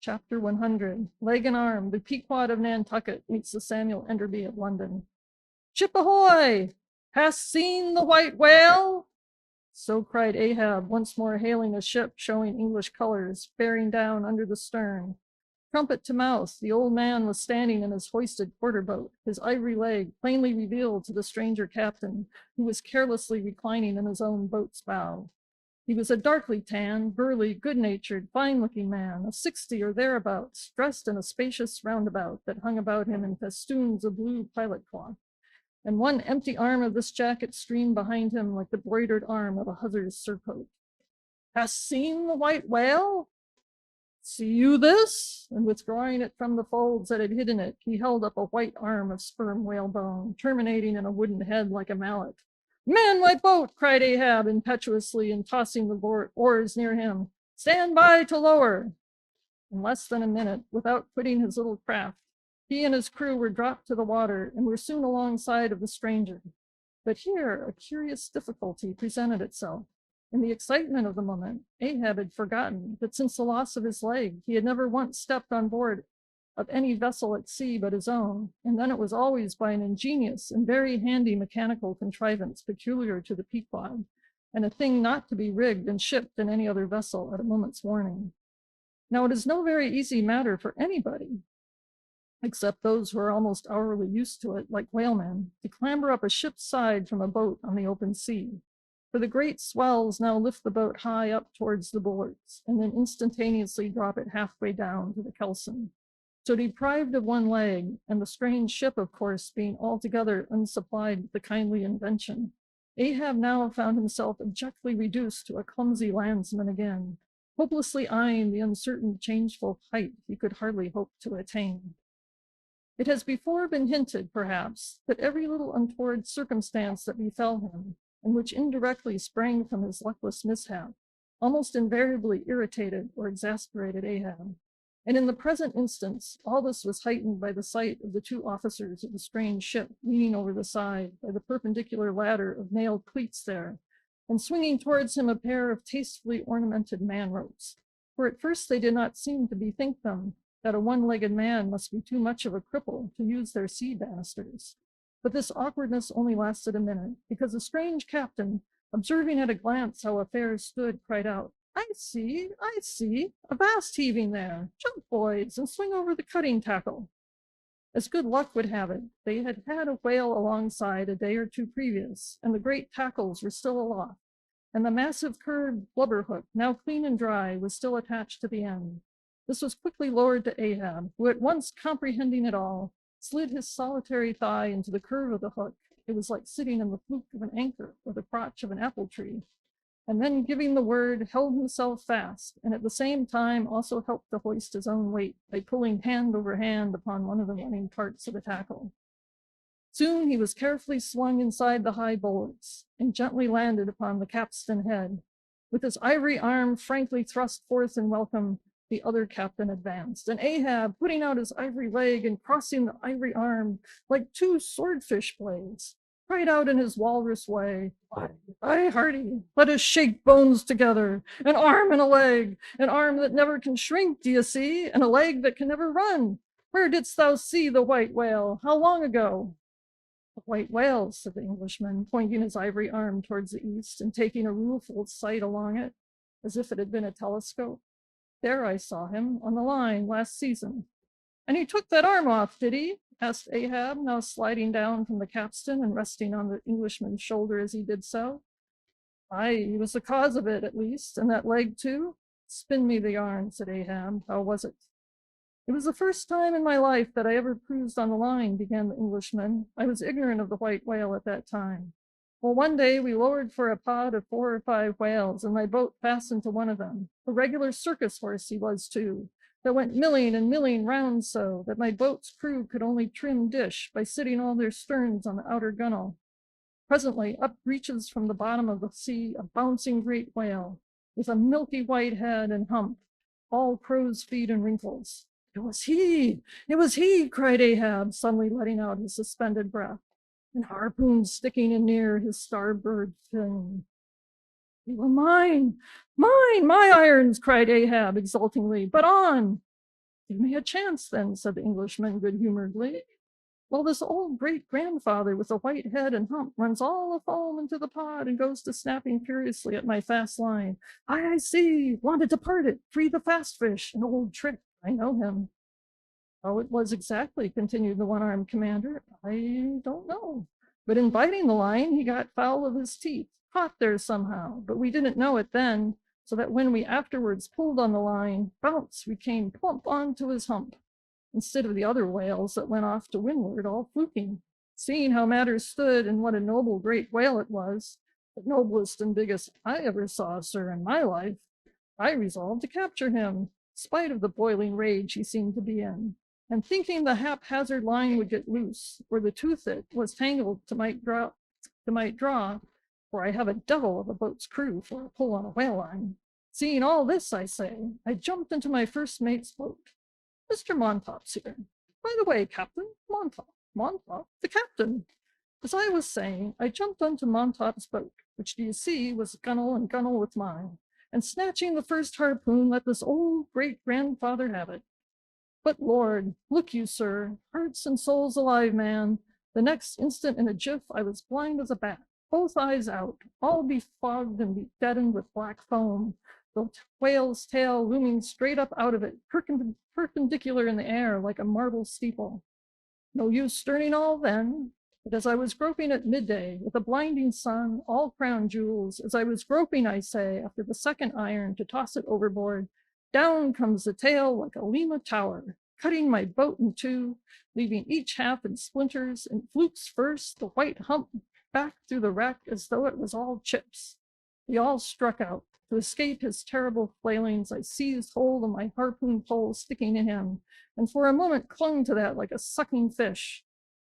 Chapter 100, Leg and Arm, the Pequod of Nantucket meets the Samuel Enderby of London. Ship ahoy! Hast seen the white whale? So cried Ahab, once more hailing a ship showing English colors, bearing down under the stern. Trumpet to mouth, the old man was standing in his hoisted quarter-boat, his ivory leg plainly revealed to the stranger captain, who was carelessly reclining in his own boat's bow. He was a darkly tanned, burly, good-natured, fine-looking man of 60 or thereabouts, dressed in a spacious roundabout that hung about him in festoons of blue pilot cloth, and one empty arm of this jacket streamed behind him like the broidered arm of a hussar's surcoat. Hast seen the white whale? See you this? And withdrawing it from the folds that had hidden it, he held up a white arm of sperm whalebone, terminating in a wooden head like a mallet. Man my boat, cried Ahab impetuously and tossing the oars near him. Stand by to lower. In less than a minute, without quitting his little craft, he and his crew were dropped to the water and were soon alongside of the stranger. But here a curious difficulty presented itself. In the excitement of the moment, Ahab had forgotten that since the loss of his leg, he had never once stepped on board of any vessel at sea but his own, and then it was always by an ingenious and very handy mechanical contrivance peculiar to the Pequod, and a thing not to be rigged and shipped in any other vessel at a moment's warning. Now it is no very easy matter for anybody, except those who are almost hourly used to it, like whalemen, to clamber up a ship's side from a boat on the open sea. For the great swells now lift the boat high up towards the bulwarks, and then instantaneously drop it halfway down to the kelson. So deprived of one leg, and the strange ship, of course, being altogether unsupplied with the kindly invention, Ahab now found himself abjectly reduced to a clumsy landsman again, hopelessly eyeing the uncertain, changeful height he could hardly hope to attain. It has before been hinted, perhaps, that every little untoward circumstance that befell him, and which indirectly sprang from his luckless mishap, almost invariably irritated or exasperated Ahab. And in the present instance, all this was heightened by the sight of the two officers of the strange ship leaning over the side by the perpendicular ladder of nailed cleats there, and swinging towards him a pair of tastefully ornamented man-ropes. For at first they did not seem to bethink them that a one-legged man must be too much of a cripple to use their sea banisters. But this awkwardness only lasted a minute, because the strange captain, observing at a glance how affairs stood, cried out, I see, avast heaving there. Jump, boys, and swing over the cutting tackle. As good luck would have it, they had had a whale alongside a day or two previous, and the great tackles were still aloft, and the massive curved blubber hook, now clean and dry, was still attached to the end. This was quickly lowered to Ahab, who at once comprehending it all, slid his solitary thigh into the curve of the hook. It was like sitting in the fluke of an anchor or the crotch of an apple tree, and then giving the word, held himself fast, and at the same time also helped to hoist his own weight by pulling hand over hand upon one of the running parts of the tackle. Soon he was carefully swung inside the high bulwarks and gently landed upon the capstan head. With his ivory arm frankly thrust forth in welcome, the other captain advanced, and Ahab, putting out his ivory leg and crossing the ivory arm like two swordfish blades, cried out in his walrus way, Aye, hearty, let us shake bones together, an arm and a leg, an arm that never can shrink, d'ye see, and a leg that can never run. Where didst thou see the white whale? How long ago? The white whale, said the Englishman, pointing his ivory arm towards the east and taking a rueful sight along it, as if it had been a telescope. There I saw him, on the line, last season. And he took that arm off, did he? Asked Ahab, now sliding down from the capstan and resting on the Englishman's shoulder as he did so. Aye, he was the cause of it, at least, and that leg too. Spin me the yarn, said Ahab. How was it? It was the first time in my life that I ever cruised on the line, began the Englishman. I was ignorant of the white whale at that time. Well, one day we lowered for a pod of 4 or 5 whales, and my boat fastened to one of them. A regular circus horse he was too, that went milling and milling round so that my boat's crew could only trim dish by sitting all their sterns on the outer gunwale. Presently up reaches from the bottom of the sea a bouncing great whale, with a milky white head and hump, all crow's feet and wrinkles. It was he, cried Ahab, suddenly letting out his suspended breath, and harpoons sticking in near his starboard fin. They were mine, my irons, cried Ahab exultingly, but on. Give me a chance then, said the Englishman good-humoredly. Well, this old great-grandfather with the white head and hump runs all afoam into the pod and goes to snapping furiously at my fast line. I see, wanted to part it, free the fast fish, an old trick, I know him. How it was exactly, continued the one-armed commander, I don't know. But in biting the line, he got foul of his teeth, caught there somehow, but we didn't know it then, so that when we afterwards pulled on the line, bounce, we came plump onto his hump, instead of the other whales that went off to windward all fluking. Seeing how matters stood and what a noble great whale it was, the noblest and biggest I ever saw, sir, in my life, I resolved to capture him, spite of the boiling rage he seemed to be in. And thinking the haphazard line would get loose, or the tooth it was tangled might draw, for I have a devil of a boat's crew for a pull on a whale line. Seeing all this, I say, I jumped into my first mate's boat. Mr. Montop's here. By the way, Captain, Montop, the captain. As I was saying, I jumped onto Montop's boat, which, do you see, was gunwale and gunwale with mine, and snatching the first harpoon, let this old great-grandfather have it. But Lord, look you, sir, hearts and souls alive, man. The next instant in a jiff, I was blind as a bat, both eyes out, all befogged and deadened with black foam, the whale's tail looming straight up out of it, perpendicular in the air like a marble steeple. No use sterning all then, but as I was groping at midday with a blinding sun, all crown jewels, as I was groping, I say, after the second iron to toss it overboard, down comes the tail like a Lima tower, cutting my boat in two, leaving each half in splinters, and flukes first, the white hump back through the wreck as though it was all chips. We all struck out. To escape his terrible flailings, I seized hold of my harpoon pole sticking in him, and for a moment clung to that like a sucking fish.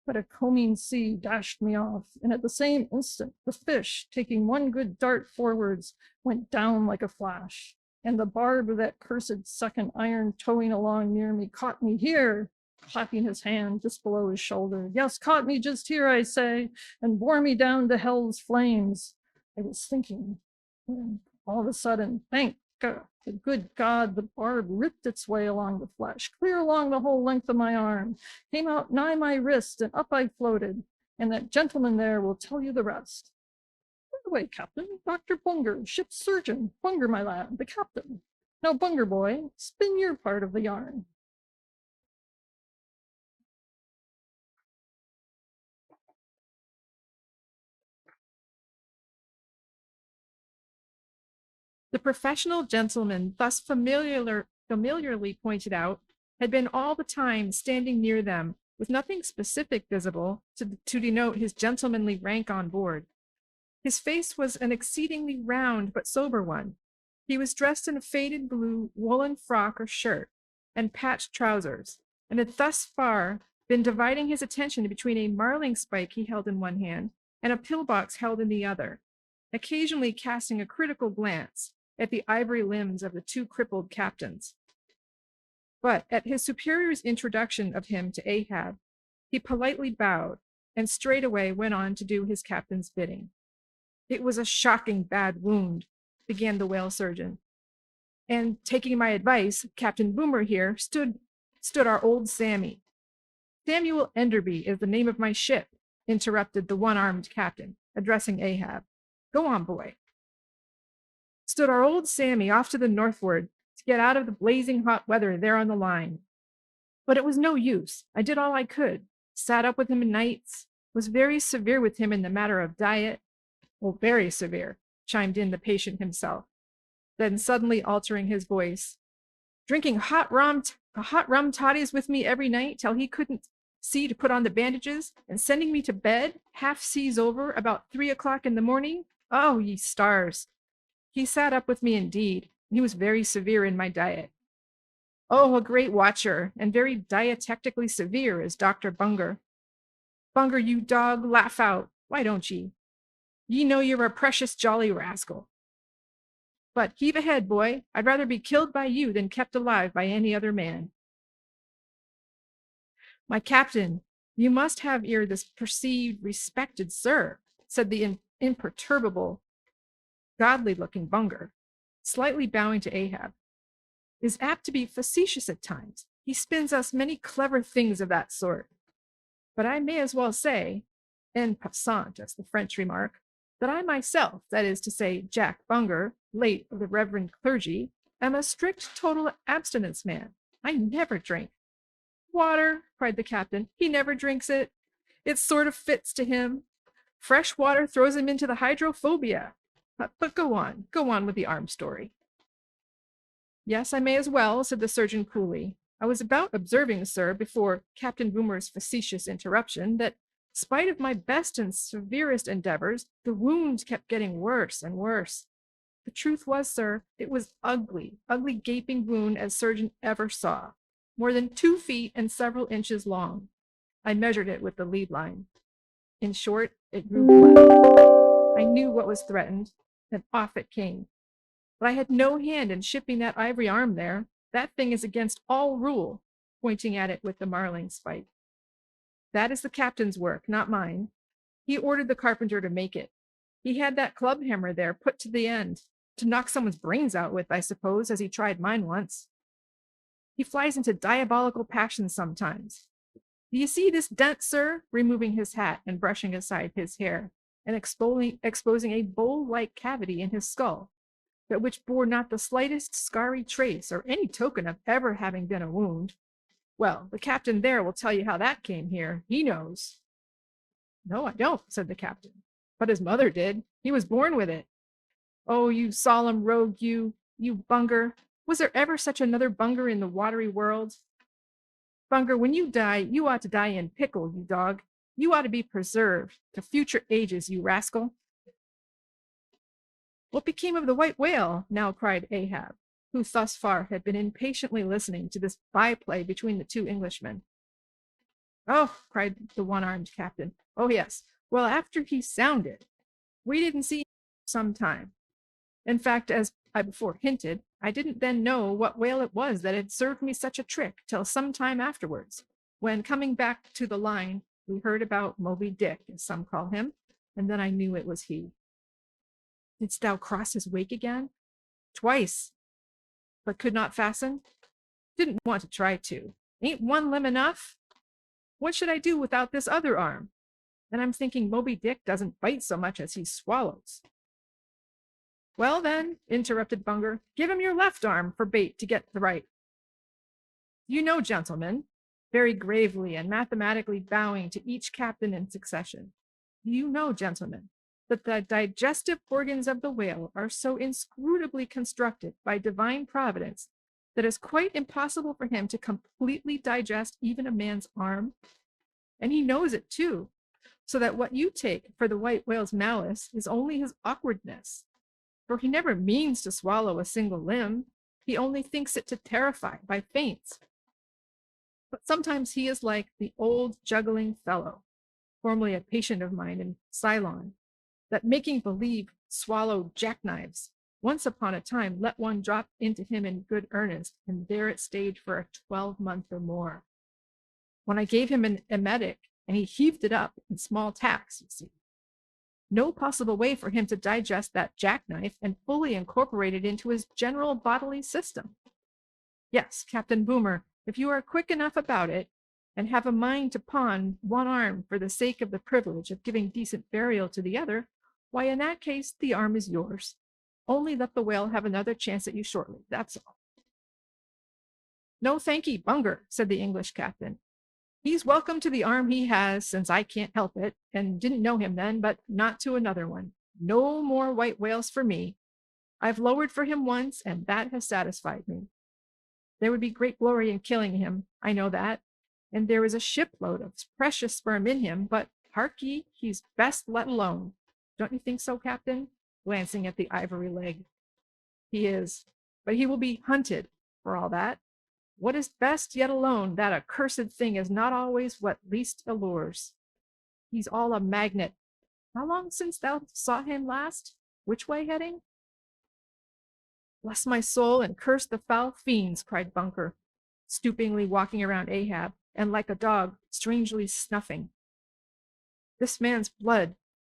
But a combing sea dashed me off, and at the same instant, the fish, taking one good dart forwards, went down like a flash. And the barb of that cursed second iron towing along near me caught me here, clapping his hand just below his shoulder. Yes, caught me just here, I say, and bore me down to hell's flames. I was thinking, when all of a sudden, thank God, the good God, the barb ripped its way along the flesh, clear along the whole length of my arm, came out nigh my wrist, and up I floated, and that gentleman there will tell you the rest. By the way, Captain, Dr. Bunger, ship's surgeon, Bunger, my lad, the captain. Now, Bunger boy, spin your part of the yarn. The professional gentleman thus familiarly pointed out had been all the time standing near them, with nothing specific visible to denote his gentlemanly rank on board. His face was an exceedingly round but sober one. He was dressed in a faded blue woolen frock or shirt and patched trousers, and had thus far been dividing his attention between a marling spike he held in one hand and a pillbox held in the other, occasionally casting a critical glance at the ivory limbs of the two crippled captains. But at his superior's introduction of him to Ahab, he politely bowed and straightway went on to do his captain's bidding. It was a shocking bad wound, began the whale surgeon. And taking my advice, Captain Boomer here stood our old Sammy. Samuel Enderby is the name of my ship, interrupted the one-armed captain, addressing Ahab. Go on, boy. Stood our old Sammy off to the northward to get out of the blazing hot weather there on the line. But it was no use. I did all I could, sat up with him nights, was very severe with him in the matter of diet. Well, very severe, chimed in the patient himself. Then suddenly altering his voice, drinking hot rum toddies with me every night till he couldn't see to put on the bandages, and sending me to bed, half seas over, about 3 o'clock in the morning. Oh, ye stars! He sat up with me indeed. He was very severe in my diet. Oh, a great watcher, and very dietectically severe is Dr. Bunger. Bunger, you dog, laugh out. Why don't ye? Ye know you're a precious jolly rascal. But heave ahead, boy. I'd rather be killed by you than kept alive by any other man. My captain, you must have ere this perceived, respected sir, said the imperturbable, godly-looking Bunger, slightly bowing to Ahab, is apt to be facetious at times. He spins us many clever things of that sort. But I may as well say, en passant, as the French remark, that I myself, that is to say, Jack Bunger, late of the reverend clergy, am a strict total abstinence man. I never drink. Water, cried the captain. He never drinks it. It sort of fits to him. Fresh water throws him into the hydrophobia. But go on with the arm story. Yes, I may as well, said the surgeon coolly. I was about observing, sir, before Captain Boomer's facetious interruption, that spite of my best and severest endeavors, the wound kept getting worse and worse. The truth was, sir, it was ugly gaping wound as surgeon ever saw, more than 2 feet and several inches long. I measured it with the lead line. In short, it grew blood. I knew what was threatened, and off it came. But I had no hand in shipping that ivory arm there. That thing is against all rule, pointing at it with the marling spike. That is the captain's work, not mine. He ordered the carpenter to make it. He had that club hammer there put to the end, to knock someone's brains out with, I suppose, as he tried mine once. He flies into diabolical passions sometimes. Do you see this dent, sir? Removing his hat and brushing aside his hair, and exposing a bowl-like cavity in his skull, but which bore not the slightest scarry trace or any token of ever having been a wound. Well, the captain there will tell you how that came here. He knows. No, I don't, said the captain. But his mother did. He was born with it. Oh, you solemn rogue, you Bunger. Was there ever such another Bunger in the watery world? Bunger, when you die, you ought to die in pickle, you dog. You ought to be preserved to future ages, you rascal. What became of the white whale? Now cried Ahab, who thus far had been impatiently listening to this byplay between the 2 Englishmen. Oh, cried the one-armed captain. Oh, yes. Well, after he sounded, we didn't see him for some time. In fact, as I before hinted, I didn't then know what whale it was that had served me such a trick till some time afterwards, when, coming back to the line, we heard about Moby-Dick, as some call him, and then I knew it was he. Didst thou cross his wake again? Twice, but could not fasten? Didn't want to try to. Ain't one limb enough? What should I do without this other arm? And I'm thinking Moby-Dick doesn't bite so much as he swallows. Well then, interrupted Bunger, give him your left arm for bait to get the right. You know, gentlemen, very gravely and mathematically bowing to each captain in succession, you know, gentlemen, that the digestive organs of the whale are so inscrutably constructed by divine providence that it's quite impossible for him to completely digest even a man's arm. And he knows it too, so that what you take for the white whale's malice is only his awkwardness. For he never means to swallow a single limb. He only thinks it to terrify by feints. But sometimes he is like the old juggling fellow, formerly a patient of mine in Ceylon, that making believe swallow jackknives, once upon a time let one drop into him in good earnest, and there it stayed for a 12-month or more. When I gave him an emetic, and he heaved it up in small tacks, you see. No possible way for him to digest that jackknife and fully incorporate it into his general bodily system. Yes, Captain Boomer, if you are quick enough about it, and have a mind to pawn one arm for the sake of the privilege of giving decent burial to the other, why, in that case, the arm is yours. Only let the whale have another chance at you shortly, that's all. No thankee, Bunger, said the English captain. He's welcome to the arm he has, since I can't help it, and didn't know him then, but not to another one. No more white whales for me. I've lowered for him once, and that has satisfied me. There would be great glory in killing him, I know that, and there is a shipload of precious sperm in him, but hark ye, he's best let alone. Don't you think so, Captain? Glancing at the ivory leg. He is, but he will be hunted for all that. What is best yet alone, that accursed thing is not always what least allures. He's all a magnet. How long since thou saw him last? Which way heading? Bless my soul and curse the foul fiends, cried Bunker, stoopingly walking around Ahab, and like a dog, strangely snuffing. This man's blood.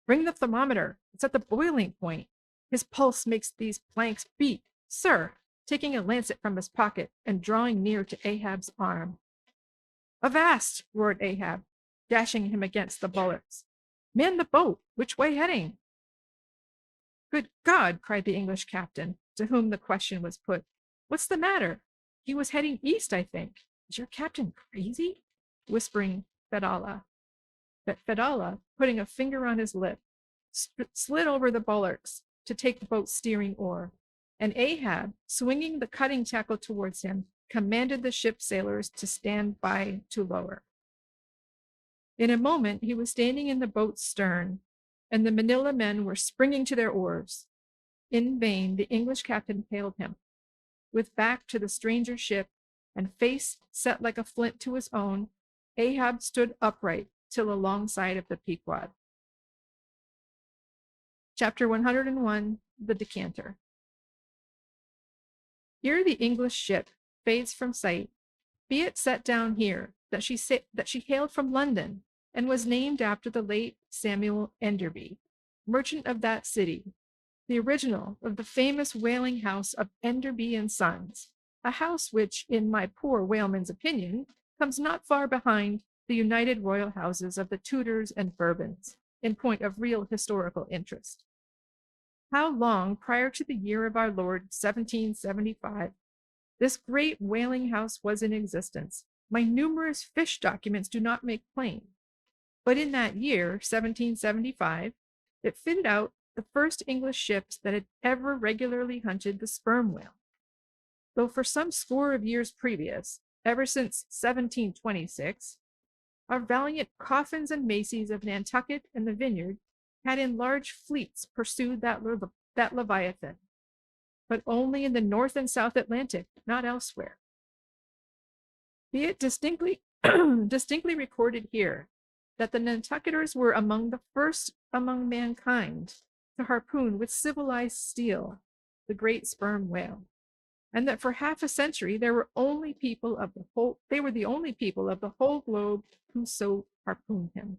Bring the thermometer. It's at the boiling point. His pulse makes these planks beat. Sir, taking a lancet from his pocket and drawing near to Ahab's arm. "Avast!" roared Ahab, dashing him against the bulwarks. "Man the boat! Which way heading?" "Good God!" cried the English captain, to whom the question was put. "What's the matter? He was heading east, I think. Is your captain crazy?" whispering Fedallah. But Fedallah, putting a finger on his lip, slid over the bulwarks to take the boat's steering oar, and Ahab, swinging the cutting tackle towards him, commanded the ship's sailors to stand by to lower. In a moment he was standing in the boat's stern, and the Manila men were springing to their oars. In vain the English captain hailed him. With back to the stranger ship and face set like a flint to his own, Ahab stood upright till alongside of the Pequod. Chapter 101, The Decanter. Ere the English ship fades from sight, be it set down here that she hailed from London and was named after the late Samuel Enderby, merchant of that city, the original of the famous whaling house of Enderby and Sons, a house which, in my poor whaleman's opinion, comes not far behind the united royal houses of the Tudors and Bourbons, in point of real historical interest. How long prior to the year of our Lord 1775 this great whaling house was in existence, my numerous fish documents do not make plain. But in that year, 1775, it fitted out the first English ships that had ever regularly hunted the sperm whale. Though for some score of years previous, ever since 1726, our valiant Coffins and Macies of Nantucket and the Vineyard had in large fleets pursued that Leviathan, but only in the North and South Atlantic, not elsewhere. Be it distinctly recorded here that the Nantucketers were among the first among mankind to harpoon with civilized steel the great sperm whale, and that for half a century they were the only people of the whole globe who so harpooned him.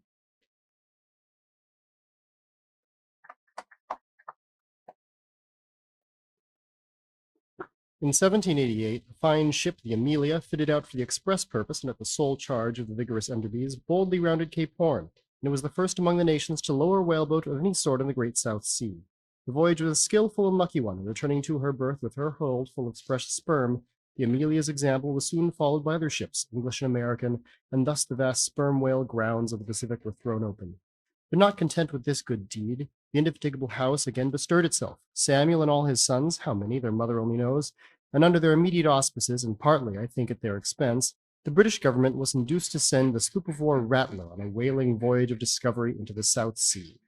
In 1788, a fine ship, the Amelia, fitted out for the express purpose and at the sole charge of the vigorous Enderbys, boldly rounded Cape Horn, and it was the first among the nations to lower a whaleboat of any sort in the Great South Sea. The voyage was a skillful and lucky one, and returning to her berth with her hold full of fresh sperm, the Amelia's example was soon followed by other ships, English and American, and thus the vast sperm whale grounds of the Pacific were thrown open. But not content with this good deed, the indefatigable house again bestirred itself. Samuel and all his sons, how many their mother only knows, and under their immediate auspices, and partly, I think, at their expense, the British government was induced to send the sloop of war Rattler on a whaling voyage of discovery into the South Sea.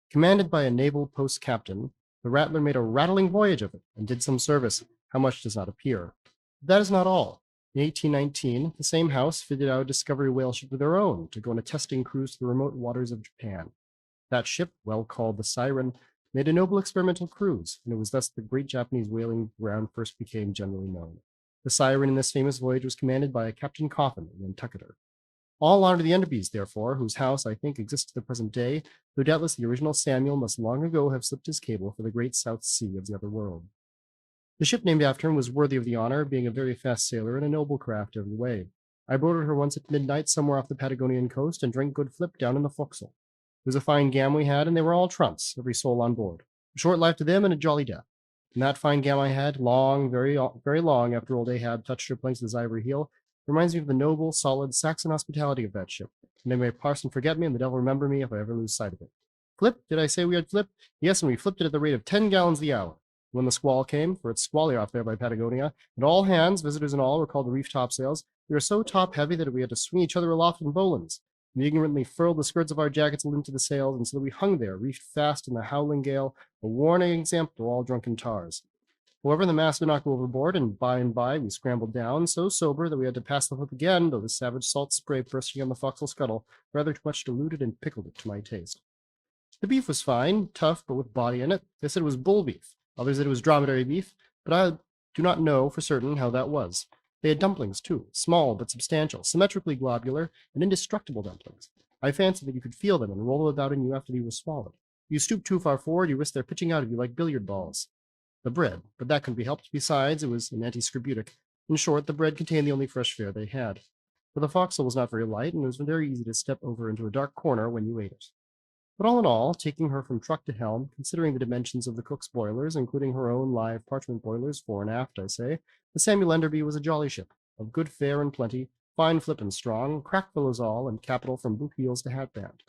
Commanded by a naval post captain, the Rattler made a rattling voyage of it and did some service, how much does not appear. But that is not all. In 1819, the same house fitted out a discovery whale ship of their own to go on a testing cruise to the remote waters of Japan. That ship, well called the Siren, made a noble experimental cruise, and it was thus the great Japanese whaling ground first became generally known. The Siren in this famous voyage was commanded by a Captain Coffin, a Nantucketer. All honor the Enderbys, therefore, whose house, I think, exists to the present day, though doubtless the original Samuel must long ago have slipped his cable for the great South Sea of the other world. The ship named after him was worthy of the honor, being a very fast sailor and a noble craft every way. I boarded her once at midnight somewhere off the Patagonian coast and drank good flip down in the forecastle. It was a fine gam we had, and they were all trumps, every soul on board. A short life to them and a jolly death. And that fine gam I had, long, very long after old Ahab touched her planks with his ivory heel, reminds me of the noble, solid Saxon hospitality of that ship. And may parson forget me and the devil remember me if I ever lose sight of it. Flip? Did I say we had flip? Yes, and we flipped it at the rate of 10 gallons the hour. When the squall came, for it's squally off there by Patagonia, and all hands, visitors and all, were called to reef topsails, we were so top-heavy that we had to swing each other aloft in bowlines. We ignorantly furled the skirts of our jackets into the sails, and so that we hung there, reefed fast in the howling gale, a warning example to all drunken tars. However, the mast did not go overboard, and by we scrambled down, so sober that we had to pass the hook again, though the savage salt spray bursting on the forecastle scuttle rather too much diluted and pickled it to my taste. The beef was fine, tough, but with body in it. They said it was bull beef. Others said it was dromedary beef, but I do not know for certain how that was. They had dumplings, too, small but substantial, symmetrically globular, and indestructible dumplings. I fancied that you could feel them and roll about in you after they were swallowed. If you stooped too far forward, you risked their pitching out of you like billiard balls. the bread, but that couldn't be helped. Besides, it was an antiscorbutic. In short, the bread contained the only fresh fare they had. For the forecastle was not very light, and it was very easy to step over into a dark corner when you ate it. But all in all, taking her from truck to helm, considering the dimensions of the cook's boilers, including her own live parchment boilers, fore and aft, I say, the Samuel Enderby was a jolly ship, of good fare and plenty, fine flip and strong, crack fellows all, and capital from boot heels to hatband.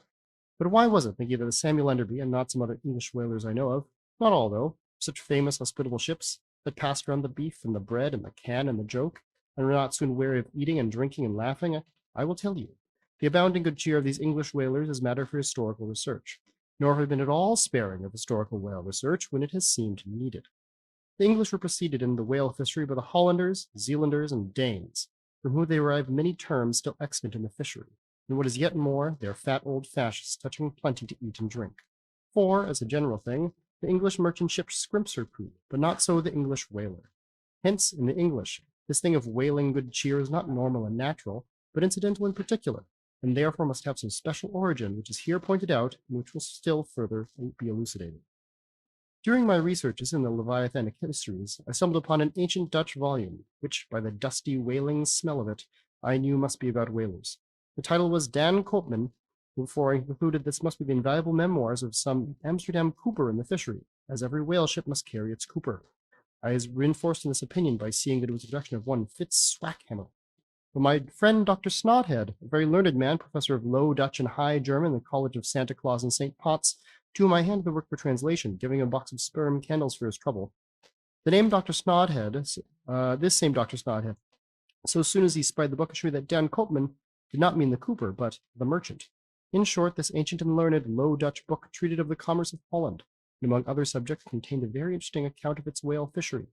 But why was it, thinking of the Samuel Enderby and not some other English whalers I know of, not all though, such famous hospitable ships, that passed around the beef and the bread and the can and the joke, and were not soon weary of eating and drinking and laughing? I will tell you. The abounding good cheer of these English whalers is matter for historical research, nor have I been at all sparing of historical whale research when it has seemed needed. The English were preceded in the whale fishery by the Hollanders, Zealanders, and Danes, from whom they derived many terms still extant in the fishery, and what is yet more, they are fat old fascists touching plenty to eat and drink. For, as a general thing, the English merchant ship scrimps her crew, but not so the English whaler. Hence, in the English, this thing of whaling good cheer is not normal and natural, but incidental and particular, and therefore must have some special origin, which is here pointed out, and which will still further be elucidated. During my researches in the Leviathanic histories, I stumbled upon an ancient Dutch volume, which, by the dusty whaling smell of it, I knew must be about whalers. The title was Dan Koopman, before I concluded this must be the invaluable memoirs of some Amsterdam cooper in the fishery, as every whale ship must carry its cooper. I was reinforced in this opinion by seeing that it was the production of one Fitz Swackhammer. But my friend Dr. Snodhead, a very learned man, professor of Low Dutch and High German in the College of Santa Claus and St. Potts, to whom I handed the work for translation, giving him a box of sperm candles for his trouble. The name Dr. Snodhead, this same Dr. Snodhead, so soon as he spied the book, assured me that Dan Koopman did not mean the cooper, but the merchant. In short, this ancient and learned Low Dutch book treated of the commerce of Holland, and among other subjects contained a very interesting account of its whale fishery.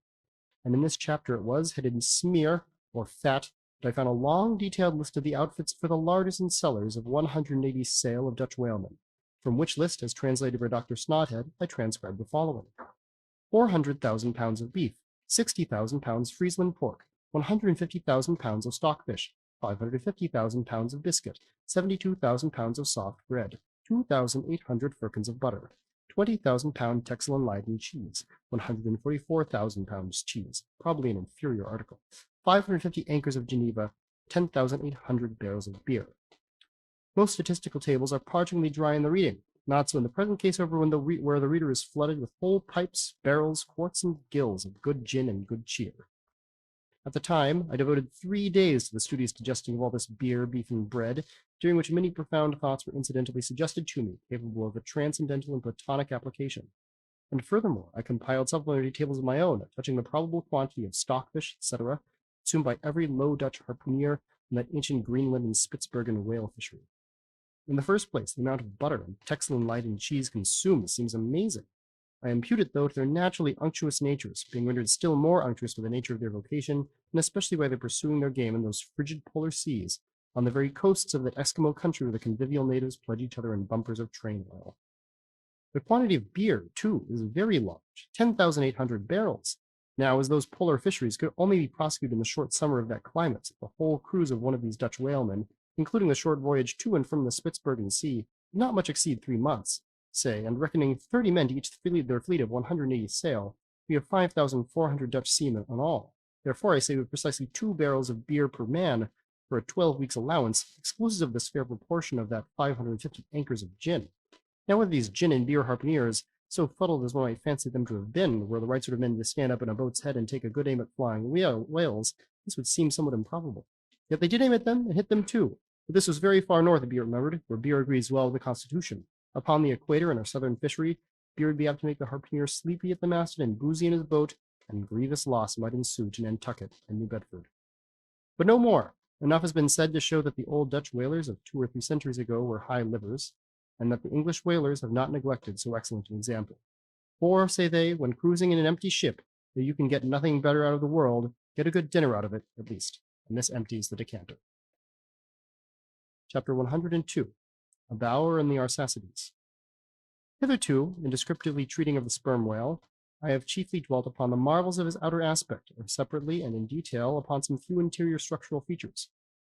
And in this chapter it was, headed in smear, or fat, that I found a long detailed list of the outfits for the larders and cellars of 180 sail of Dutch whalemen, from which list, as translated by Dr. Snodhead, I transcribed the following. 400,000 pounds of beef, 60,000 pounds Friesland pork, 150,000 pounds of stockfish, 550,000 pounds of biscuit, 72,000 pounds of soft bread, 2,800 firkins of butter, 20,000 pound Texel and Leyden cheese, 144,000 pounds cheese, probably an inferior article, 550 anchors of Geneva, 10,800 barrels of beer. Most statistical tables are parchingly dry in the reading, not so in the present case, however, where the reader is flooded with whole pipes, barrels, quarts, and gills of good gin and good cheer. At the time, I devoted 3 days to the studious digesting of all this beer, beef, and bread, during which many profound thoughts were incidentally suggested to me, capable of a transcendental and platonic application. And furthermore, I compiled supplementary tables of my own, touching the probable quantity of stockfish, etc., consumed by every Low Dutch harpooner in that ancient Greenland and Spitzbergen whale fishery. In the first place, the amount of butter and Texel and Leyden cheese consumed seems amazing. I impute it, though, to their naturally unctuous natures, being rendered still more unctuous by the nature of their vocation, and especially by their pursuing their game in those frigid polar seas, on the very coasts of that Eskimo country where the convivial natives pledge each other in bumpers of train oil. The quantity of beer, too, is very large, 10,800 barrels. Now, as those polar fisheries could only be prosecuted in the short summer of that climate, the whole cruise of one of these Dutch whalemen, including the short voyage to and from the Spitzbergen Sea, did not much exceed 3 months. Say, and reckoning 30 men to each their fleet of 180 sail, we have 5,400 Dutch seamen in all. Therefore, I say with precisely 2 barrels of beer per man for a 12 weeks' allowance, exclusive of this fair proportion of that 550 anchors of gin. Now, whether these gin and beer harpooneers, so fuddled as one might fancy them to have been, were the right sort of men to stand up in a boat's head and take a good aim at flying whales, this would seem somewhat improbable. Yet they did aim at them and hit them too. But this was very far north, be it remembered, where beer agrees well with the Constitution. Upon the equator in our southern fishery, beer would be apt to make the harpooner sleepy at the masthead and boozy in his boat, and grievous loss might ensue to Nantucket and New Bedford. But no more. Enough has been said to show that the old Dutch whalers of 2 or 3 centuries ago were high livers, and that the English whalers have not neglected so excellent an example. For, say they, when cruising in an empty ship, that you can get nothing better out of the world, get a good dinner out of it, at least, and this empties the decanter. Chapter 102. A Bower in the Arsacides. Hitherto, in descriptively treating of the sperm whale, I have chiefly dwelt upon the marvels of his outer aspect, or separately and in detail upon some few interior structural features.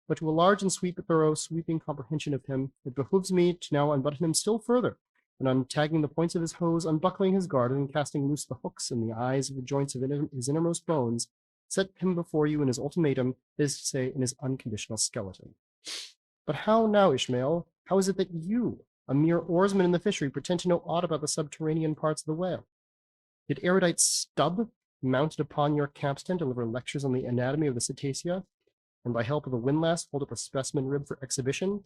But to a large and thorough sweeping comprehension of him, it behooves me to now unbutton him still further, and untagging the points of his hose, unbuckling his garter, and casting loose the hooks in the eyes of the joints of his innermost bones, set him before you in his ultimatum, that is to say, in his unconditional skeleton. But how now, Ishmael? How is it that you, a mere oarsman in the fishery, pretend to know aught about the subterranean parts of the whale? Did erudite Stubb, mounted upon your capstan, deliver lectures on the anatomy of the cetacea, and by help of the windlass hold up a specimen rib for exhibition?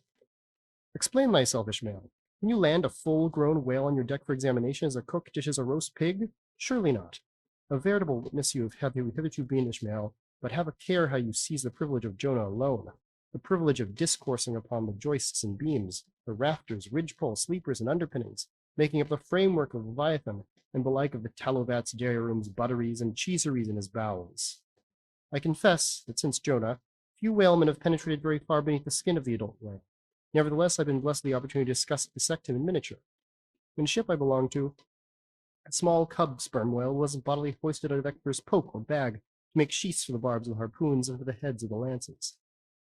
Explain thyself, Ishmael. Can you land a full-grown whale on your deck for examination as a cook dishes a roast pig? Surely not. A veritable witness you have hitherto been, Ishmael, but have a care how you seize the privilege of Jonah alone, the privilege of discoursing upon the joists and beams, the rafters, ridgepole, sleepers, and underpinnings, making up the framework of Leviathan, and belike of the tallow-vats, dairy rooms, butteries, and cheeseries in his bowels. I confess that since Jonah, few whalemen have penetrated very far beneath the skin of the adult whale. Nevertheless, I've been blessed with the opportunity to dissect him in miniature. In the ship I belonged to, a small cub sperm whale was bodily hoisted out of Ector's poke or bag to make sheaths for the barbs of the harpoons and for the heads of the lances.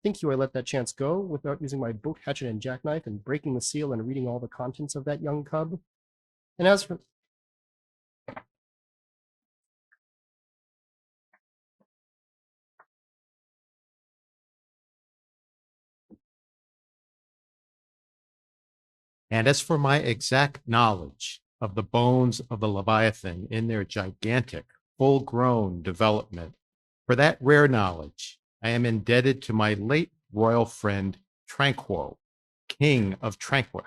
Think you I let that chance go without using my boat hatchet and jackknife and breaking the seal and reading all the contents of that young cub? And as for And as for my exact knowledge of the bones of the Leviathan in their gigantic, full-grown development, for that rare knowledge, I am indebted to my late royal friend Tranquo, King of Tranqua,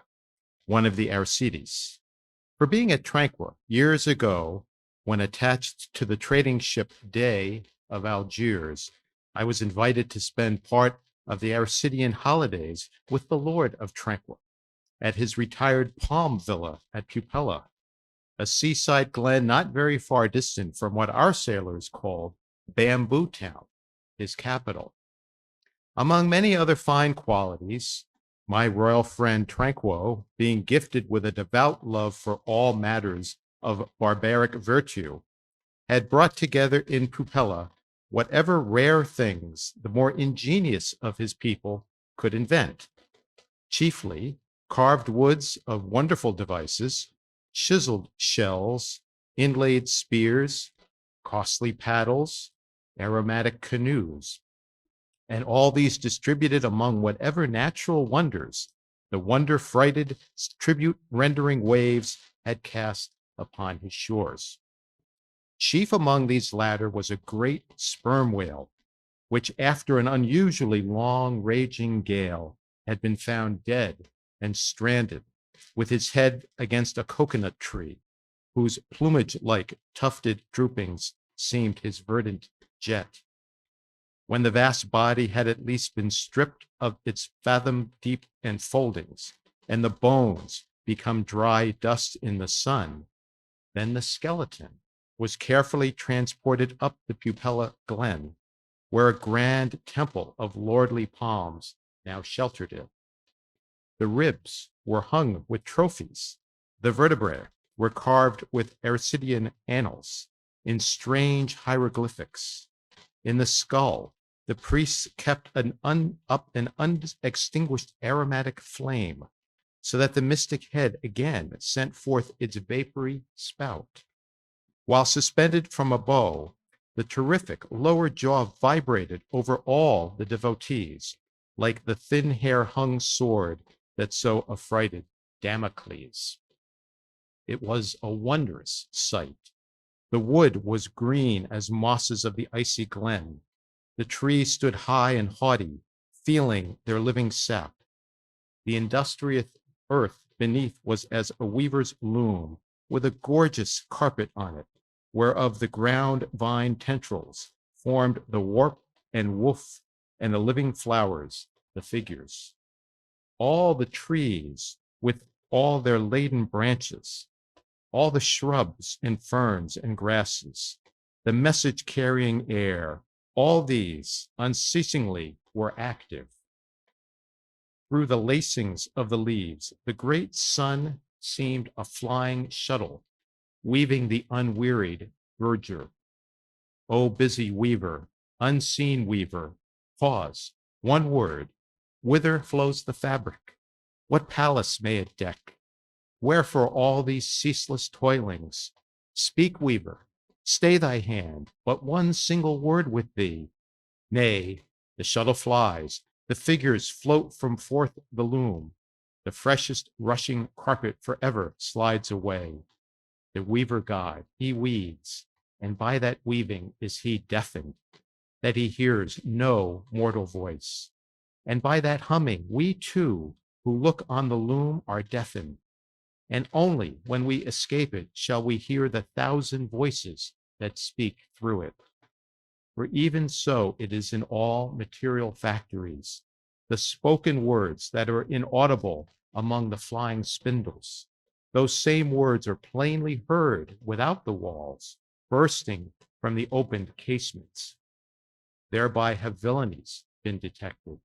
one of the Arsacides. For being at Tranqua years ago, when attached to the trading ship Dey of Algiers, I was invited to spend part of the Arsacidean holidays with the Lord of Tranqua at his retired palm villa at Pupella, a seaside glen not very far distant from what our sailors called Bamboo Town, his capital. Among many other fine qualities, my royal friend Tranquo, being gifted with a devout love for all matters of barbaric virtue, had brought together in Pupella whatever rare things the more ingenious of his people could invent, chiefly carved woods of wonderful devices, chiseled shells, inlaid spears, costly paddles, aromatic canoes, and all these distributed among whatever natural wonders the wonder-frighted, tribute-rendering waves had cast upon his shores. Chief among these latter was a great sperm whale, which after an unusually long raging gale had been found dead and stranded, with his head against a coconut tree, whose plumage-like tufted droopings seemed his verdant jet. When the vast body had at least been stripped of its fathom-deep enfoldings, and the bones become dry dust in the sun, then the skeleton was carefully transported up the Pupella Glen, where a grand temple of lordly palms now sheltered it. The ribs were hung with trophies. The vertebrae were carved with Arsacidean annals in strange hieroglyphics. In the skull, the priests kept an unextinguished aromatic flame, so that the mystic head again sent forth its vapory spout. While suspended from a bow, the terrific lower jaw vibrated over all the devotees, like the thin hair-hung sword that so affrighted Damocles. It was a wondrous sight. The wood was green as mosses of the icy glen. The trees stood high and haughty, feeling their living sap. The industrious earth beneath was as a weaver's loom, with a gorgeous carpet on it, whereof the ground vine tendrils formed the warp and woof, and the living flowers the figures. All the trees, with all their laden branches, all the shrubs and ferns and grasses, the message-carrying air, all these unceasingly were active. Through the lacings of the leaves, the great sun seemed a flying shuttle, weaving the unwearied verdure. O busy weaver, unseen weaver, pause, one word. Whither flows the fabric? What palace may it deck? Wherefore all these ceaseless toilings? Speak, weaver, stay thy hand, but one single word with thee. Nay, the shuttle flies, the figures float from forth the loom, the freshest rushing carpet forever slides away. The weaver god, he weaves, and by that weaving is he deafened, that he hears no mortal voice. And by that humming, we too, who look on the loom, are deafened. And only when we escape it shall we hear the thousand voices that speak through it. For even so it is in all material factories, the spoken words that are inaudible among the flying spindles. Those same words are plainly heard without the walls, bursting from the opened casements. Thereby have villainies been detected.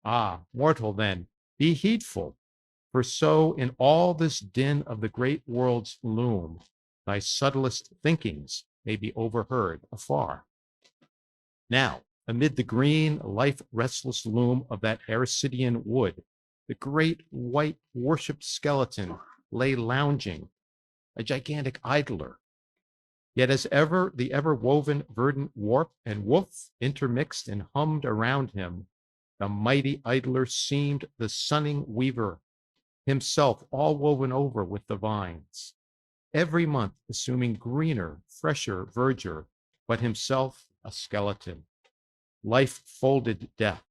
Ah, mortal then, be heedful, for so in all this din of the great world's loom, thy subtlest thinkings may be overheard afar. Now, amid the green, life-restless loom of that Aricidian wood, the great white worship skeleton lay lounging, a gigantic idler. Yet as ever, the ever-woven verdant warp and woof intermixed and hummed around him, the mighty idler seemed the sunning weaver, himself all woven over with the vines, every month assuming greener, fresher verdure, but himself a skeleton. Life folded death,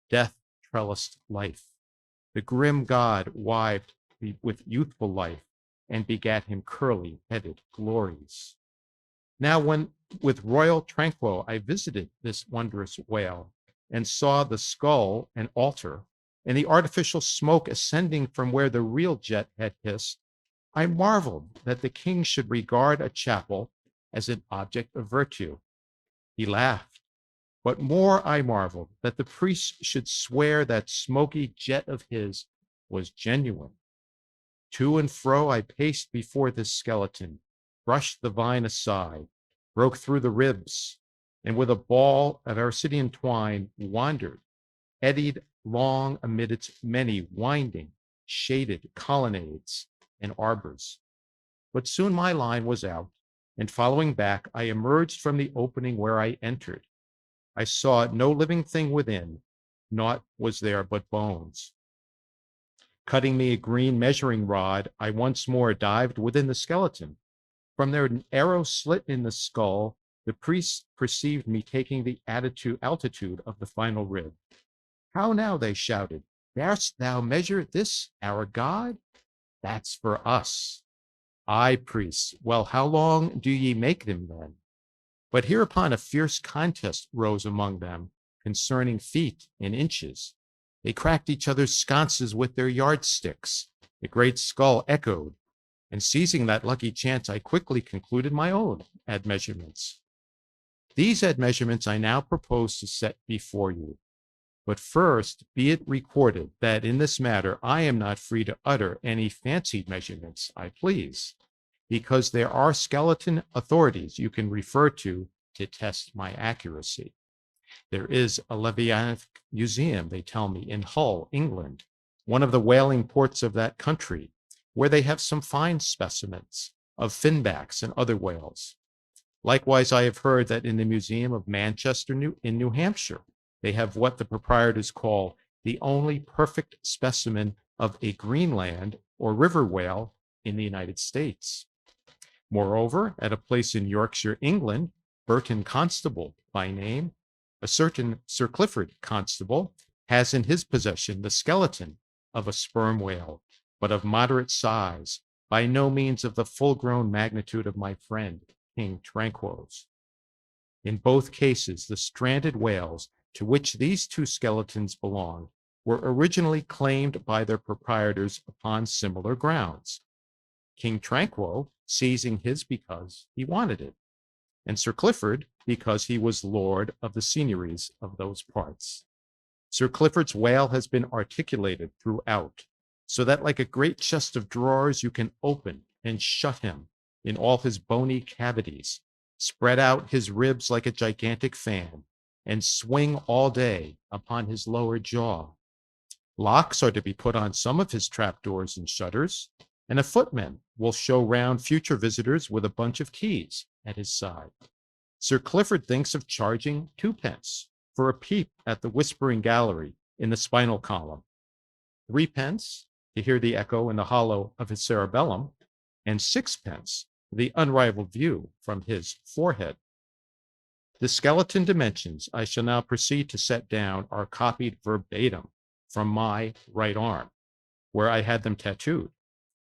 death trellised life. The grim god wived with youthful life and begat him curly-headed glories. Now when with royal tranquil I visited this wondrous whale and saw the skull and altar and the artificial smoke ascending from where the real jet had hissed, I marveled that the king should regard a chapel as an object of virtue. He laughed, but more I marveled that the priest should swear that smoky jet of his was genuine. To and fro I paced before this skeleton, brushed the vine aside, broke through the ribs, and with a ball of Aricidian twine wandered, eddied long amid its many winding, shaded colonnades and arbors. But soon my line was out, and following back, I emerged from the opening where I entered. I saw no living thing within, naught was there but bones. Cutting me a green measuring rod, I once more dived within the skeleton. From their arrow slit in the skull, the priests perceived me taking the altitude of the final rib. How now, they shouted, darest thou measure this, our God? That's for us. Aye, priests, well, how long do ye make them then? But hereupon a fierce contest rose among them concerning feet and inches. They cracked each other's sconces with their yardsticks. The great skull echoed, and seizing that lucky chance, I quickly concluded my own admeasurements. These admeasurements I now propose to set before you. But first, be it recorded that in this matter I am not free to utter any fancied measurements I please, because there are skeleton authorities you can refer to test my accuracy. There is a Leviathan museum, they tell me, in Hull, England, one of the whaling ports of that country, where they have some fine specimens of finbacks and other whales. Likewise, I have heard that in the Museum of Manchester, in New Hampshire, they have what the proprietors call the only perfect specimen of a Greenland or river whale in the United States. Moreover, at a place in Yorkshire, England, Burton Constable by name, a certain Sir Clifford Constable has in his possession the skeleton of a sperm whale, but of moderate size, by no means of the full-grown magnitude of my friend, King Tranquil's. In both cases, the stranded whales to which these two skeletons belong were originally claimed by their proprietors upon similar grounds. King Tranquil seizing his because he wanted it, and Sir Clifford because he was lord of the seigneuries of those parts. Sir Clifford's whale has been articulated throughout, so that like a great chest of drawers you can open and shut him in all his bony cavities, spread out his ribs like a gigantic fan, and swing all day upon his lower jaw. Locks are to be put on some of his trapdoors and shutters, and a footman will show round future visitors with a bunch of keys at his side. Sir Clifford thinks of charging 2d for a peep at the Whispering Gallery in the spinal column, 3d to hear the echo in the hollow of his cerebellum, and 6d for the unrivaled view from his forehead. The skeleton dimensions I shall now proceed to set down are copied verbatim from my right arm, where I had them tattooed.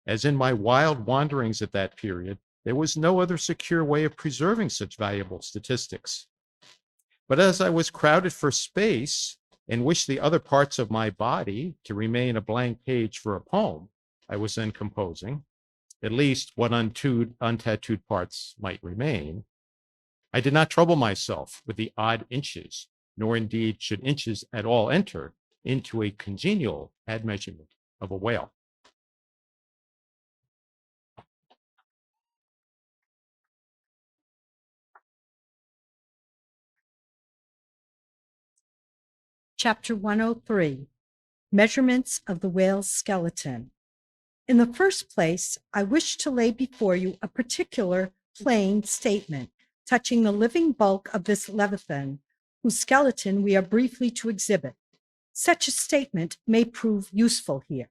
As in my wild wanderings at that period, there was no other secure way of preserving such valuable statistics. But as I was crowded for space and wished the other parts of my body to remain a blank page for a poem I was then composing, at least what untattooed parts might remain, I did not trouble myself with the odd inches, nor indeed should inches at all enter into a congenial admeasurement of a whale. Chapter 103, Measurements of the Whale's Skeleton. In the first place, I wish to lay before you a particular plain statement touching the living bulk of this leviathan, whose skeleton we are briefly to exhibit. Such a statement may prove useful here.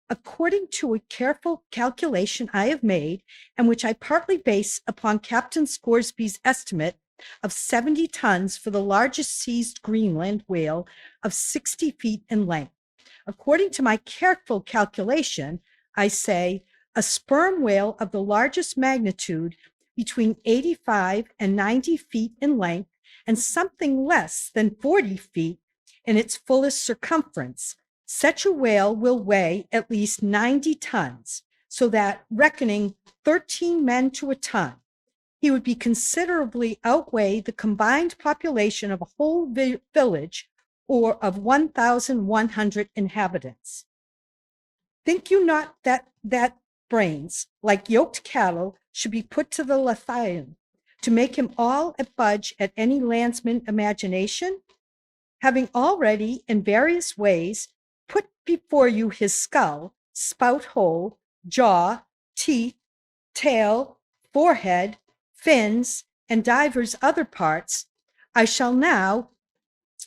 According to a careful calculation I have made, and which I partly base upon Captain Scoresby's estimate of 70 tons for the largest seized Greenland whale of 60 feet in length. According to my careful calculation, I say a sperm whale of the largest magnitude between 85 and 90 feet in length and something less than 40 feet in its fullest circumference. Such a whale will weigh at least 90 tons, so that, reckoning 13 men to a ton, he would be considerably outweigh the combined population of a whole village or of 1,100 inhabitants. Think you not that brains, like yoked cattle, should be put to the Leviathan to make him all a budge at any landsman imagination? Having already, in various ways, put before you his skull, spout hole, jaw, teeth, tail, forehead, fins, and divers other parts, I shall now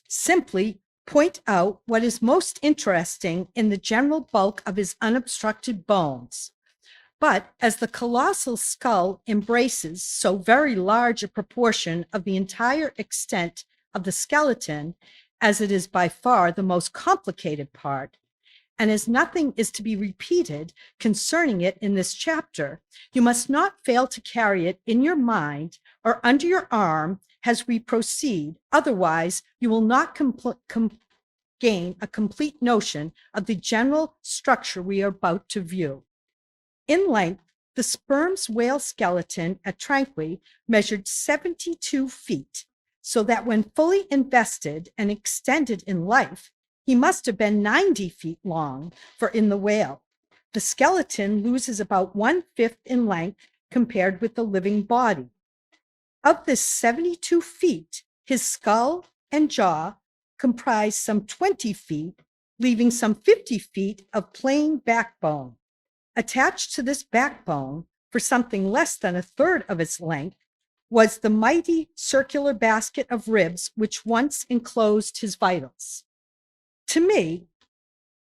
simply point out what is most interesting in the general bulk of his unobstructed bones. But as the colossal skull embraces so very large a proportion of the entire extent of the skeleton, as it is by far the most complicated part, and as nothing is to be repeated concerning it in this chapter, you must not fail to carry it in your mind or under your arm as we proceed. Otherwise, you will not gain a complete notion of the general structure we are about to view. In length, the sperm's whale skeleton at Tranquil measured 72 feet, so that when fully invested and extended in life, he must have been 90 feet long, for in the whale, the skeleton loses about 1/5 in length compared with the living body. Of this 72 feet, his skull and jaw comprise some 20 feet, leaving some 50 feet of plain backbone. Attached to this backbone, for something less than a third of its length, was the mighty circular basket of ribs which once enclosed his vitals. To me,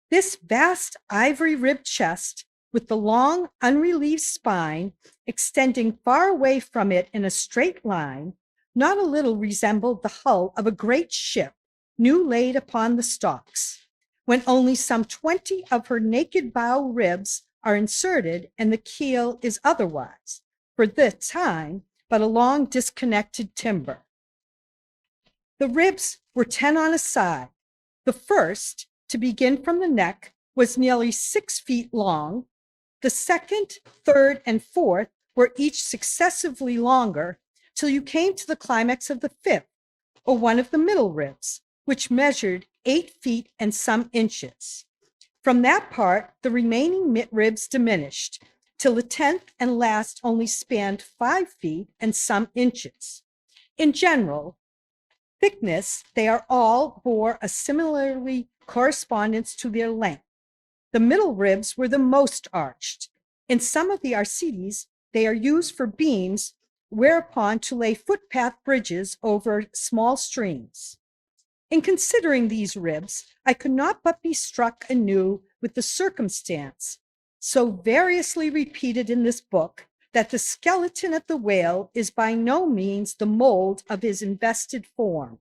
this vast ivory-ribbed chest, with the long, unrelieved spine extending far away from it in a straight line, not a little resembled the hull of a great ship new laid upon the stocks, when only some 20 of her naked bow ribs are inserted and the keel is otherwise, for the time, but a long disconnected timber. The ribs were 10 on a side. The first, to begin from the neck, was nearly 6 feet long. The second, third, and fourth were each successively longer, till you came to the climax of the fifth, or one of the middle ribs, which measured 8 feet and some inches. From that part, the remaining ribs diminished, till the 10th and last only spanned 5 feet and some inches. In general thickness, they are all bore a similarly correspondence to their length. The middle ribs were the most arched. In some of the Arcetes, they are used for beams whereupon to lay footpath bridges over small streams. In considering these ribs, I could not but be struck anew with the circumstance, so variously repeated in this book, that the skeleton of the whale is by no means the mold of his invested form.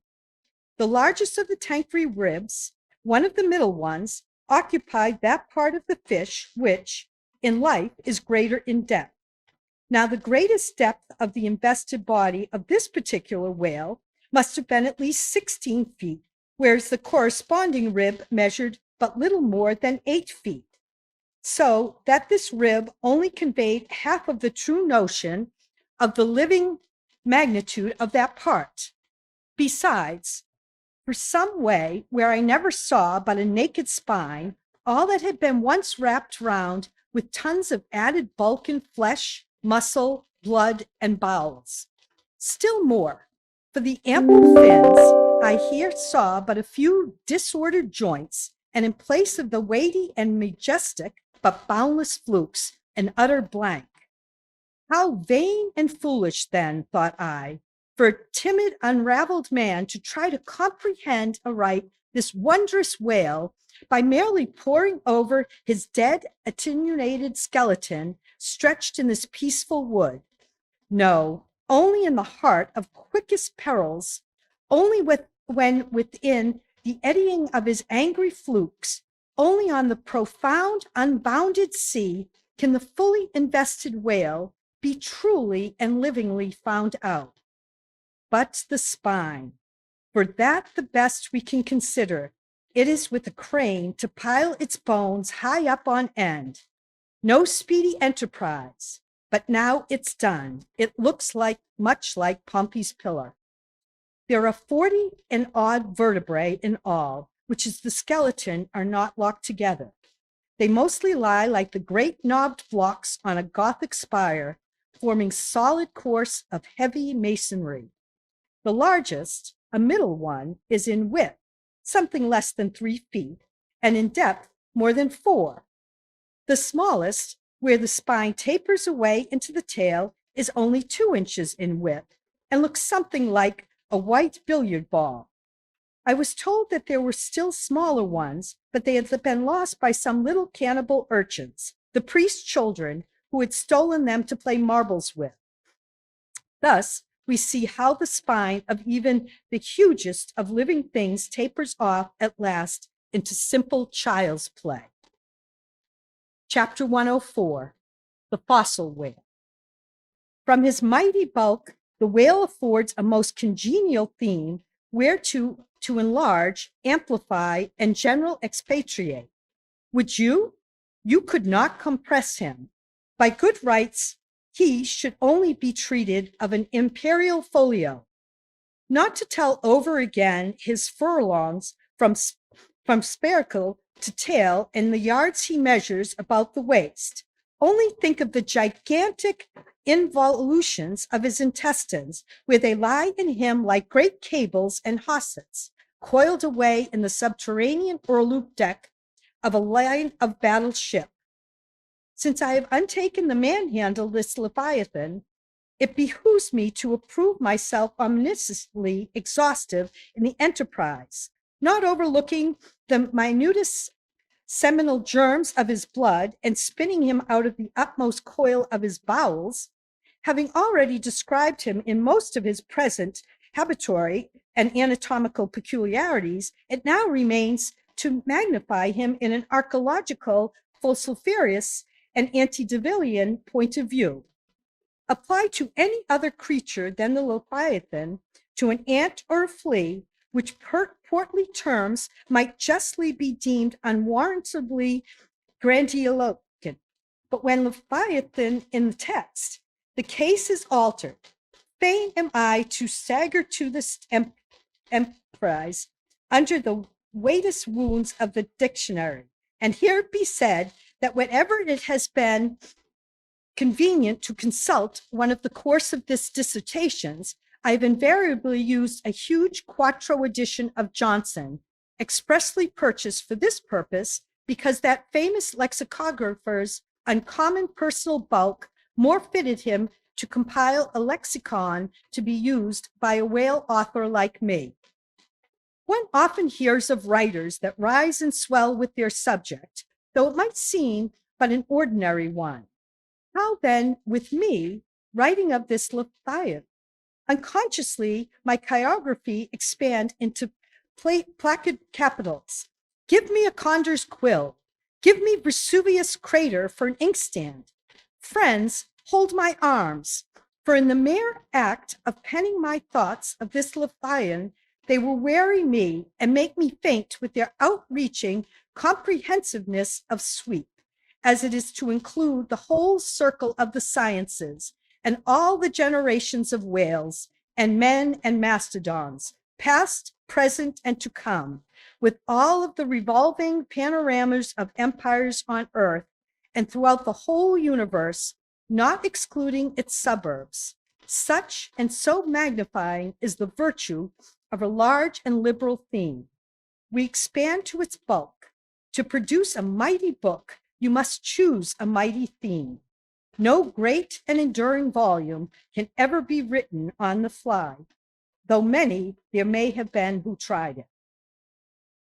The largest of the tankery ribs, one of the middle ones, occupied that part of the fish which, in life, is greater in depth. Now, the greatest depth of the invested body of this particular whale must have been at least 16 feet, whereas the corresponding rib measured but little more than 8 feet. So that this rib only conveyed half of the true notion of the living magnitude of that part. Besides, for some way, where I never saw but a naked spine, all that had been once wrapped round with tons of added bulk in flesh, muscle, blood, and bowels. Still more, for the ample fins, I here saw but a few disordered joints, and in place of the weighty and majestic but boundless flukes, an utter blank. How vain and foolish, then, thought I, for a timid, unraveled man to try to comprehend aright this wondrous whale by merely poring over his dead, attenuated skeleton stretched in this peaceful wood. No, only in the heart of quickest perils, only when within the eddying of his angry flukes, only on the profound, unbounded sea can the fully invested whale be truly and livingly found out. But the spine, for that the best we can consider, it is with a crane to pile its bones high up on end. No speedy enterprise, but now it's done. It looks much like Pompey's pillar. There are 40 and odd vertebrae in all, which is the skeleton, are not locked together. They mostly lie like the great knobbed blocks on a Gothic spire, forming solid course of heavy masonry. The largest, a middle one, is in width, something less than 3 feet, and in depth more than 4. The smallest, where the spine tapers away into the tail, is only 2 inches in width, and looks something like a white billiard ball. I was told that there were still smaller ones, but they had been lost by some little cannibal urchins, the priest's children, who had stolen them to play marbles with. Thus, we see how the spine of even the hugest of living things tapers off at last into simple child's play. Chapter 104, The Fossil Whale. From his mighty bulk, the whale affords a most congenial theme whereto to enlarge, amplify, and general expatiate. Would you? You could not compress him. By good rights, he should only be treated of an imperial folio, not to tell over again his furlongs from spiracle to tail and the yards he measures about the waist. Only think of the gigantic involutions of his intestines, where they lie in him like great cables and hossets, coiled away in the subterranean or loop deck of a line of battle ship. Since I have undertaken to manhandle this Leviathan, it behooves me to approve myself omnisciently exhaustive in the enterprise, not overlooking the minutest seminal germs of his blood and spinning him out of the utmost coil of his bowels. Having already described him in most of his present habitatory and anatomical peculiarities, it now remains to magnify him in an archaeological, fossiliferous, and antediluvian point of view. Apply to any other creature than the Leviathan, to an ant or a flea, which portly terms might justly be deemed unwarrantably grandiloquent. But when Leviathan in the text, the case is altered. Fain am I to stagger to this emprise under the weightest wounds of the dictionary. And here it be said that whenever it has been convenient to consult one of the course of this dissertations, I have invariably used a huge 4th edition of Johnson, expressly purchased for this purpose because that famous lexicographer's uncommon personal bulk more fitted him to compile a lexicon to be used by a whale author like me. One often hears of writers that rise and swell with their subject, though it might seem but an ordinary one. How then, with me, writing of this Leviathan? Unconsciously, my chirography expand into placid capitals. Give me a condor's quill. Give me Vesuvius crater for an inkstand. Friends, hold my arms, for in the mere act of penning my thoughts of this Leviathan, they will weary me and make me faint with their outreaching comprehensiveness of sweep, as it is to include the whole circle of the sciences and all the generations of whales and men and mastodons, past, present, and to come, with all of the revolving panoramas of empires on earth and throughout the whole universe, not excluding its suburbs. Such and so magnifying is the virtue of a large and liberal theme. We expand to its bulk. To produce a mighty book, you must choose a mighty theme. No great and enduring volume can ever be written on the fly, though many there may have been who tried it.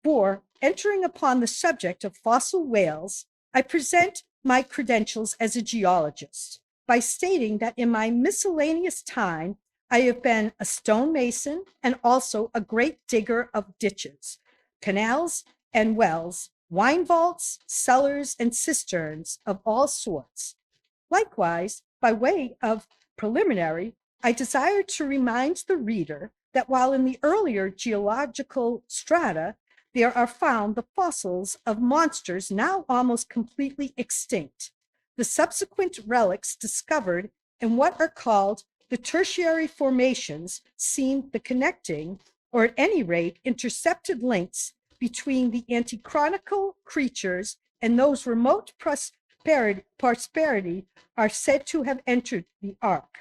For, entering upon the subject of fossil whales, I present my credentials as a geologist by stating that in my miscellaneous time, I have been a stonemason and also a great digger of ditches, canals and wells, wine vaults, cellars, and cisterns of all sorts. Likewise, by way of preliminary, I desire to remind the reader that while in the earlier geological strata there are found the fossils of monsters now almost completely extinct, the subsequent relics discovered in what are called the tertiary formations seem the connecting, or at any rate intercepted links between the antichronical creatures and those remote prosperity are said to have entered the ark.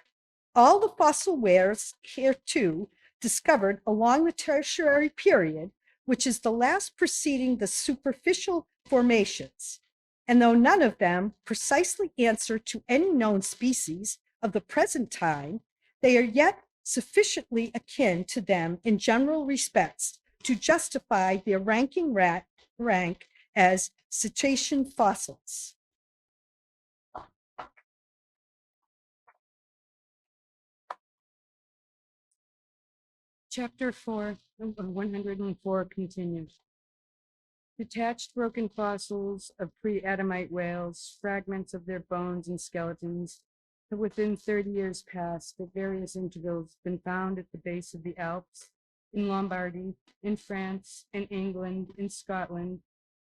All the fossil whales hereto discovered along the tertiary period, which is the last preceding the superficial formations, and though none of them precisely answer to any known species of the present time, they are yet sufficiently akin to them in general respects to justify their rank as cetacean fossils. Chapter 4, 104 continues. Detached broken fossils of pre-Adamite whales, fragments of their bones and skeletons, have within 30 years past, at various intervals, been found at the base of the Alps, in Lombardy, in France, in England, in Scotland,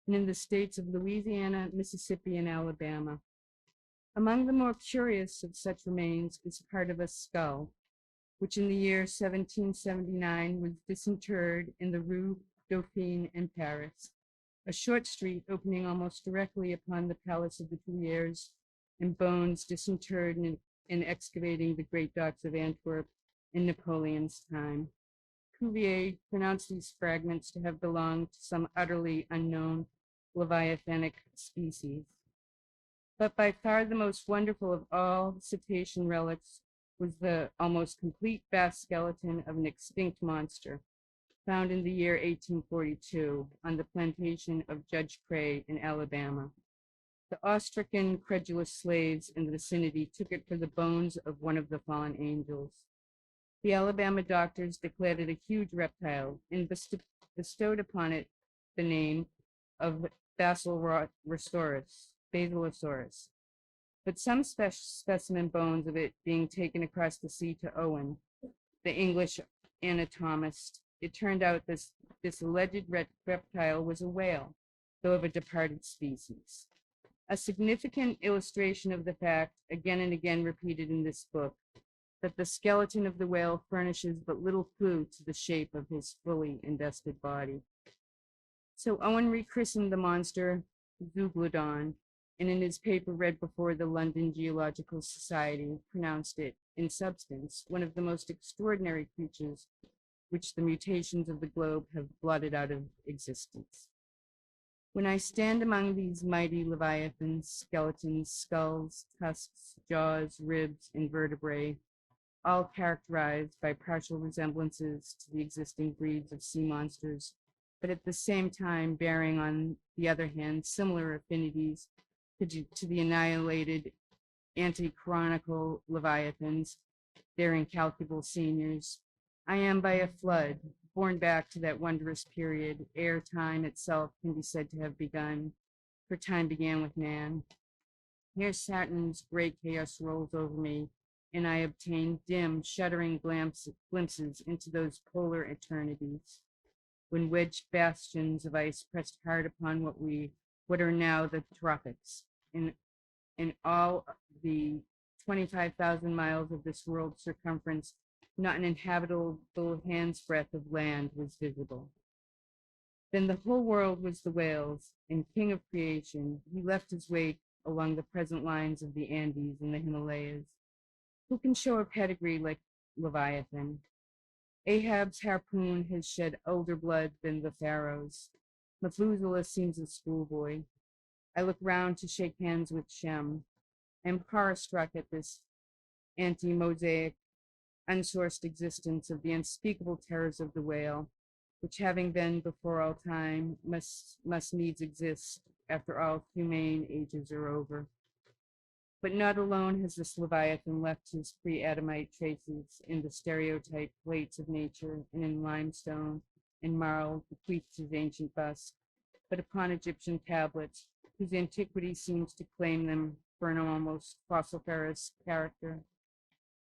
and in the states of Louisiana, Mississippi, and Alabama. Among the more curious of such remains is part of a skull, which in the year 1779 was disinterred in the Rue Dauphine in Paris, a short street opening almost directly upon the Palace of the Tuileries, and bones disinterred in excavating the great docks of Antwerp in Napoleon's time. Cuvier pronounced these fragments to have belonged to some utterly unknown leviathanic species. But by far the most wonderful of all cetacean relics was the almost complete vast skeleton of an extinct monster, found in the year 1842 on the plantation of Judge Cray in Alabama. The awe-stricken, credulous slaves in the vicinity took it for the bones of one of the fallen angels. The Alabama doctors declared it a huge reptile and bestowed upon it the name of Basilosaurus. But some specimen bones of it being taken across the sea to Owen, the English anatomist, it turned out this alleged reptile was a whale, though of a departed species. A significant illustration of the fact, again and again repeated in this book, that the skeleton of the whale furnishes but little clue to the shape of his fully invested body. So Owen rechristened the monster Zeuglodon, and in his paper read before the London Geological Society, pronounced it, in substance, one of the most extraordinary creatures which the mutations of the globe have blotted out of existence. When I stand among these mighty leviathans, skeletons, skulls, tusks, jaws, ribs, and vertebrae, all characterized by partial resemblances to the existing breeds of sea monsters, but at the same time bearing, on the other hand, similar affinities to the annihilated anti-chronicle leviathans, their incalculable seniors. I am by a flood, borne back to that wondrous period ere time itself can be said to have begun, for time began with man. Here Saturn's great chaos rolls over me, and I obtain dim, shuddering glimpses into those polar eternities, when wedged bastions of ice pressed hard upon what are now the tropics, in all the 25,000 miles of this world's circumference, not an inhabitable hand's breadth of land was visible. Then the whole world was the whale's, and king of creation, he left his wake along the present lines of the Andes and the Himalayas. Who can show a pedigree like Leviathan? Ahab's harpoon has shed older blood than the pharaoh's. Methuselah seems a schoolboy. I look round to shake hands with Shem. I am horror-struck at this anti-Mosaic, unsourced existence of the unspeakable terrors of the whale, which, having been before all time, must needs exist after all humane ages are over. But not alone has this Leviathan left his pre-Adamite traces in the stereotyped plates of nature and in limestone and marl bequeaths his ancient bust, but upon Egyptian tablets, whose antiquity seems to claim them for an almost fossiliferous character,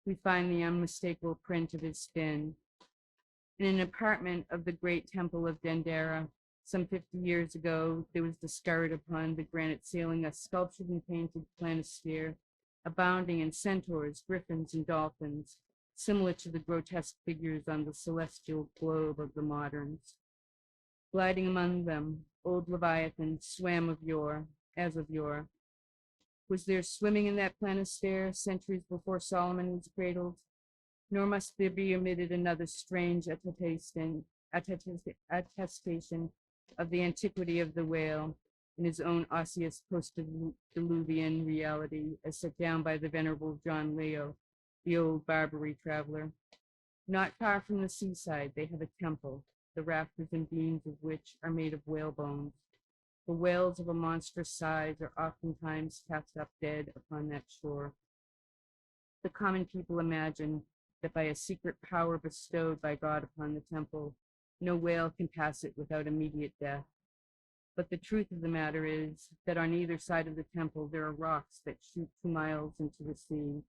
we find the unmistakable print of his spin. In an apartment of the great temple of Dendera, some 50 years ago, there was discovered upon the granite ceiling a sculptured and painted planisphere, abounding in centaurs, griffins, and dolphins, similar to the grotesque figures on the celestial globe of the moderns. Gliding among them, old Leviathan swam as of yore. Was there swimming in that planisphere centuries before Solomon was cradled? Nor must there be omitted another strange attestation of the antiquity of the whale in his own osseous post-diluvian reality, as set down by the venerable John Leo, the old Barbary traveler. Not far from the seaside, they have a temple, the rafters and beams of which are made of whale bones. The whales of a monstrous size are oftentimes cast up dead upon that shore. The common people imagine that by a secret power bestowed by God upon the temple, no whale can pass it without immediate death. But the truth of the matter is that on either side of the temple there are rocks that shoot 2 miles into the sea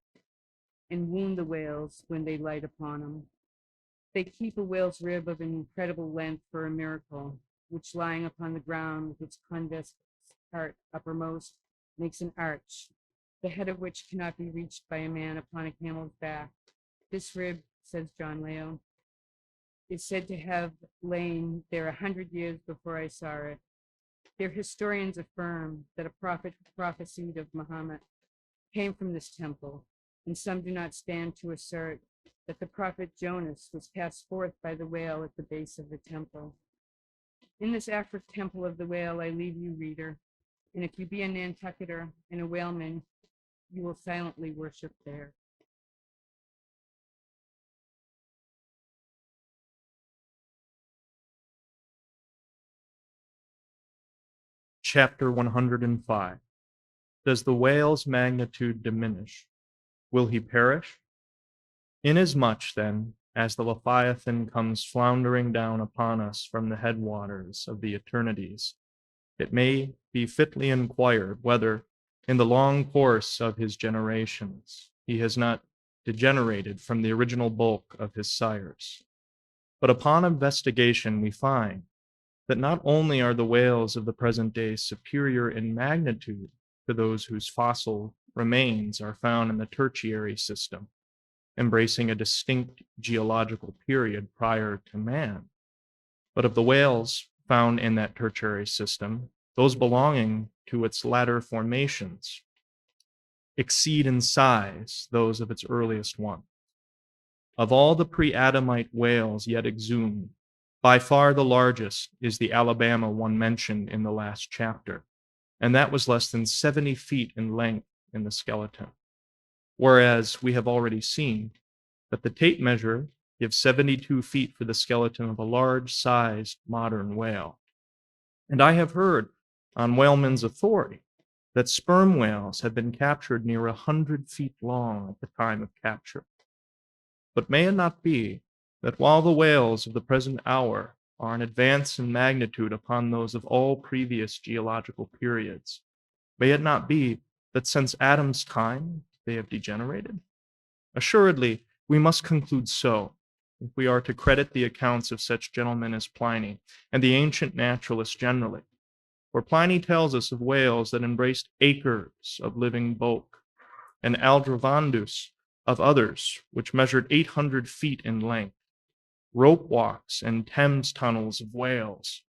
and wound the whales when they light upon them. They keep a whale's rib of an incredible length for a miracle, which lying upon the ground with its convex part uppermost makes an arch, the head of which cannot be reached by a man upon a camel's back. This rib, says John Leo, is said to have lain there 100 years before I saw it. Their historians affirm that a prophet who prophesied of Muhammad came from this temple, and some do not stand to assert that the prophet Jonas was cast forth by the whale at the base of the temple. In this Afric temple of the whale I leave you, reader, and if you be a Nantucketer and a whaleman, you will silently worship there. Chapter 105. Does the whale's magnitude diminish? Will he perish? Inasmuch, then, as the Leviathan comes floundering down upon us from the headwaters of the eternities, it may be fitly inquired whether, in the long course of his generations, he has not degenerated from the original bulk of his sires. But upon investigation we find that not only are the whales of the present day superior in magnitude to those whose fossil remains are found in the tertiary system, embracing a distinct geological period prior to man, but of the whales found in that tertiary system, those belonging to its latter formations exceed in size those of its earliest one. Of all the pre-Adamite whales yet exhumed, By far the largest is the Alabama one mentioned in the last chapter, and that was less than 70 feet in length in the skeleton. Whereas we have already seen that the tape measure gives 72 feet for the skeleton of a large-sized modern whale. And I have heard on whalemen's authority that sperm whales have been captured near 100 feet long at the time of capture. But may it not be that while the whales of the present hour are an advance in magnitude upon those of all previous geological periods, may it not be that since Adam's time they have degenerated? Assuredly, we must conclude so, if we are to credit the accounts of such gentlemen as Pliny and the ancient naturalists generally. For Pliny tells us of whales that embraced acres of living bulk, and Aldrovandus of others which measured 800 feet in length, rope walks and Thames tunnels of whales.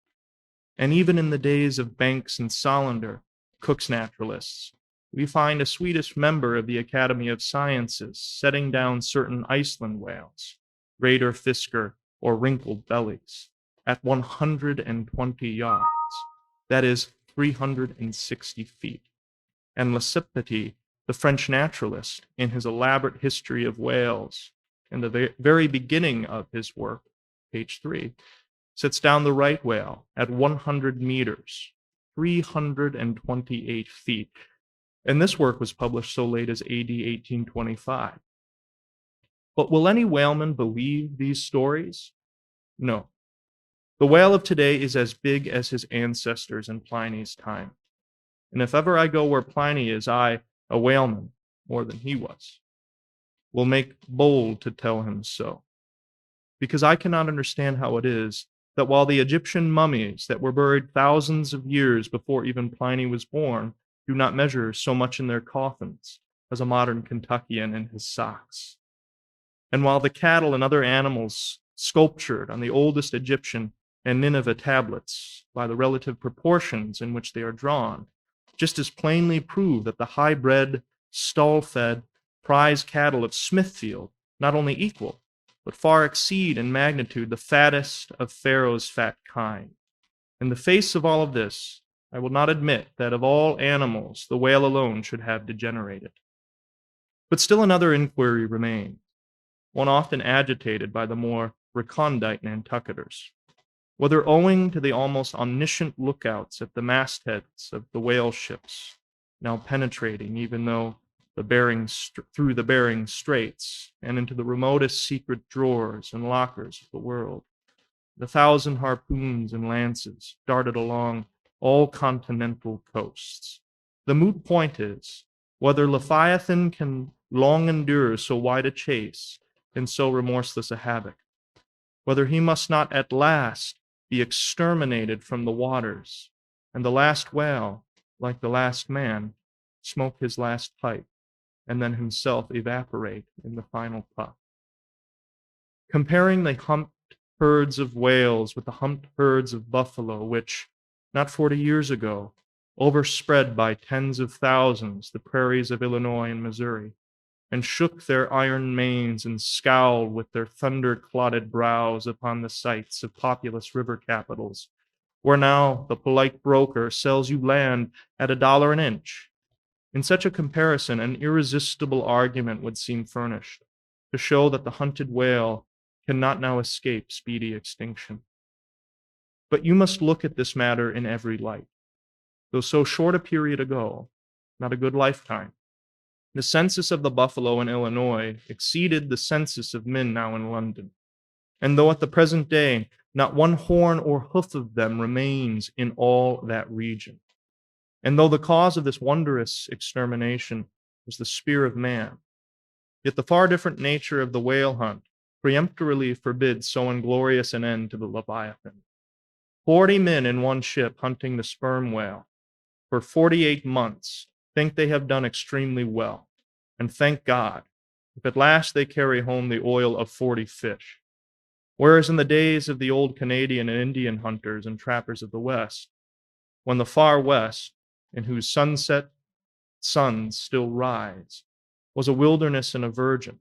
And even in the days of Banks and Solander, Cook's naturalists, we find a Swedish member of the Academy of Sciences setting down certain Iceland whales, Raider Fisker or wrinkled bellies, at 120 yards, that is 360 feet. And Lacépète, the French naturalist, in his elaborate history of whales, in the very beginning of his work, page 3, sets down the right whale at 100 meters, 328 feet. And this work was published so late as AD 1825. But will any whaleman believe these stories? No. The whale of today is as big as his ancestors in Pliny's time. And if ever I go where Pliny is, I, a whaleman, more than he was, will make bold to tell him so. Because I cannot understand how it is that while the Egyptian mummies that were buried thousands of years before even Pliny was born do not measure so much in their coffins as a modern Kentuckian in his socks, and while the cattle and other animals sculptured on the oldest Egyptian and Nineveh tablets by the relative proportions in which they are drawn, just as plainly prove that the high-bred, stall-fed, prize cattle of Smithfield not only equal, but far exceed in magnitude the fattest of Pharaoh's fat kine. In the face of all of this, I will not admit that of all animals the whale alone should have degenerated. But still another inquiry remains, one often agitated by the more recondite Nantucketers, whether owing to the almost omniscient lookouts at the mastheads of the whale ships, now penetrating even though through the Bering Straits and into the remotest secret drawers and lockers of the world, the 1,000 harpoons and lances darted along all continental coasts. The moot point is whether Leviathan can long endure so wide a chase and so remorseless a havoc, whether he must not at last be exterminated from the waters, and the last whale, like the last man, smoke his last pipe, and then himself evaporate in the final puff. Comparing the humped herds of whales with the humped herds of buffalo, which, not 40 years ago, overspread by tens of thousands the prairies of Illinois and Missouri, and shook their iron manes and scowled with their thunder-clotted brows upon the sites of populous river capitals, where now the polite broker sells you land at $1 an inch. In such a comparison, an irresistible argument would seem furnished to show that the hunted whale cannot now escape speedy extinction. But you must look at this matter in every light. Though so short a period ago, not a good lifetime, the census of the buffalo in Illinois exceeded the census of men now in London. And though at the present day not one horn or hoof of them remains in all that region, and though the cause of this wondrous extermination was the spear of man, yet the far different nature of the whale hunt peremptorily forbids so inglorious an end to the Leviathan. 40 men in one ship hunting the sperm whale for 48 months think they have done extremely well, and thank God, if at last they carry home the oil of 40 fish. Whereas in the days of the old Canadian and Indian hunters and trappers of the West, when the far West, in whose sunset suns still rise, was a wilderness and a virgin,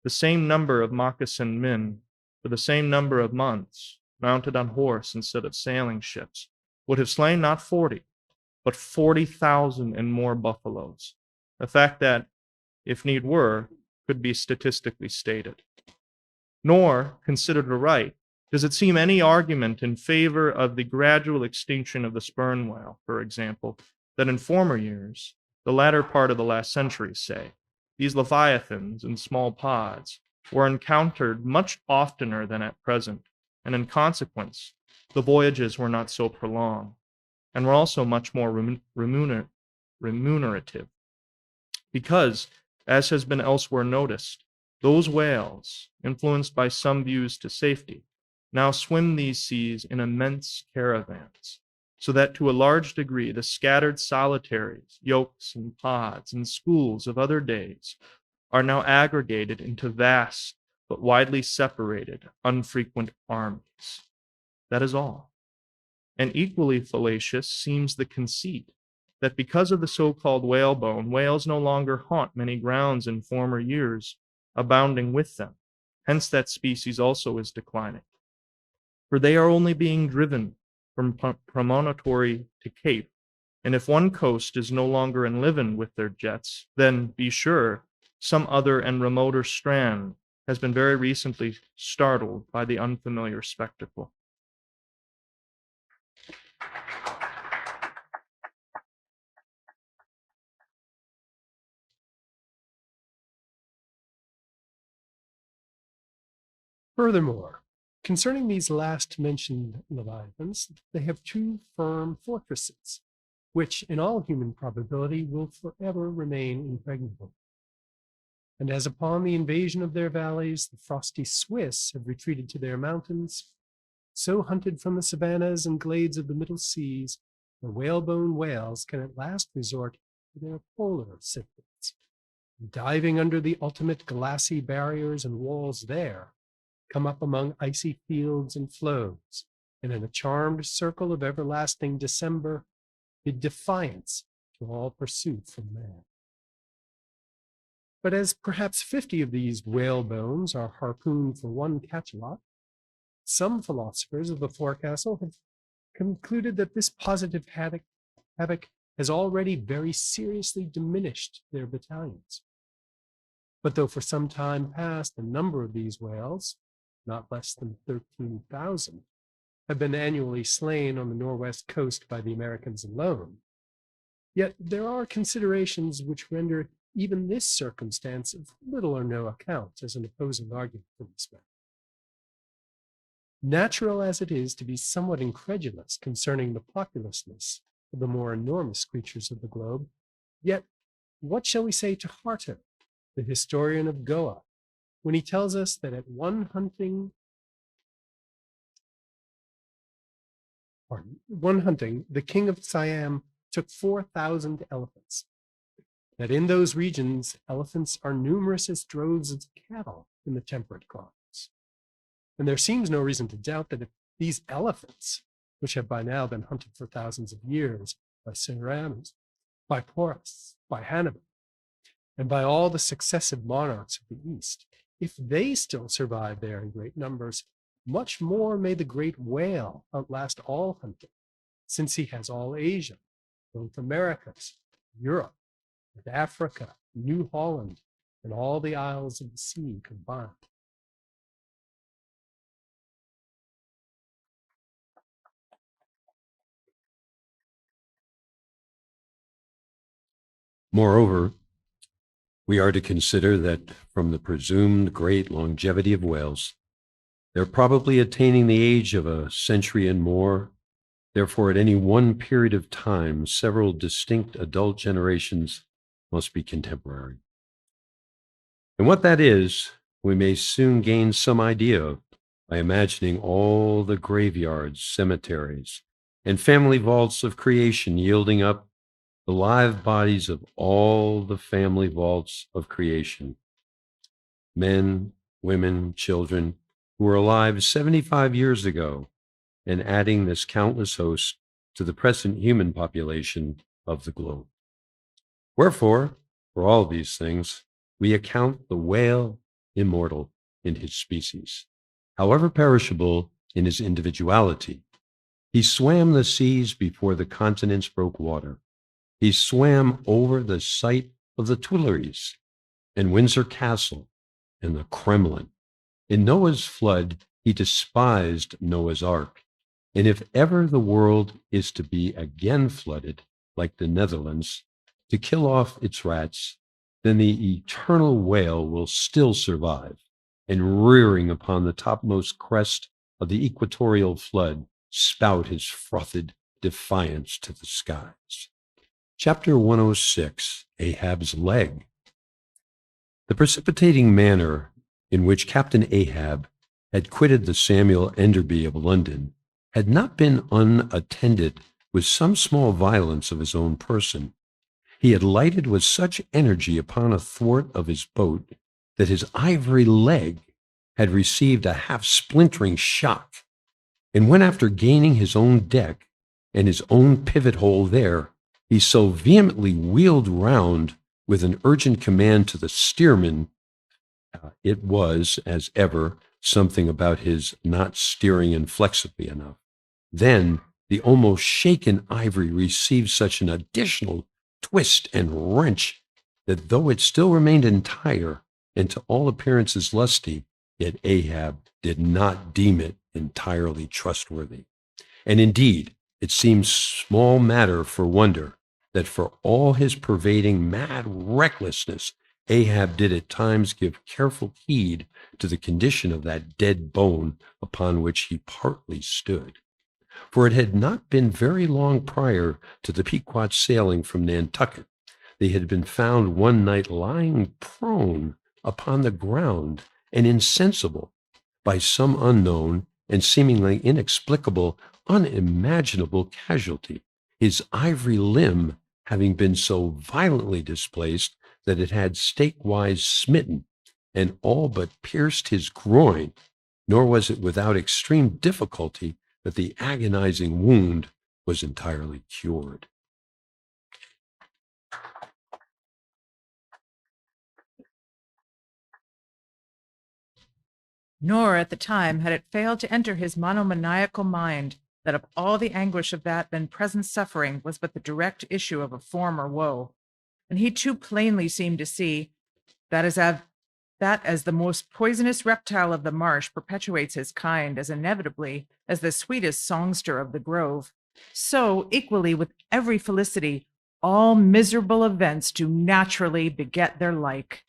the same number of moccasined men for the same number of months mounted on horse instead of sailing ships, would have slain not 40, but 40,000 and more buffaloes, a fact that, if need were, could be statistically stated. Nor, considered aright, does it seem any argument in favor of the gradual extinction of the sperm whale, for example, that in former years, the latter part of the last century, say, these leviathans in small pods were encountered much oftener than at present, and in consequence, the voyages were not so prolonged, and were also much more remunerative. Because, as has been elsewhere noticed, those whales, influenced by some views to safety, now swim these seas in immense caravans, so that to a large degree the scattered solitaries, yolks, and pods, and schools of other days are now aggregated into vast but widely separated, unfrequent armies. That is all. And equally fallacious seems the conceit that because of the so-called whalebone, whales no longer haunt many grounds in former years, abounding with them. Hence that species also is declining. For they are only being driven from promontory to cape, and if one coast is no longer enlivened with their jets, then be sure some other and remoter strand has been very recently startled by the unfamiliar spectacle. Furthermore, concerning these last mentioned leviathans, they have two firm fortresses, which in all human probability will forever remain impregnable. And as upon the invasion of their valleys, the frosty Swiss have retreated to their mountains, so hunted from the savannas and glades of the middle seas, the whalebone whales can at last resort to their polar siblings. Diving under the ultimate glassy barriers and walls there, come up among icy fields and floes, and in a charmed circle of everlasting December, bid defiance to all pursuit from man. But as perhaps 50 of these whalebones are harpooned for one cachalot, some philosophers of the forecastle have concluded that this positive havoc has already very seriously diminished their battalions. But though for some time past the number of these whales, not less than 13,000, have been annually slain on the Northwest coast by the Americans alone, yet there are considerations which render even this circumstance of little or no account as an opposing argument in this matter. Natural as it is to be somewhat incredulous concerning the populousness of the more enormous creatures of the globe, yet what shall we say to Harto, the historian of Goa, when he tells us that at one hunting, the king of Siam took 4,000 elephants, that in those regions elephants are numerous as droves of cattle in the temperate climes. And there seems no reason to doubt that if these elephants, which have by now been hunted for thousands of years by Semiramis, by Porus, by Hannibal, and by all the successive monarchs of the East, if they still survive there in great numbers, much more may the great whale outlast all hunting, since he has all Asia, both Americas, Europe, and Africa, New Holland, and all the isles of the sea combined. Moreover, we are to consider that from the presumed great longevity of whales, they're probably attaining the age of a century and more. Therefore, at any one period of time, several distinct adult generations must be contemporary. And what that is, we may soon gain some idea of by imagining all the graveyards, cemeteries, and family vaults of creation yielding up the live bodies of all the family vaults of creation. Men, women, children who were alive 75 years ago, and adding this countless host to the present human population of the globe. Wherefore, for all these things, we account the whale immortal in his species, however perishable in his individuality. He swam the seas before the continents broke water. He swam over the site of the Tuileries and Windsor Castle and the Kremlin. In Noah's flood, he despised Noah's Ark. And if ever the world is to be again flooded, like the Netherlands, to kill off its rats, then the eternal whale will still survive, and rearing upon the topmost crest of the equatorial flood, spout his frothed defiance to the skies. Chapter 106, Ahab's Leg. The precipitating manner in which Captain Ahab had quitted the Samuel Enderby of London had not been unattended with some small violence of his own person. He had lighted with such energy upon a thwart of his boat that his ivory leg had received a half-splintering shock, and when after gaining his own deck and his own pivot hole there, he so vehemently wheeled round with an urgent command to the steerman, it was, as ever, something about his not steering inflexibly enough. Then the almost shaken ivory received such an additional twist and wrench that though it still remained entire and to all appearances lusty, yet Ahab did not deem it entirely trustworthy. And indeed, it seems small matter for wonder that for all his pervading mad recklessness, Ahab did at times give careful heed to the condition of that dead bone upon which he partly stood. For it had not been very long prior to the Pequod's sailing from Nantucket. They had been found one night lying prone upon the ground and insensible by some unknown and seemingly inexplicable, unimaginable casualty, his ivory limb having been so violently displaced that it had stake-wise smitten and all but pierced his groin, nor was it without extreme difficulty that the agonizing wound was entirely cured. Nor at the time had it failed to enter his monomaniacal mind that of all the anguish of that then present suffering was but the direct issue of a former woe. And he too plainly seemed to see that as the most poisonous reptile of the marsh perpetuates his kind as inevitably as the sweetest songster of the grove, so equally with every felicity all miserable events do naturally beget their like.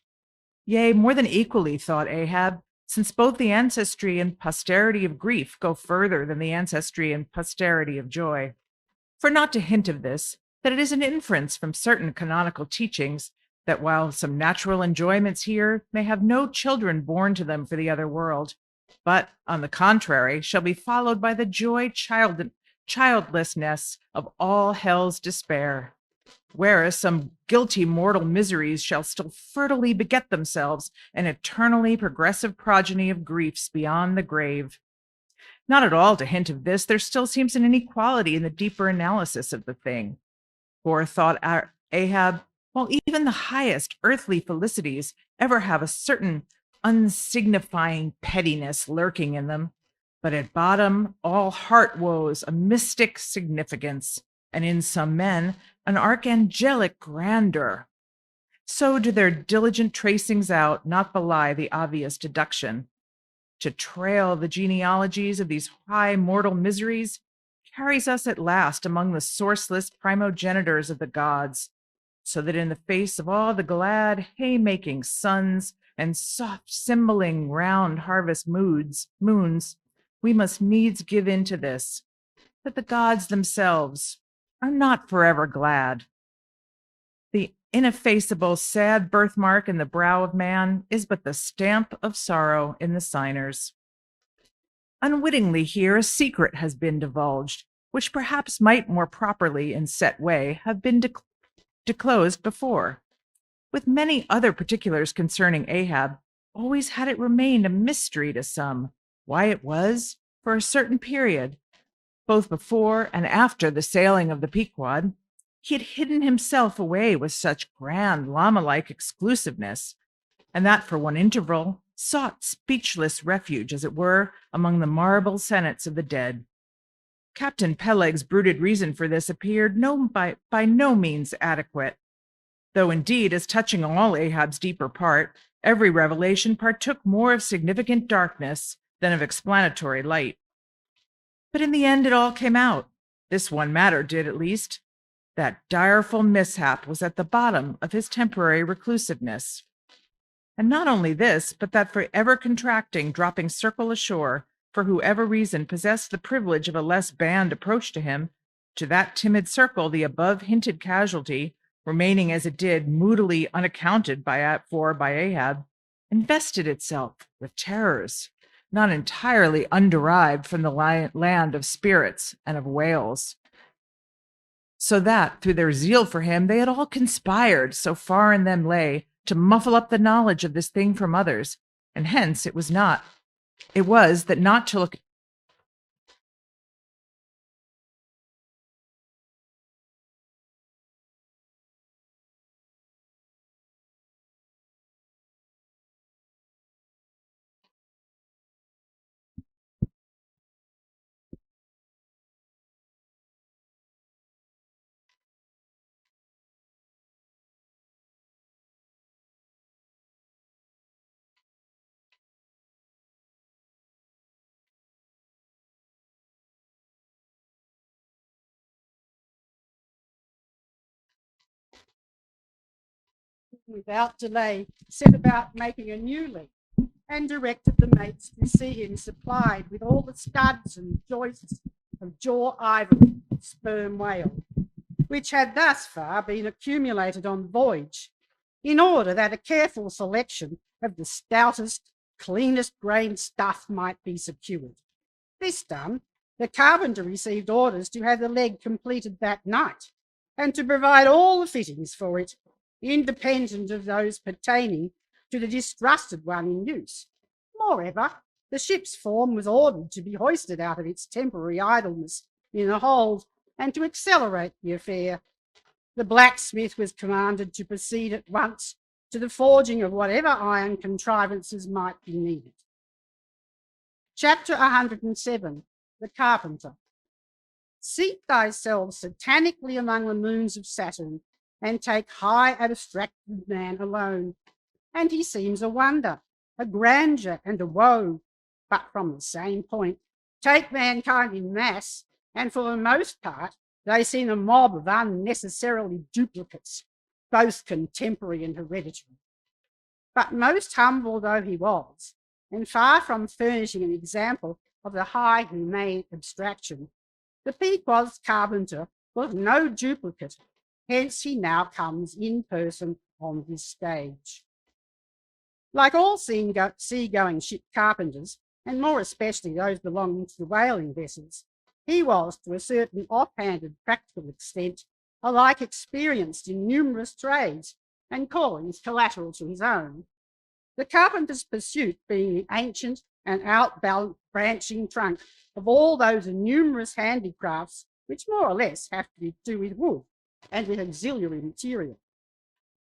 Yea, more than equally, thought Ahab, since both the ancestry and posterity of grief go further than the ancestry and posterity of joy. For not to hint of this, that it is an inference from certain canonical teachings that while some natural enjoyments here may have no children born to them for the other world, but, on the contrary, shall be followed by the joy childlessness of all hell's despair. Whereas some guilty mortal miseries shall still fertily beget themselves an eternally progressive progeny of griefs beyond the grave. Not at all to hint of this, there still seems an inequality in the deeper analysis of the thing. For, thought Ahab, while even the highest earthly felicities ever have a certain unsignifying pettiness lurking in them, but at bottom all heart woes a mystic significance, and in some men an archangelic grandeur. So do their diligent tracings out not belie the obvious deduction. To trail the genealogies of these high mortal miseries carries us at last among the sourceless primogenitors of the gods, so that in the face of all the glad haymaking suns and soft cymbaling round harvest moons, we must needs give in to this, that the gods themselves are not forever glad. The ineffaceable sad birthmark in the brow of man is but the stamp of sorrow in the signers. Unwittingly here a secret has been divulged, which perhaps might more properly in set way have been disclosed before. With many other particulars concerning Ahab, always had it remained a mystery to some, why it was, for a certain period, both before and after the sailing of the Pequod, he had hidden himself away with such grand llama-like exclusiveness, and that for one interval, sought speechless refuge, as it were, among the marble senates of the dead. Captain Peleg's bruited reason for this appeared by no means adequate, though indeed, as touching all Ahab's deeper part, every revelation partook more of significant darkness than of explanatory light. But in the end it all came out. This one matter did, at least. That direful mishap was at the bottom of his temporary reclusiveness. And not only this, but that for ever contracting, dropping circle ashore, for whoever reason possessed the privilege of a less banned approach to him, to that timid circle the above hinted casualty, remaining as it did, moodily unaccounted for by Ahab, invested itself with terrors, not entirely underived from the land of spirits and of whales. So that, through their zeal for him, they had all conspired, so far in them lay, to muffle up the knowledge of this thing from others, and hence it was that not to look without delay, set about making a new leak, and directed the mates to see him supplied with all the studs and joists of jaw ivory sperm whale, which had thus far been accumulated on the voyage, in order that a careful selection of the stoutest, cleanest grained stuff might be secured. This done, the carpenter received orders to have the leg completed that night, and to provide all the fittings for it, independent of those pertaining to the distrusted one in use. Moreover, the ship's form was ordered to be hoisted out of its temporary idleness in the hold, and to accelerate the affair, the blacksmith was commanded to proceed at once to the forging of whatever iron contrivances might be needed. Chapter 107. The Carpenter. Seat thyself satanically among the moons of Saturn, and take high abstracted man alone, and he seems a wonder, a grandeur, and a woe, but from the same point. Take mankind in mass, and for the most part they seem a mob of unnecessarily duplicates, both contemporary and hereditary. But most humble though he was, and far from furnishing an example of the high humane abstraction, the Pequod's carpenter was no duplicate. Hence he now comes in person on this stage. Like all seagoing ship carpenters, and more especially those belonging to the whaling vessels, he was, to a certain offhanded practical extent, alike experienced in numerous trades and callings collateral to his own. The carpenter's pursuit being the ancient and out-branching trunk of all those numerous handicrafts which more or less have to do with wood and with auxiliary material.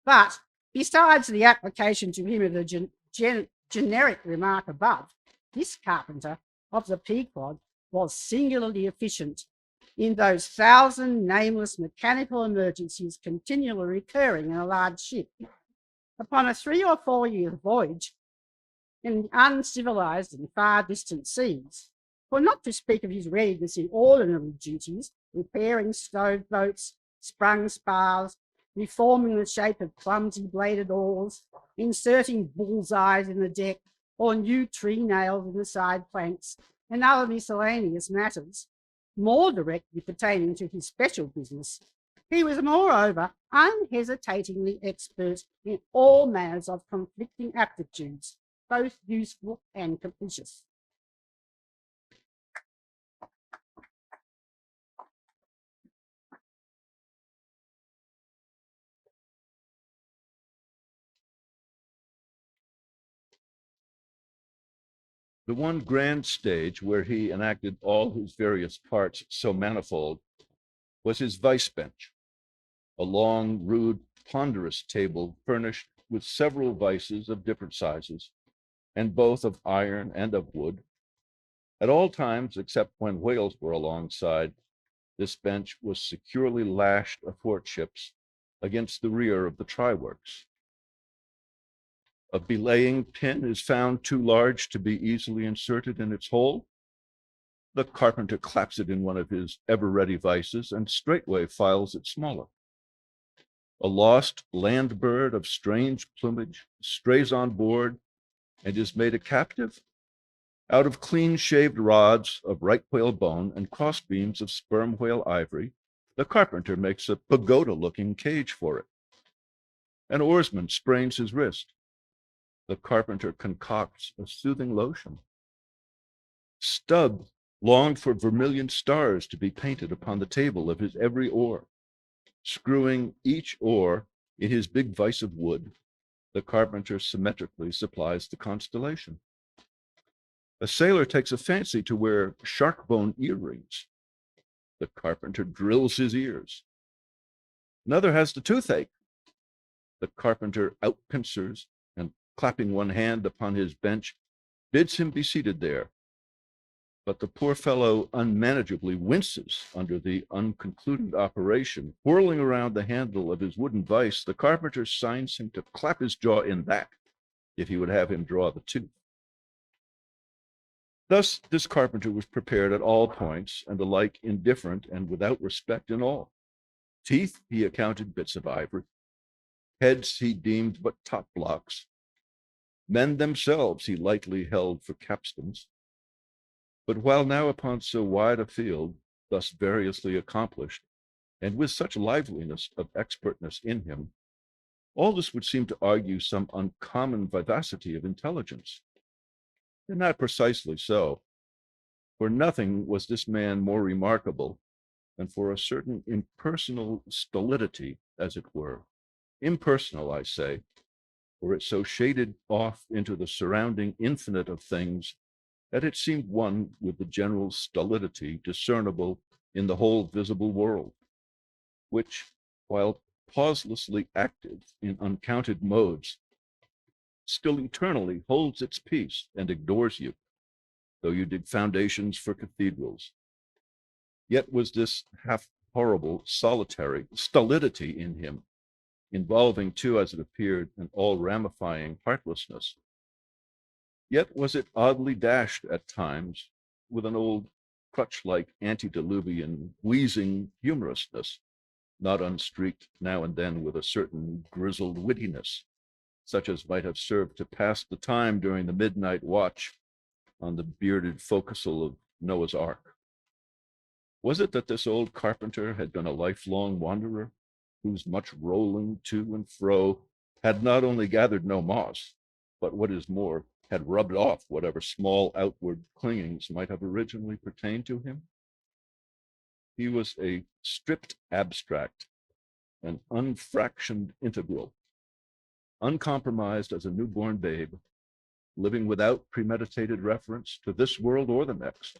But besides the application to him of the generic remark above, this carpenter of the Pequod was singularly efficient in those 1,000 nameless mechanical emergencies continually recurring in a large ship. Upon a 3 or 4 year voyage in uncivilized and far distant seas, for not to speak of his readiness in ordinary duties, repairing stove boats, sprung spars, reforming the shape of clumsy bladed oars, inserting bullseyes in the deck, or new tree nails in the side planks, and other miscellaneous matters, more directly pertaining to his special business, he was moreover unhesitatingly expert in all manners of conflicting aptitudes, both useful and capricious. The one grand stage where he enacted all his various parts so manifold was his vice bench, a long, rude, ponderous table furnished with several vices of different sizes, and both of iron and of wood. At all times, except when whales were alongside, this bench was securely lashed athwartships against the rear of the tryworks. A belaying pin is found too large to be easily inserted in its hole. The carpenter claps it in one of his ever-ready vices and straightway files it smaller. A lost land bird of strange plumage strays on board and is made a captive. Out of clean-shaved rods of right whale bone and crossbeams of sperm whale ivory, the carpenter makes a pagoda-looking cage for it. An oarsman sprains his wrist. The carpenter concocts a soothing lotion. Stubb longed for vermilion stars to be painted upon the table of his every oar. Screwing each oar in his big vise of wood, the carpenter symmetrically supplies the constellation. A sailor takes a fancy to wear shark bone earrings. The carpenter drills his ears. Another has the toothache. The carpenter outpincers and, clapping one hand upon his bench, bids him be seated there. But the poor fellow unmanageably winces under the unconcluded operation. Whirling around the handle of his wooden vise, the carpenter signs him to clap his jaw in that, if he would have him draw the tooth. Thus, this carpenter was prepared at all points, and alike indifferent and without respect in all. Teeth he accounted bits of ivory. Heads he deemed but top blocks. Men themselves he lightly held for capstans. But while now upon so wide a field, thus variously accomplished, and with such liveliness of expertness in him, all this would seem to argue some uncommon vivacity of intelligence. And not precisely so, for nothing was this man more remarkable than for a certain impersonal stolidity, as it were. Impersonal, I say, for it so shaded off into the surrounding infinite of things that it seemed one with the general stolidity discernible in the whole visible world, which, while pauselessly active in uncounted modes, still eternally holds its peace and ignores you, though you dig foundations for cathedrals. Yet was this half horrible, solitary stolidity in him, involving too, as it appeared, an all-ramifying heartlessness. Yet was it oddly dashed at times with an old crutch-like antediluvian wheezing humorousness, not unstreaked now and then with a certain grizzled wittiness, such as might have served to pass the time during the midnight watch on the bearded forecastle of Noah's Ark. Was it that this old carpenter had been a lifelong wanderer, whose much rolling to and fro had not only gathered no moss, but what is more, had rubbed off whatever small outward clingings might have originally pertained to him? He was a stripped abstract, an unfractioned integral, uncompromised as a newborn babe, living without premeditated reference to this world or the next.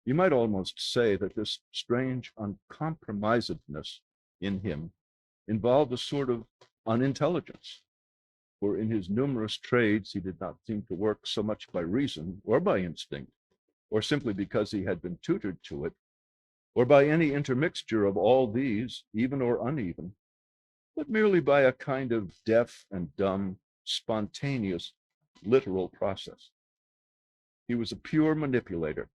You might almost say that this strange uncompromisedness in him involved a sort of unintelligence, for in his numerous trades he did not seem to work so much by reason or by instinct, or simply because he had been tutored to it, or by any intermixture of all these, even or uneven, but merely by a kind of deaf and dumb, spontaneous, literal process. He was a pure manipulator.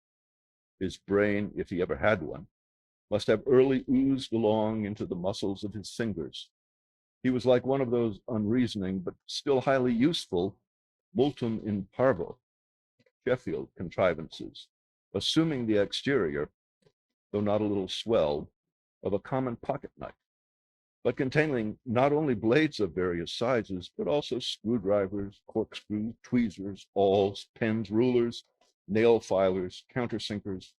His brain, if he ever had one, must have early oozed along into the muscles of his fingers. He was like one of those unreasoning but still highly useful multum in parvo, Sheffield contrivances, assuming the exterior, though not a little swelled, of a common pocket knife, but containing not only blades of various sizes, but also screwdrivers, corkscrews, tweezers, awls, pens, rulers, nail filers, countersinkers.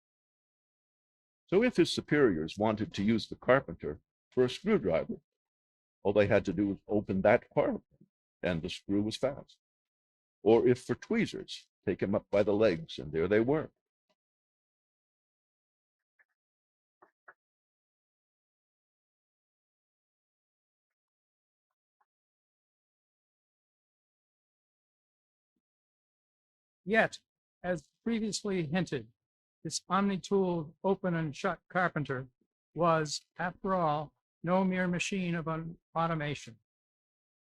So if his superiors wanted to use the carpenter for a screwdriver, all they had to do was open that part, and the screw was fast. Or if for tweezers, take him up by the legs, and there they were. Yet, as previously hinted, this omni-tooled open and shut carpenter was, after all, no mere machine of automation.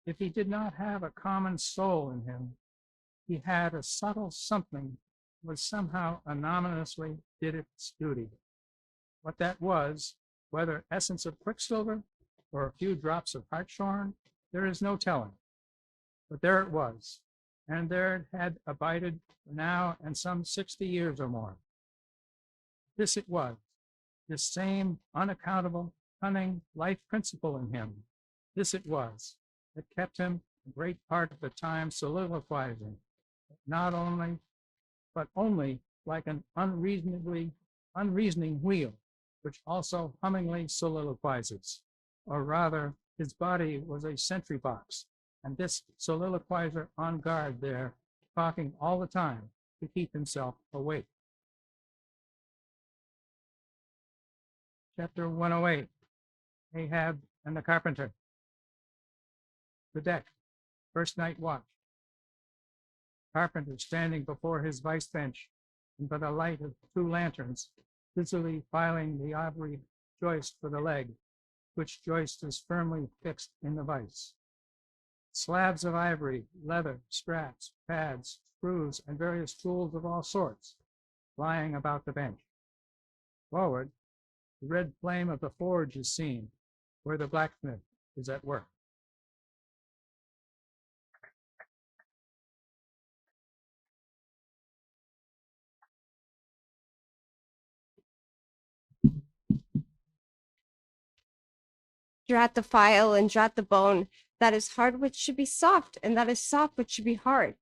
If he did not have a common soul in him, he had a subtle something which somehow anonymously did its duty. What that was, whether essence of quicksilver or a few drops of hartshorn, there is no telling. But there it was, and there it had abided for now and some 60 years or more. This it was, this same unaccountable, cunning life principle in him. This it was that kept him a great part of the time soliloquizing, not only, but only like an unreasoning wheel, which also hummingly soliloquizes. Or rather, his body was a sentry box, and this soliloquizer on guard there, talking all the time to keep himself awake. Chapter 108, Ahab and the Carpenter. The deck, first night watch. Carpenter standing before his vice bench, and by the light of 2 lanterns, busily filing the ivory joist for the leg, which joist is firmly fixed in the vise. Slabs of ivory, leather, straps, pads, screws, and various tools of all sorts lying about the bench. Forward, the red flame of the forge is seen, where the blacksmith is at work. Drat the file and drat the bone. That is hard which should be soft, and that is soft which should be hard.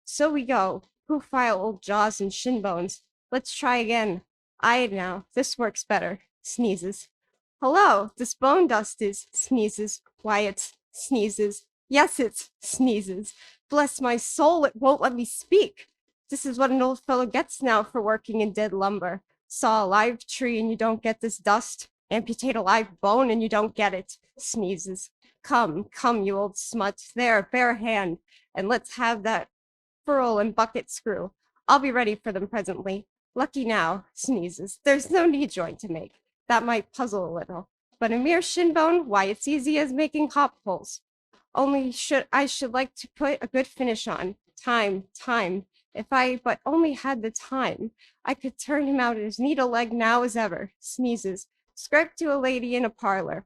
So we go. Who file old jaws and shin bones? Let's try again. Aye now, this works better. Sneezes. Hello, this bone dust is. Sneezes. Why, it's. Sneezes. Yes, it's. Sneezes. Bless my soul, it won't let me speak. This is what an old fellow gets now for working in dead lumber. Saw a live tree and you don't get this dust. Amputate a live bone and you don't get it. Sneezes. Come, come, you old smut. There, bare hand, and let's have that furl and bucket screw. I'll be ready for them presently. Lucky now. Sneezes. There's no knee joint to make. That might puzzle a little. But a mere shin bone, why, it's easy as making hop poles. Only I should like to put a good finish on. Time. If I but only had the time, I could turn him out as neat a leg now as ever. Sneezes. Script to a lady in a parlor.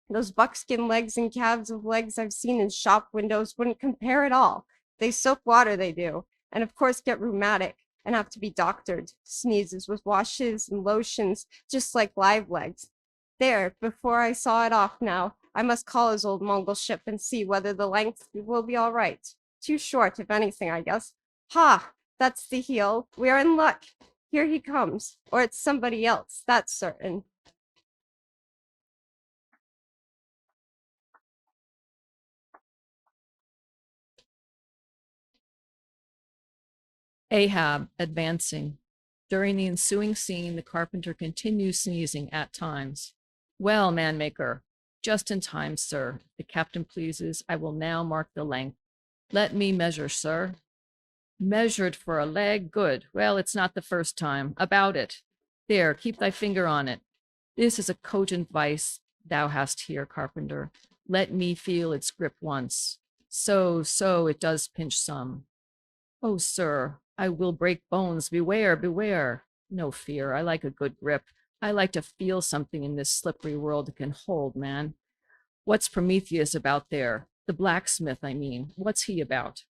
Those buckskin legs and calves of legs I've seen in shop windows wouldn't compare at all. They soak water, they do, and of course get rheumatic and have to be doctored. Sneezes with washes and lotions, just like live legs. There, before I saw it off now, I must call his old Mongol ship and see whether the length will be all right. Too short, if anything, I guess. Ha! That's the heel. We are in luck. Here he comes. Or it's somebody else, that's certain. Ahab advancing. During the ensuing scene, the carpenter continues sneezing at times. Well, manmaker, just in time, sir. If the captain pleases, I will now mark the length. Let me measure, sir. Measured for a leg, good. Well, it's not the first time. About it. There, keep thy finger on it. This is a cogent vice thou hast here, carpenter. Let me feel its grip once. So, it does pinch some. Oh, sir, I will break bones. Beware, beware. No fear. I like a good grip. I like to feel something in this slippery world it can hold, man. What's Prometheus about there? The blacksmith, I mean. What's he about?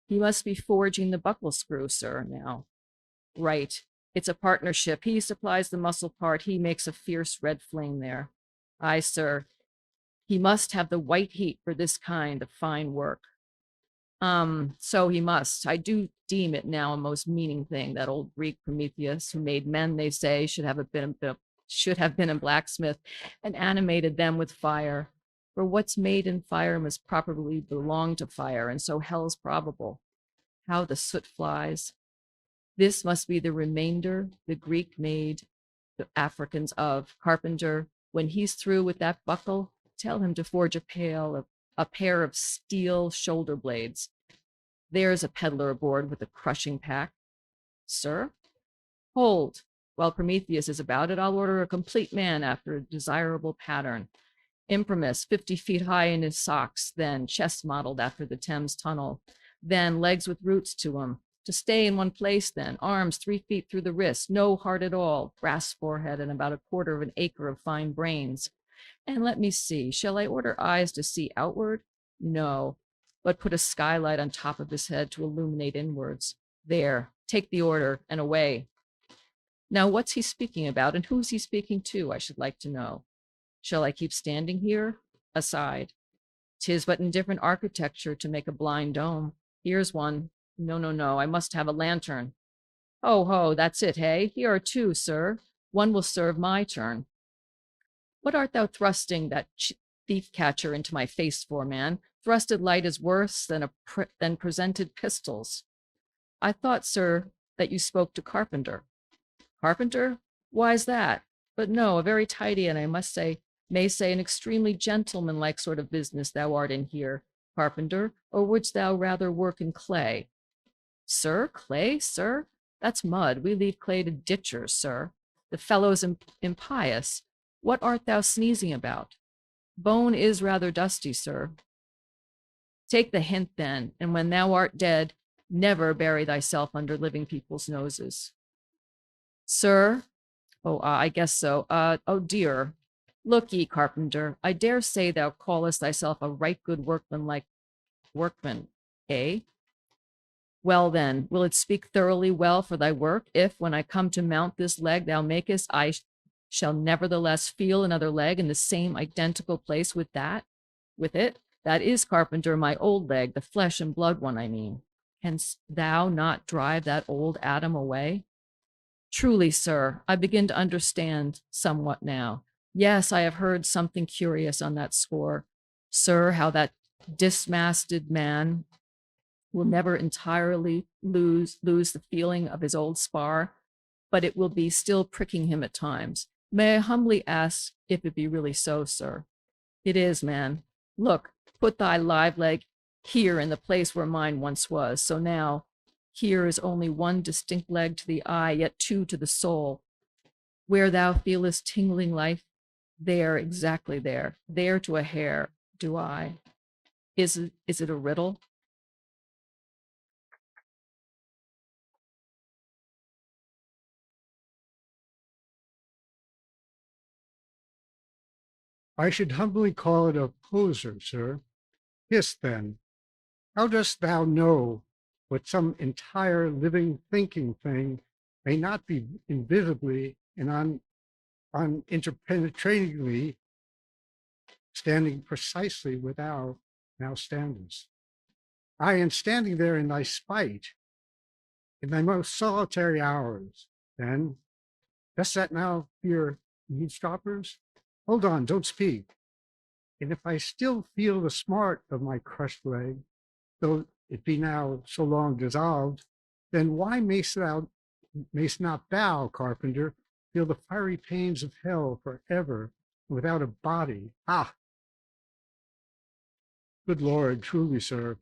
He must be forging the buckle screw, sir, now. Right. It's a partnership. He supplies the muscle part. He makes a fierce red flame there. Aye, sir. He must have the white heat for this kind of fine work. So he must. I do deem it now a most meaning thing, that old Greek Prometheus, who made men, they say, should have been a blacksmith and animated them with fire. For what's made in fire must properly belong to fire, and so hell's probable. How the soot flies. This must be the remainder the Greek made the Africans of. Carpenter, when he's through with that buckle, tell him to forge a pair of steel shoulder blades. There's a peddler aboard with a crushing pack. Sir? Hold. While Prometheus is about it, I'll order a complete man after a desirable pattern. Imprimus, 50 feet high in his socks, then chest modeled after the Thames Tunnel, then legs with roots to 'em. To stay in one place then, arms 3 feet through the wrist, no heart at all, brass forehead, and about 1/4 of an acre of fine brains. And let me see, shall I order eyes to see outward? No, but put a skylight on top of his head to illuminate inwards. There, take the order, and away. Now, what's he speaking about, and who's he speaking to, I should like to know. Shall I keep standing here? Aside. 'Tis but in different architecture to make a blind dome. Here's one. No, I must have a lantern. Ho, ho, that's it, hey? Here are 2, sir. One will serve my turn. What art thou thrusting that thief catcher into my face for, man? Thrusted light is worse than presented pistols. I thought, sir, that you spoke to Carpenter. Carpenter? Why's that? But no, a very tidy, and I may say an extremely gentlemanlike sort of business thou art in here, Carpenter, or wouldst thou rather work in clay? Sir, clay, sir? That's mud. We leave clay to ditchers, sir. The fellow's impious. What art thou sneezing about? Bone is rather dusty, sir. Take the hint then, and when thou art dead, never bury thyself under living people's noses. Sir? Oh, I guess so. Oh dear. Look ye, Carpenter, I dare say thou callest thyself a right good workman, eh? Well then, will it speak thoroughly well for thy work, if, when I come to mount this leg thou makest, I shall nevertheless feel another leg in the same identical place with it? That is, Carpenter, my old leg, the flesh and blood one, I mean. Canst thou not drive that old Adam away? Truly, sir, I begin to understand somewhat now. Yes, I have heard something curious on that score. Sir, how that dismasted man will never entirely lose the feeling of his old spar, but it will be still pricking him at times. May I humbly ask if it be really so, sir? It is, man. Look, put thy live leg here in the place where mine once was. So now, here is only one distinct leg to the eye, yet 2 to the soul. Where thou feelest tingling life, there, exactly there to a hair, do I. Is it a riddle? I should humbly call it a poser, sir. Hist then, how dost thou know what some entire living thinking thing may not be invisibly and interpenetratingly standing precisely where thou now standest? I am standing there in thy spite, in thy most solitary hours. Then, dost that now fear eavesdroppers? Hold on, don't speak. And if I still feel the smart of my crushed leg, though it be now so long dissolved, then why mayst not thou, Carpenter, feel the fiery pains of hell forever without a body? Ah! Good Lord, truly, sir,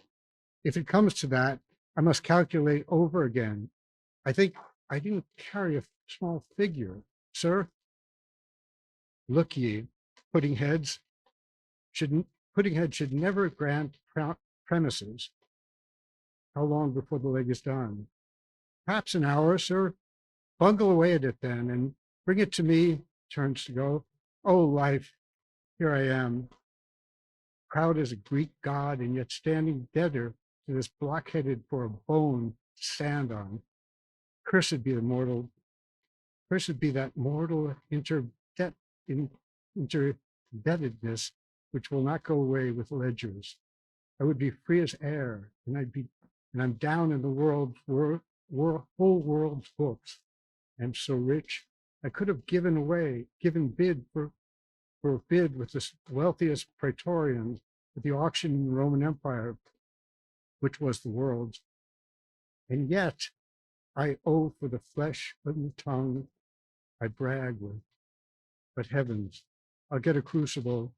if it comes to that, I must calculate over again. I think I didn't carry a small figure, sir. Look ye, pudding heads should never grant premises. How long before the leg is done? Perhaps an hour, sir. Bungle away at it then, and bring it to me. Turns to go. Oh, life, here I am, proud as a Greek god, and yet standing deader to this blockheaded for a bone to stand on. Cursed be that mortal interdebtedness which will not go away with ledgers. I would be free as air, and I'm down in the whole world's books. I'm so rich, I could have given bid for a bid with the wealthiest praetorians at the auction in the Roman Empire, which was the world's. And yet I owe for the flesh and the tongue I brag with. But heavens, I'll get a crucible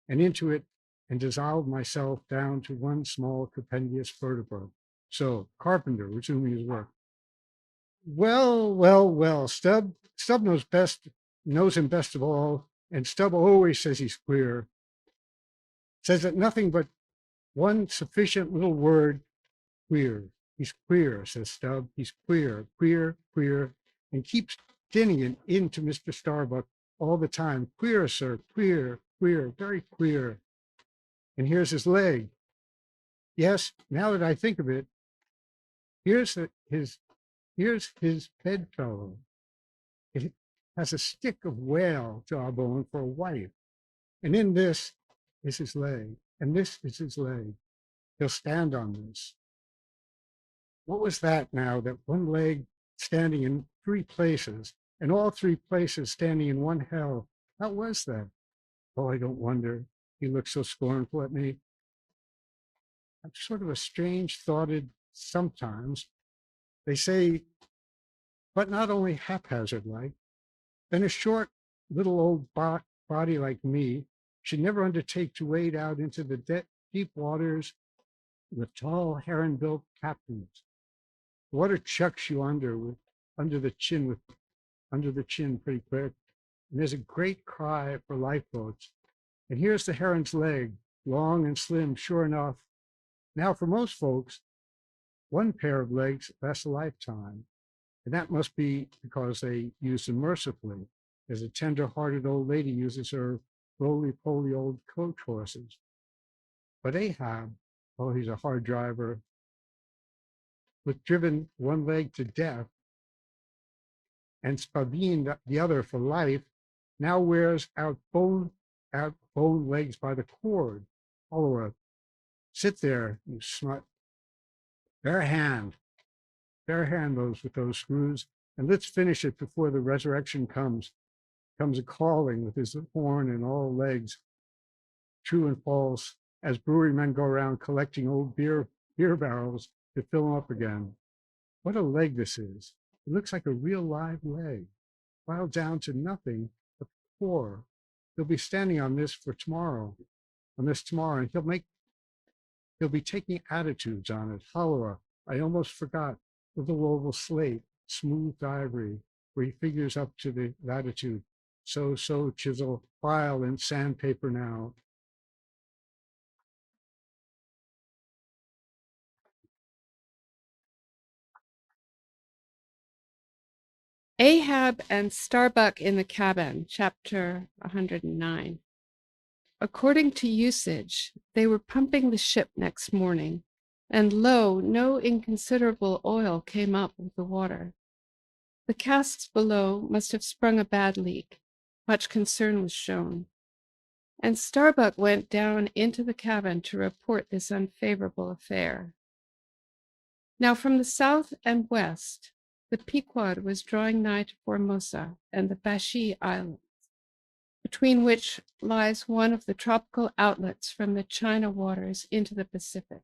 and into it and dissolve myself down to one small compendious vertebra. So, carpenter, resuming his work. Well, Stubb knows him best of all, and Stubb always says he's queer. Says that nothing but one sufficient little word, queer. He's queer, says Stubb. He's queer, and keeps dinning it into Mr. Starbuck all the time. Queer, sir, queer, very queer. And here's his leg. Yes, now that I think of it, here's his bedfellow. It has a stick of whale jawbone for a wife. And in this is his leg. And this is his leg. He'll stand on this. What was that now, that one leg standing in three places, and all three places standing in one hell? How was that? Oh, I don't wonder. He looked so scornful at me. I'm sort of a strange thoughted sometimes. They say, but not only haphazard like. Then a short little old body like me should never undertake to wade out into the deep waters with tall heron-built captains. The water chucks you under the chin pretty quick. And there's a great cry for lifeboats. And here's the heron's leg, long and slim, sure enough. Now, for most folks, one pair of legs lasts a lifetime. And that must be because they use them mercifully, as a tender-hearted old lady uses her roly-poly old coach horses. But Ahab, oh, he's a hard driver, with driven one leg to death, and Spavin, the other for life, now wears out bone legs by the cord. Oliver, sit there, you smut. Bare hand those with those screws, and let's finish it before the resurrection comes a calling with his horn and all legs, true and false, as brewery men go around collecting old beer barrels to fill them up again. What a leg this is. It looks like a real live leg, filed down to nothing but core. He'll be standing on this tomorrow, and he'll be taking attitudes on it. Holloway, I almost forgot, little oval slate, smoothed ivory, where he figures up to the latitude. So, chisel, file, and sandpaper now. Ahab and Starbuck in the Cabin, chapter 109. According to usage, they were pumping the ship next morning, and lo, no inconsiderable oil came up with the water. The casks below must have sprung a bad leak. Much concern was shown, and Starbuck went down into the cabin to report this unfavorable affair. Now from the south and west, the Pequod was drawing nigh to Formosa and the Bashi Islands, between which lies one of the tropical outlets from the China waters into the Pacific.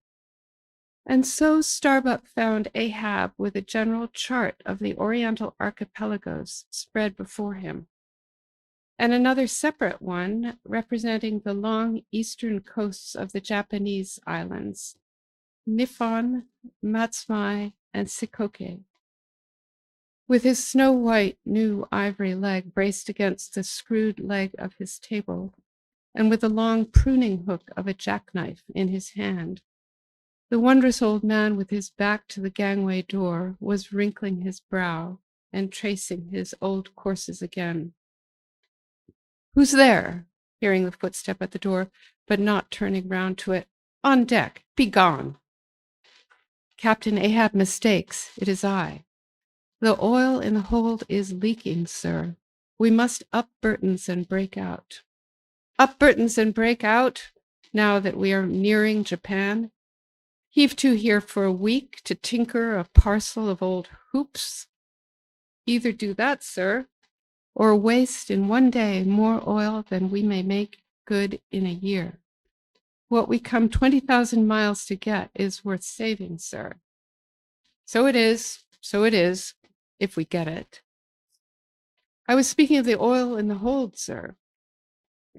And so Starbuck found Ahab with a general chart of the Oriental archipelagos spread before him, and another separate one representing the long eastern coasts of the Japanese islands, Nippon, Matsumae, and Shikoke. With his snow-white new ivory leg braced against the screwed leg of his table, and with the long pruning hook of a jackknife in his hand, the wondrous old man with his back to the gangway door was wrinkling his brow and tracing his old courses again. "Who's there?" hearing the footstep at the door, but not turning round to it. "On deck, be gone." "Captain Ahab mistakes. It is I. The oil in the hold is leaking, sir. We must up Burtons and break out." "Up Burtons and break out, now that we are nearing Japan? Heave to here for a week to tinker a parcel of old hoops? Either do that, sir, or waste in one day more oil than we may make good in a year. What we come 20,000 miles to get is worth saving, sir." So it is, if we get it. "I was speaking of the oil in the hold, sir."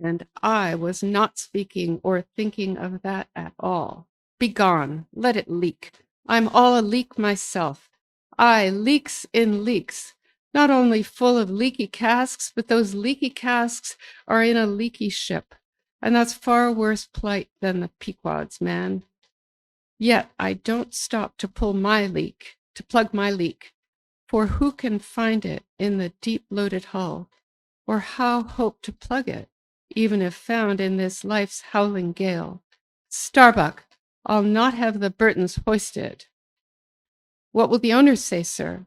"And I was not speaking or thinking of that at all. Begone, let it leak. I'm all a leak myself. Aye, leaks in leaks. Not only full of leaky casks, but those leaky casks are in a leaky ship. And that's far worse plight than the Pequod's, man. Yet I don't stop to plug my leak. For who can find it in the deep loaded hull? Or how hope to plug it, even if found in this life's howling gale? Starbuck, I'll not have the Burtons hoisted. What will the owners say, sir?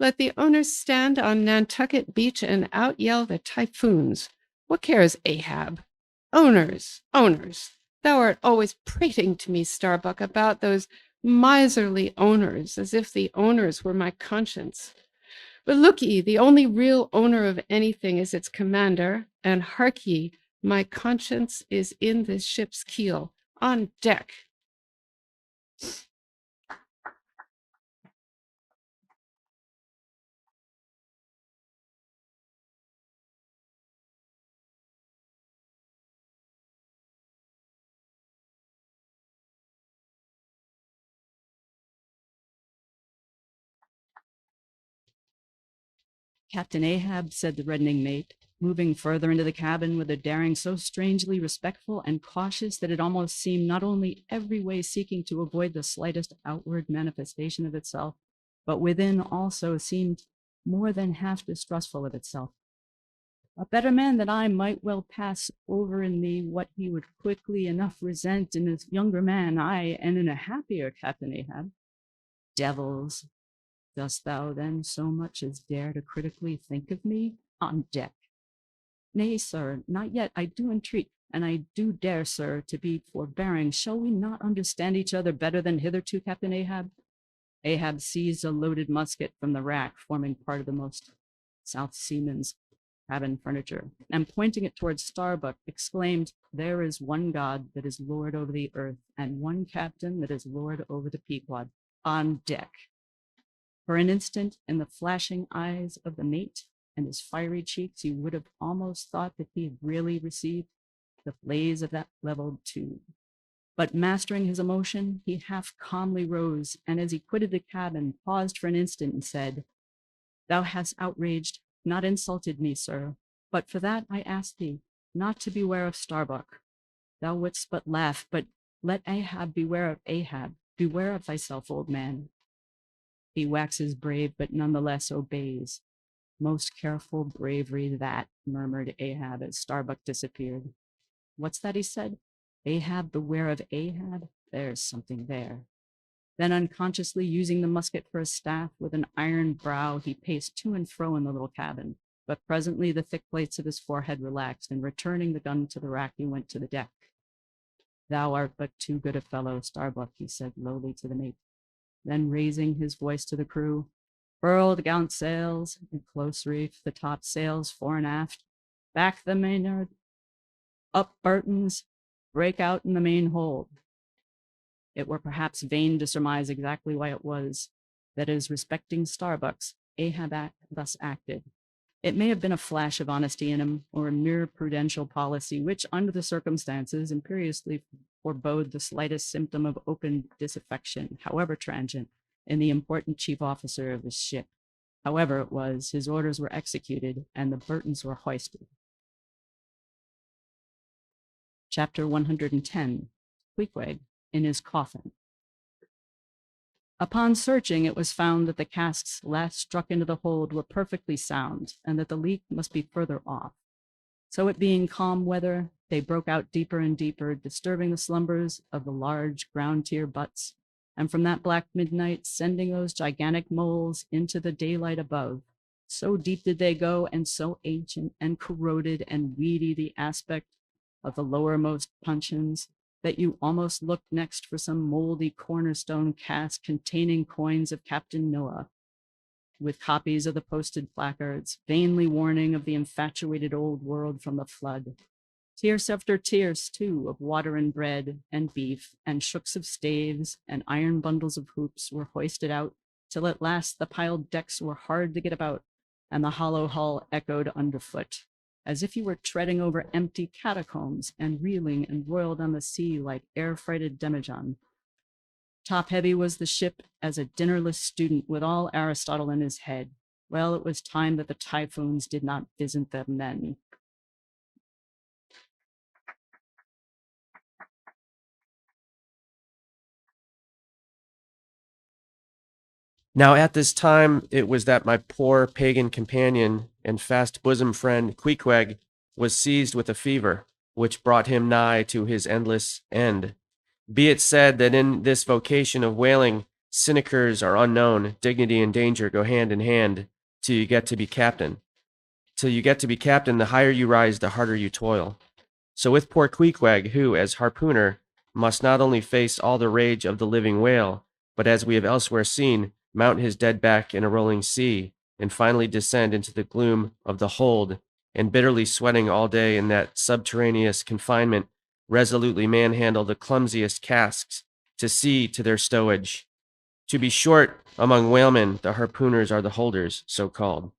Let the owners stand on Nantucket Beach and out-yell the typhoons. What cares Ahab? Owners, owners. Thou art always prating to me, Starbuck, about those miserly owners, as if the owners were my conscience. But look ye, the only real owner of anything is its commander, and hark ye, my conscience is in this ship's keel, on deck. Captain Ahab, said the reddening mate, moving further into the cabin with a daring so strangely respectful and cautious that it almost seemed not only every way seeking to avoid the slightest outward manifestation of itself, but within also seemed more than half distrustful of itself. A better man than I might well pass over in me what he would quickly enough resent in a younger man, aye, and in a happier Captain Ahab. Devils, dost thou then so much as dare to critically think of me on deck? Nay, sir, not yet. I do entreat, and I do dare, sir, to be forbearing. Shall we not understand each other better than hitherto, Captain Ahab? Ahab seized a loaded musket from the rack forming part of the most South Seaman's cabin furniture, and pointing it towards Starbuck, exclaimed, "There is one God that is Lord over the earth, and one captain that is Lord over the Pequod, on deck." For an instant, in the flashing eyes of the mate and his fiery cheeks, you would have almost thought that he had really received the blaze of that leveled tube. But mastering his emotion, he half calmly rose, and as he quitted the cabin, paused for an instant and said, "Thou hast outraged, not insulted me, sir, but for that I ask thee not to beware of Starbuck. Thou wouldst but laugh, but let Ahab beware of Ahab. Beware of thyself, old man." He waxes brave, but nonetheless obeys. "Most careful bravery that," murmured Ahab as Starbuck disappeared. "What's that?" he said. "Ahab, beware of Ahab? There's something there." Then unconsciously using the musket for a staff with an iron brow, he paced to and fro in the little cabin. But presently the thick plates of his forehead relaxed, and returning the gun to the rack, he went to the deck. "Thou art but too good a fellow, Starbuck," he said lowly to the mate. Then raising his voice to the crew, "Furl the gallant sails, and close reef the top sails fore and aft, back the mainyard, up Burtons, break out in the main hold." It were perhaps vain to surmise exactly why it was that as respecting Starbucks, Ahab thus acted. It may have been a flash of honesty in him, or a mere prudential policy, which, under the circumstances, imperiously forebode the slightest symptom of open disaffection, however transient, in the important chief officer of his ship. However it was, his orders were executed, and the Burtons were hoisted. Chapter 110. Queequeg in his coffin. Upon searching, it was found that the casks last struck into the hold were perfectly sound, and that the leak must be further off. So it being calm weather, they broke out deeper and deeper, disturbing the slumbers of the large ground-tier butts, and from that black midnight sending those gigantic moles into the daylight above. So deep did they go, and so ancient and corroded and weedy the aspect of the lowermost puncheons, that you almost looked next for some moldy cornerstone cask containing coins of Captain Noah, with copies of the posted placards, vainly warning of the infatuated old world from the flood. Tierce after tierce, too, of water and bread and beef, and shooks of staves, and iron bundles of hoops were hoisted out, till at last the piled decks were hard to get about, and the hollow hull echoed underfoot, as if you were treading over empty catacombs and reeling and roiled on the sea like air-freighted demijohn. Top heavy was the ship as a dinnerless student with all Aristotle in his head. Well, it was time that the typhoons did not visit them then. Now at this time it was that my poor pagan companion and fast bosom friend Queequeg was seized with a fever, which brought him nigh to his endless end. Be it said that in this vocation of whaling, sinecures are unknown, dignity and danger go hand in hand till you get to be captain. Till you get to be captain, the higher you rise, the harder you toil. So with poor Queequeg, who, as harpooner, must not only face all the rage of the living whale, but as we have elsewhere seen, mount his dead back in a rolling sea, and finally descend into the gloom of the hold, and bitterly sweating all day in that subterraneous confinement, resolutely manhandle the clumsiest casks to see to their stowage. To be short, among whalemen, the harpooners are the holders, so called.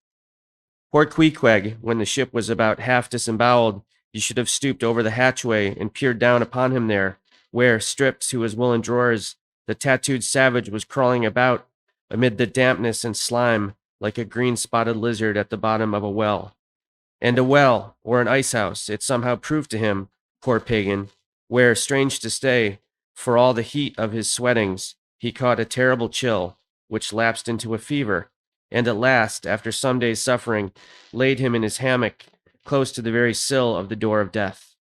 Poor Queequeg, when the ship was about half disemboweled, you should have stooped over the hatchway and peered down upon him there, where, stripped to his woolen drawers, the tattooed savage was crawling about amid the dampness and slime like a green-spotted lizard at the bottom of a well. And a well, or an icehouse, it somehow proved to him, poor pagan, where, strange to say, for all the heat of his sweatings, he caught a terrible chill, which lapsed into a fever, and at last, after some days' suffering, laid him in his hammock close to the very sill of the door of death.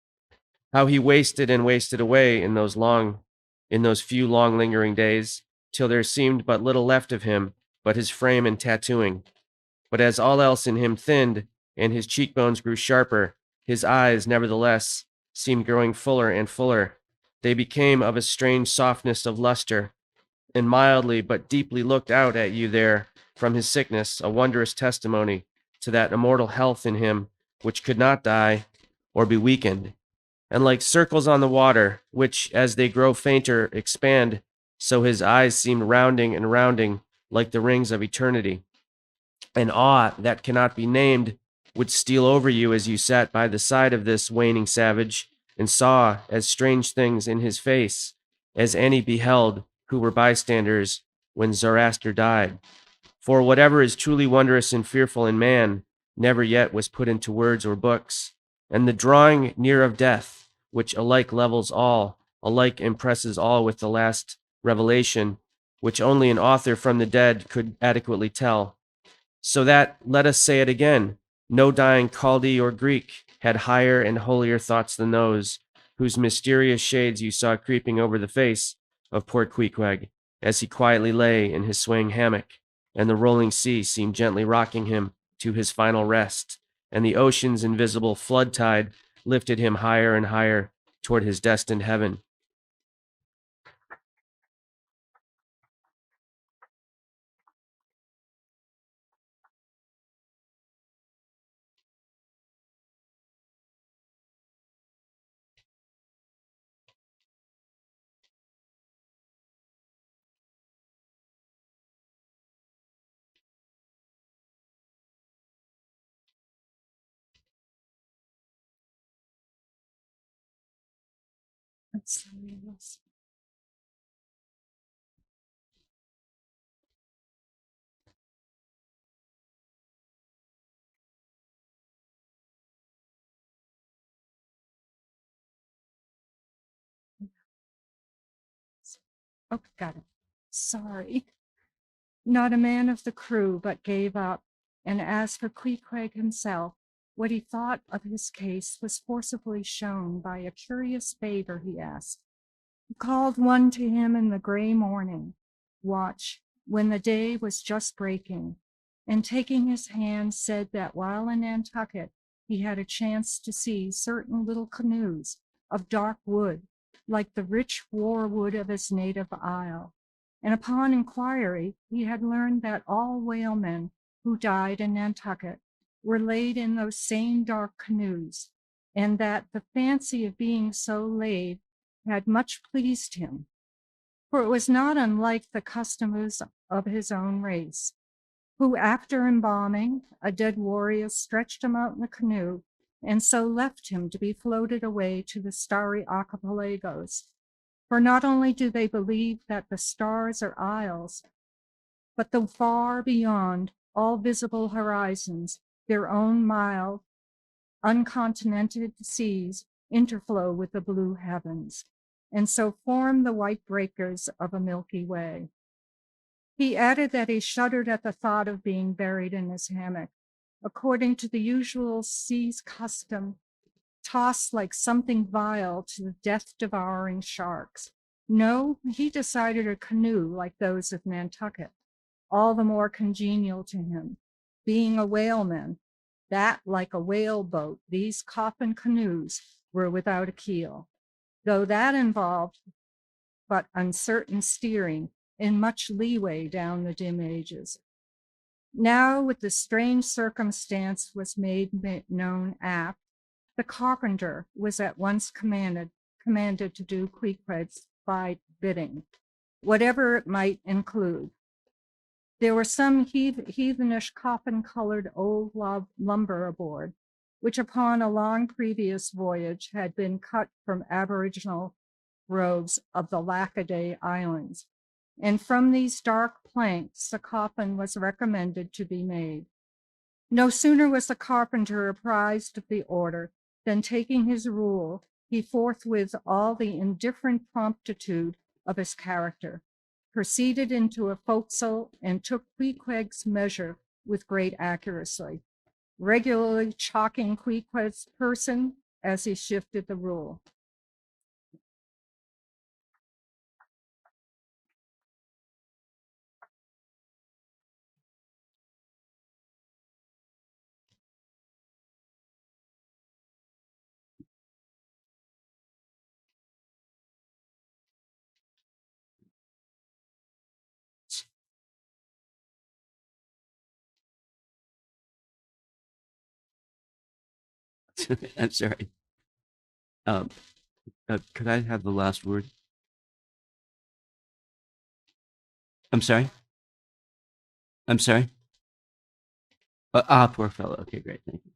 How he wasted and wasted away in those few long lingering days, till there seemed but little left of him but his frame and tattooing. But as all else in him thinned, and his cheekbones grew sharper, his eyes, nevertheless, seemed growing fuller and fuller. They became of a strange softness of luster, and mildly but deeply looked out at you there from his sickness, a wondrous testimony to that immortal health in him which could not die or be weakened. And like circles on the water, which as they grow fainter expand, so his eyes seemed rounding and rounding like the rings of eternity. An awe that cannot be named would steal over you as you sat by the side of this waning savage and saw as strange things in his face as any beheld who were bystanders when Zoroaster died. For whatever is truly wondrous and fearful in man never yet was put into words or books, and the drawing near of death, which alike levels all, alike impresses all with the last revelation, which only an author from the dead could adequately tell. So that, let us say it again, no dying Chaldee or Greek had higher and holier thoughts than those, whose mysterious shades you saw creeping over the face of poor Queequeg, as he quietly lay in his swaying hammock, and the rolling sea seemed gently rocking him to his final rest, and the ocean's invisible flood tide lifted him higher and higher toward his destined heaven. Oh, got it. Sorry. Not a man of the crew but gave up, and as for Queequeg himself, what he thought of his case was forcibly shown by a curious favor he asked. He called one to him in the gray morning watch, when the day was just breaking, and taking his hand said that while in Nantucket he had a chance to see certain little canoes of dark wood, like the rich war wood of his native isle. And upon inquiry, he had learned that all whalemen who died in Nantucket were laid in those same dark canoes, and that the fancy of being so laid had much pleased him, for it was not unlike the customs of his own race, who after embalming a dead warrior stretched him out in the canoe, and so left him to be floated away to the starry archipelagos. For not only do they believe that the stars are isles, but the far beyond all visible horizons, their own mild, uncontinented seas interflow with the blue heavens, and so form the white breakers of a Milky Way. He added that he shuddered at the thought of being buried in his hammock, according to the usual sea's custom, tossed like something vile to the death-devouring sharks. No, he decided a canoe like those of Nantucket, all the more congenial to him. Being a whaleman, that like a whale boat, these coffin canoes were without a keel, though that involved but uncertain steering and much leeway down the dim ages. Now, with the strange circumstance was made known aft, the carpenter was at once commanded to do Queequeg's bidding, whatever it might include. There were some heathenish coffin-colored old lumber aboard, which upon a long previous voyage had been cut from aboriginal groves of the Lackaday Islands. And from these dark planks, the coffin was recommended to be made. No sooner was the carpenter apprised of the order than, taking his rule, he forthwith, all the indifferent promptitude of his character, proceeded into a forecastle and took Queequeg's measure with great accuracy, regularly chalking Queequeg's person as he shifted the rule. I'm sorry. Could I have the last word? I'm sorry. I'm sorry. Poor fellow. Okay, great. Thank you.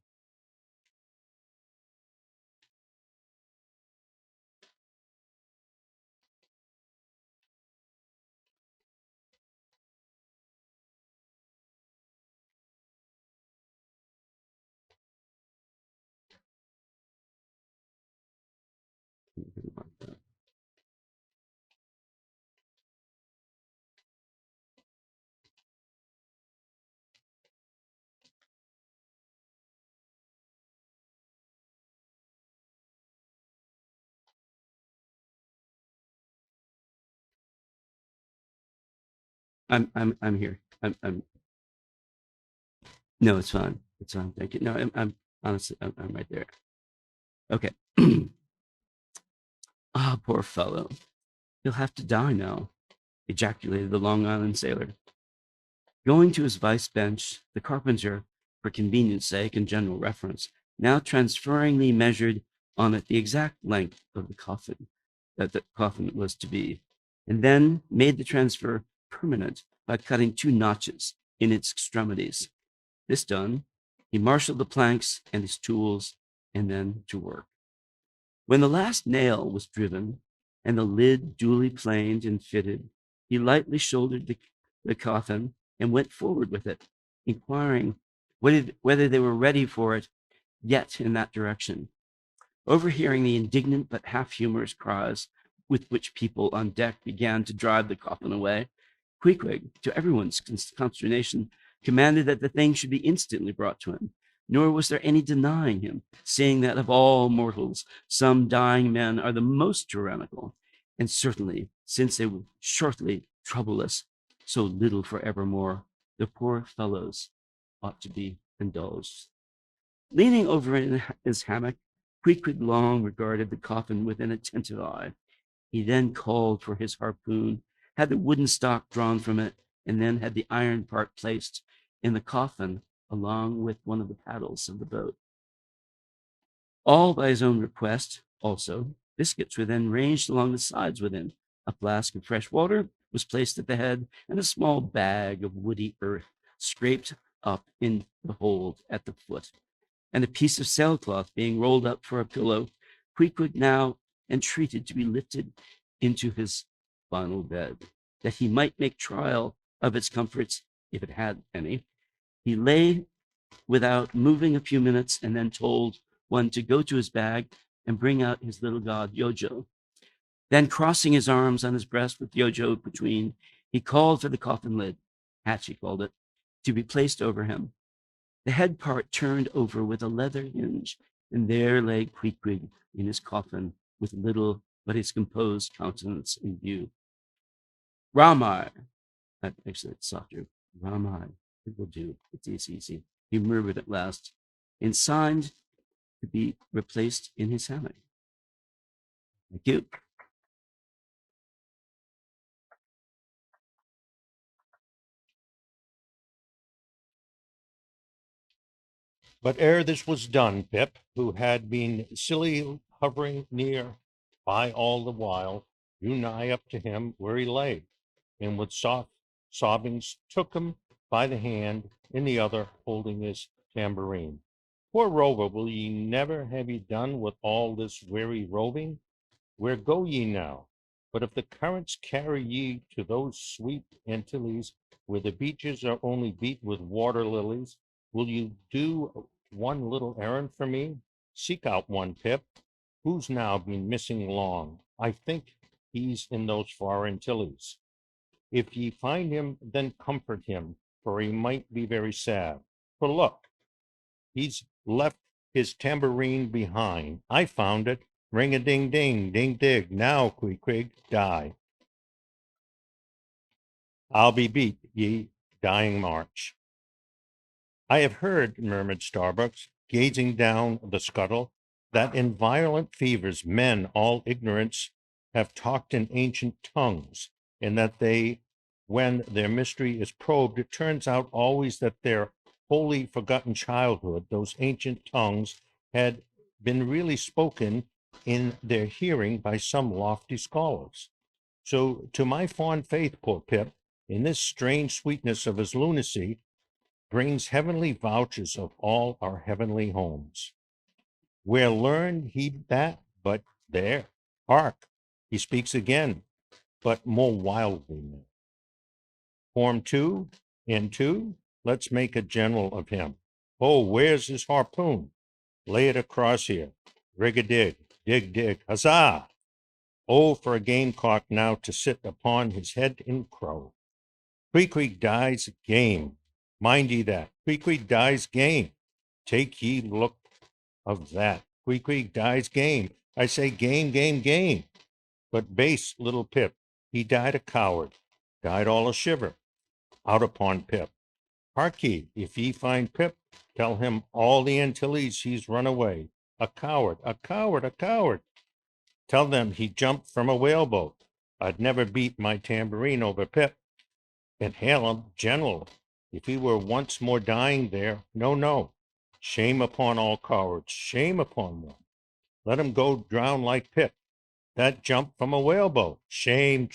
I'm here. I'm No, it's fine. It's fine. Thank you. No, I'm honestly, I'm right there. Okay. Ah, poor fellow. He'll have to die now, ejaculated the Long Island sailor. Going to his vice bench, the carpenter, for convenience sake and general reference, now transferringly measured on it the exact length of the coffin that the coffin was to be, and then made the transfer permanent by cutting 2 notches in its extremities. This done, he marshaled the planks and his tools, and then to work. When the last nail was driven and the lid duly planed and fitted, he lightly shouldered the coffin and went forward with it, inquiring whether they were ready for it yet in that direction. Overhearing the indignant but half-humorous cries with which people on deck began to drive the coffin away, Queequeg, to everyone's consternation, commanded that the thing should be instantly brought to him, nor was there any denying him, seeing that of all mortals, some dying men are the most tyrannical, and certainly, since they will shortly trouble us so little for evermore, the poor fellows ought to be indulged. Leaning over in his hammock, Queequeg long regarded the coffin with an attentive eye. He then called for his harpoon, had the wooden stock drawn from it, and then had the iron part placed in the coffin along with one of the paddles of the boat. All by his own request, also, biscuits were then ranged along the sides within. A flask of fresh water was placed at the head, and a small bag of woody earth scraped up in the hold at the foot. And a piece of sailcloth being rolled up for a pillow, Queequeg now entreated to be lifted into his final bed, that he might make trial of its comforts, if it had any. He lay without moving a few minutes and then told one to go to his bag and bring out his little god, Yojo. Then, crossing his arms on his breast with Yojo between, he called for the coffin lid, hatch he called it, to be placed over him. The head part turned over with a leather hinge, and there lay Queequeg in his coffin with little but his composed countenance in view. Ramai, actually it's softer, Ramai, it will do, it's easy, he murmured at last, and signed to be replaced in his hammock. Thank you. But ere this was done, Pip, who had been silly hovering near by all the while, drew nigh up to him where he lay, and with soft sobbings took him by the hand, in the other holding his tambourine. Poor Rover, will ye never have ye done with all this weary roving? Where go ye now? But if the currents carry ye to those sweet Antilles, where the beaches are only beat with water lilies, will you do one little errand for me? Seek out one, Pip, who's now been missing long. I think he's in those far Antilles. If ye find him, then comfort him, for he might be very sad. For look, he's left his tambourine behind. I found it. Ring-a-ding-ding, ding-dig. Now, Queequeg, die. I'll be beat, ye dying march. I have heard, murmured Starbucks, gazing down the scuttle, that in violent fevers men, all ignorance, have talked in ancient tongues, and that they, when their mystery is probed, it turns out always that their wholly forgotten childhood, those ancient tongues, had been really spoken in their hearing by some lofty scholars. So to my fond faith, poor Pip, in this strange sweetness of his lunacy, brings heavenly vouchers of all our heavenly homes. Where learned he that, but there, hark, he speaks again, but more wildly now. Form 2 and 2, let's make a general of him. Oh, where's his harpoon? Lay it across here. Rig-a-dig, dig, huzzah! Oh, for a gamecock now to sit upon his head and crow. Queequeg dies game. Mind ye that. Queequeg dies game. Take ye look of that. Queequeg dies game. I say game. But base little Pip, he died a coward. Died all a shiver. Out upon Pip. Hark ye, if ye find Pip, tell him all the Antilles he's run away. A coward. Tell them he jumped from a whaleboat. I'd never beat my tambourine over Pip. And hail him general. If he were once more dying there, no. Shame upon all cowards, shame upon them. Let him go drown like Pip. That jump from a whaleboat. Shame.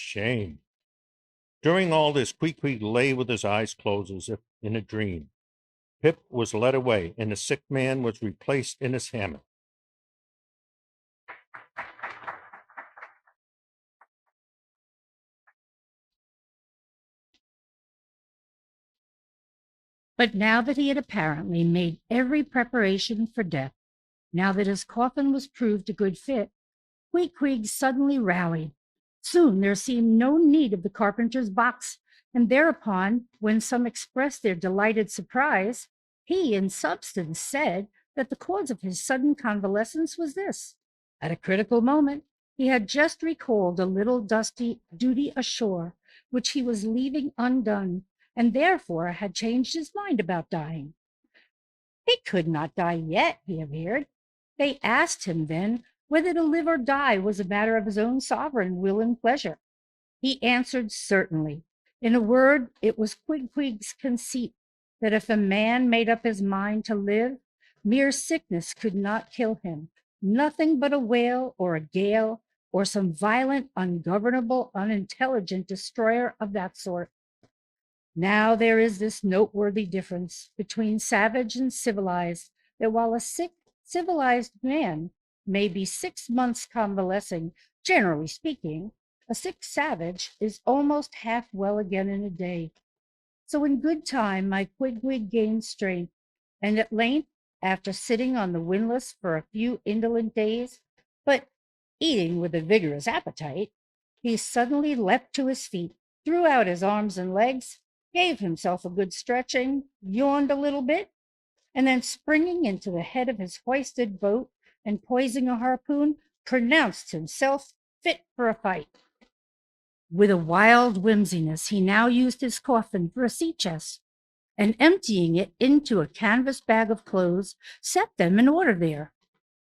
During all this, Queequeg lay with his eyes closed as if in a dream. Pip was led away, and the sick man was replaced in his hammock. But now that he had apparently made every preparation for death, now that his coffin was proved a good fit, Queequeg suddenly rallied. Soon there seemed no need of the carpenter's box, and thereupon, when some expressed their delighted surprise, he in substance said that the cause of his sudden convalescence was this. At a critical moment, he had just recalled a little dusty duty ashore, which he was leaving undone, and therefore had changed his mind about dying. He could not die yet, he averred. They asked him then whether to live or die was a matter of his own sovereign will and pleasure. He answered certainly. In a word, it was Queequeg's conceit that if a man made up his mind to live, mere sickness could not kill him. Nothing but a whale or a gale or some violent, ungovernable, unintelligent destroyer of that sort. Now there is this noteworthy difference between savage and civilized, that while a sick, civilized man may be 6 months convalescing, generally speaking, A sick savage is almost half well again in a day. So in good time my Quigwig gained strength, and at length, after sitting on the windlass for a few indolent days, but eating with a vigorous appetite, he suddenly leapt to his feet, threw out his arms and legs, gave himself a good stretching, yawned a little bit, and then springing into the head of his hoisted boat and poising a harpoon, pronounced himself fit for a fight. With a wild whimsiness, he now used his coffin for a sea chest, and emptying it into a canvas bag of clothes, set them in order there.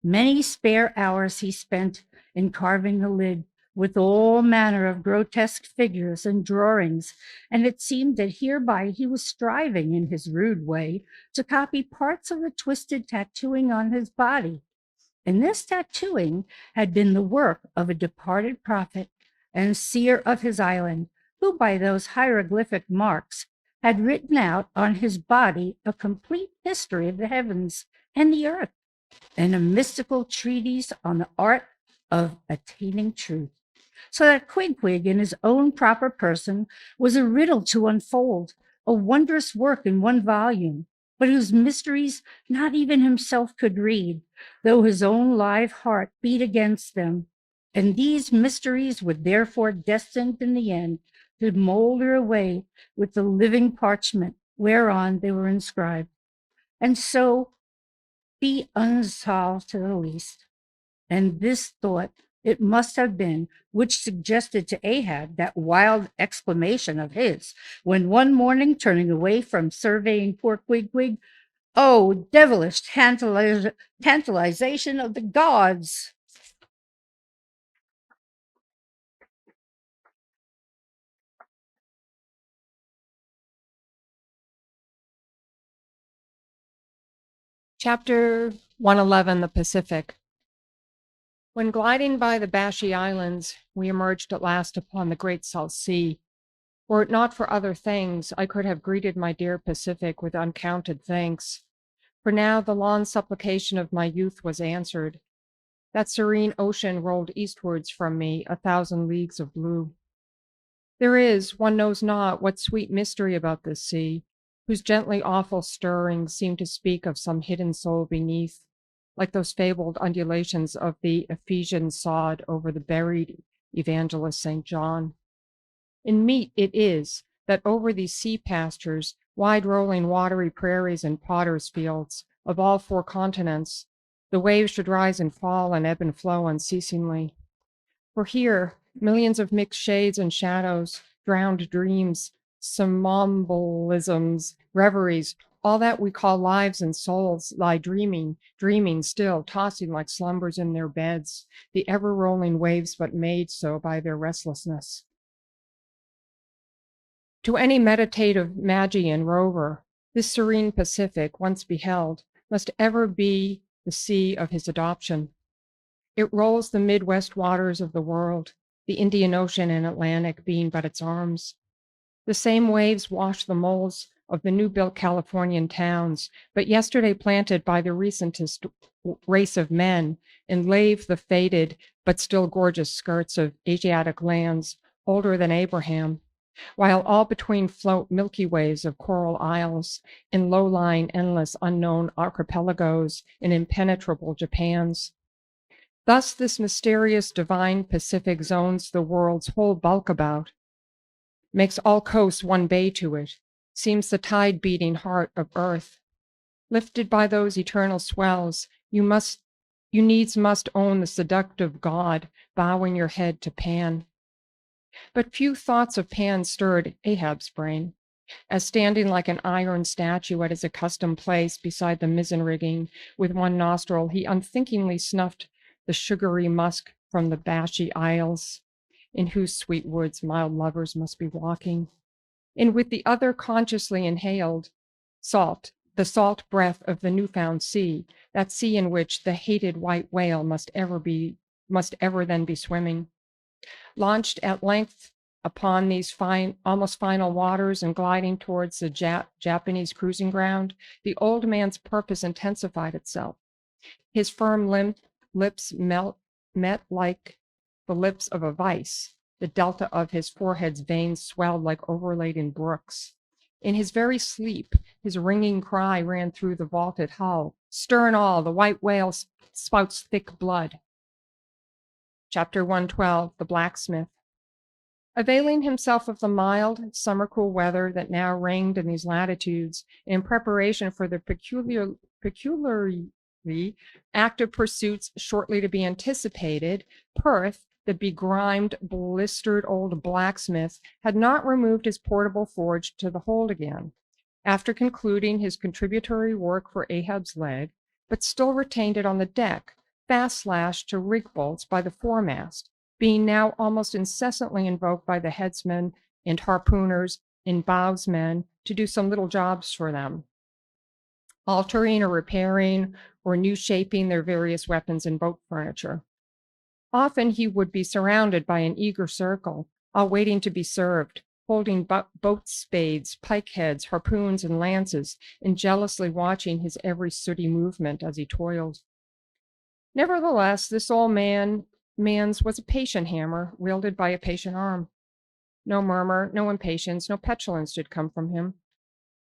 Many spare hours he spent in carving the lid, with all manner of grotesque figures and drawings, and it seemed that hereby he was striving, in his rude way, to copy parts of the twisted tattooing on his body. And this tattooing had been the work of a departed prophet and seer of his island, who by those hieroglyphic marks had written out on his body a complete history of the heavens and the earth, and a mystical treatise on the art of attaining truth. So that Quigwig in his own proper person was a riddle to unfold, a wondrous work in one volume, but whose mysteries not even himself could read, though his own live heart beat against them. And these mysteries were therefore destined in the end to molder away with the living parchment whereon they were inscribed, and so be unsolved to the least. And this thought it must have been which suggested to Ahab that wild exclamation of his, when one morning, turning away from surveying poor Quigwig, "Oh, devilish tantalization of the gods!" Chapter 111, The Pacific. When gliding by the Bashy Islands, we emerged at last upon the Great Salt Sea. Were it not for other things, I could have greeted my dear Pacific with uncounted thanks. For now the long supplication of my youth was answered. That serene ocean rolled eastwards from me 1,000 leagues of blue. There is, one knows not what sweet mystery about this sea, whose gently awful stirrings seem to speak of some hidden soul beneath, like those fabled undulations of the Ephesian sod over the buried evangelist St. John. In meat it is that over these sea pastures, wide rolling watery prairies and potters' fields of all 4 continents, the waves should rise and fall and ebb and flow unceasingly. For here, millions of mixed shades and shadows, drowned dreams, somnambulisms, reveries, all that we call lives and souls lie dreaming still, tossing like slumbers in their beds, the ever-rolling waves but made so by their restlessness. To any meditative Magian rover, this serene Pacific, once beheld, must ever be the sea of his adoption. It rolls the Midwest waters of the world, the Indian Ocean and Atlantic being but its arms. The same waves wash the moles of the new-built Californian towns, but yesterday planted by the recentest race of men, and lave the faded but still gorgeous skirts of Asiatic lands older than Abraham, while all between float milky ways of coral isles, in low-lying, endless, unknown archipelagos, in impenetrable Japans. Thus this mysterious divine Pacific zones the world's whole bulk about, makes all coasts one bay to it, seems the tide-beating heart of earth. Lifted by those eternal swells, you needs must own the seductive god, bowing your head to Pan. But few thoughts of Pan stirred Ahab's brain, as standing like an iron statue at his accustomed place beside the mizzen rigging, with one nostril he unthinkingly snuffed the sugary musk from the Bashy Isles, in whose sweet woods mild lovers must be walking, and with the other consciously inhaled the salt breath of the newfound sea, that sea in which the hated white whale must ever then be swimming. Launched at length upon these almost final waters and gliding towards the Japanese cruising ground, the old man's purpose intensified itself. His firm lips met like the lips of a vice, The delta of his forehead's veins swelled like overladen brooks. In his very sleep, his ringing cry ran through the vaulted hull. Stern all, the white whale spouts thick blood. Chapter 112, The Blacksmith. Availing himself of the mild, summer-cool weather that now reigned in these latitudes, in preparation for the peculiarly active pursuits shortly to be anticipated, Perth, the begrimed, blistered old blacksmith, had not removed his portable forge to the hold again, after concluding his contributory work for Ahab's leg, but still retained it on the deck, fast lashed to rig bolts by the foremast, being now almost incessantly invoked by the headsmen and harpooners and bowsmen to do some little jobs for them, altering or repairing or new shaping their various weapons and boat furniture. Often he would be surrounded by an eager circle, all waiting to be served, holding boat spades, pike heads, harpoons, and lances, and jealously watching his every sooty movement as he toiled. Nevertheless, this old man's was a patient hammer wielded by a patient arm. No murmur, no impatience, no petulance did come from him.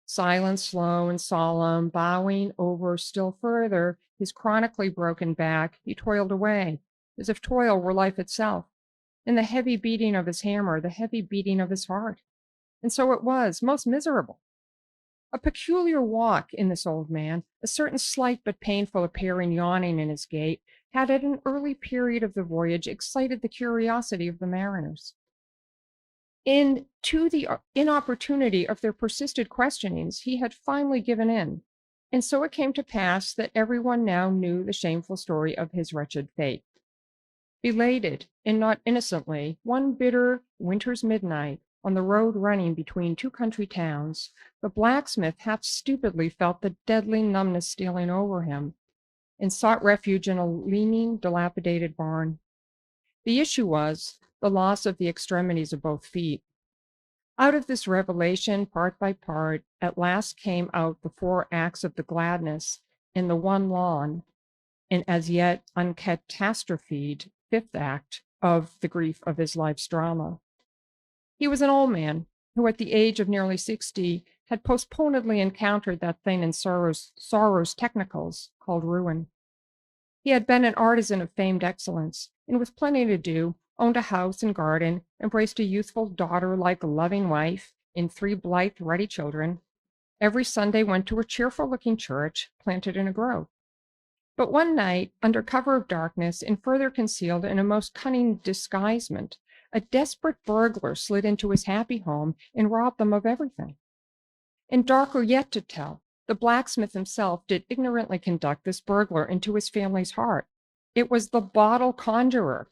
Silent, slow, and solemn, bowing over still further his chronically broken back, he toiled away, as if toil were life itself, and the heavy beating of his hammer, the heavy beating of his heart. And so it was, most miserable. A peculiar walk in this old man, a certain slight but painful appearing yawning in his gait, had at an early period of the voyage excited the curiosity of the mariners. To the inopportunity of their persistent questionings, he had finally given in, and so it came to pass that everyone now knew the shameful story of his wretched fate. Belated, and not innocently, one bitter winter's midnight, on the road running between two country towns, the blacksmith half stupidly felt the deadly numbness stealing over him, and sought refuge in a leaning, dilapidated barn. The issue was the loss of the extremities of both feet. Out of this revelation, part by part, at last came out the 4 acts of the gladness in the one long, and as yet uncatastrophed 5th act of the grief of his life's drama. He was an old man who, at the age of nearly 60, had postponedly encountered that thing in sorrow's technicals called ruin. He had been an artisan of famed excellence, and with plenty to do, owned a house and garden, embraced a youthful daughter-like loving wife, and 3 blithe, ruddy children. Every Sunday went to a cheerful-looking church planted in a grove. But one night, under cover of darkness and further concealed in a most cunning disguisement, a desperate burglar slid into his happy home and robbed them of everything. And darker yet to tell, the blacksmith himself did ignorantly conduct this burglar into his family's heart. It was the bottle conjurer.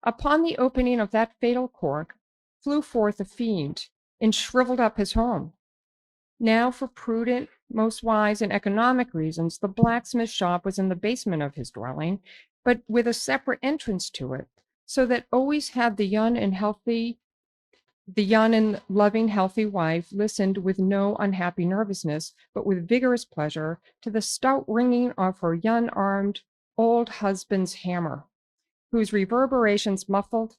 Upon the opening of that fatal cork, flew forth a fiend and shriveled up his home. Now, for prudent, most wise, and economic reasons, the blacksmith's shop was in the basement of his dwelling, but with a separate entrance to it, so that always had the young and loving, healthy wife listened with no unhappy nervousness, but with vigorous pleasure, to the stout ringing of her young-armed old husband's hammer, whose reverberations, muffled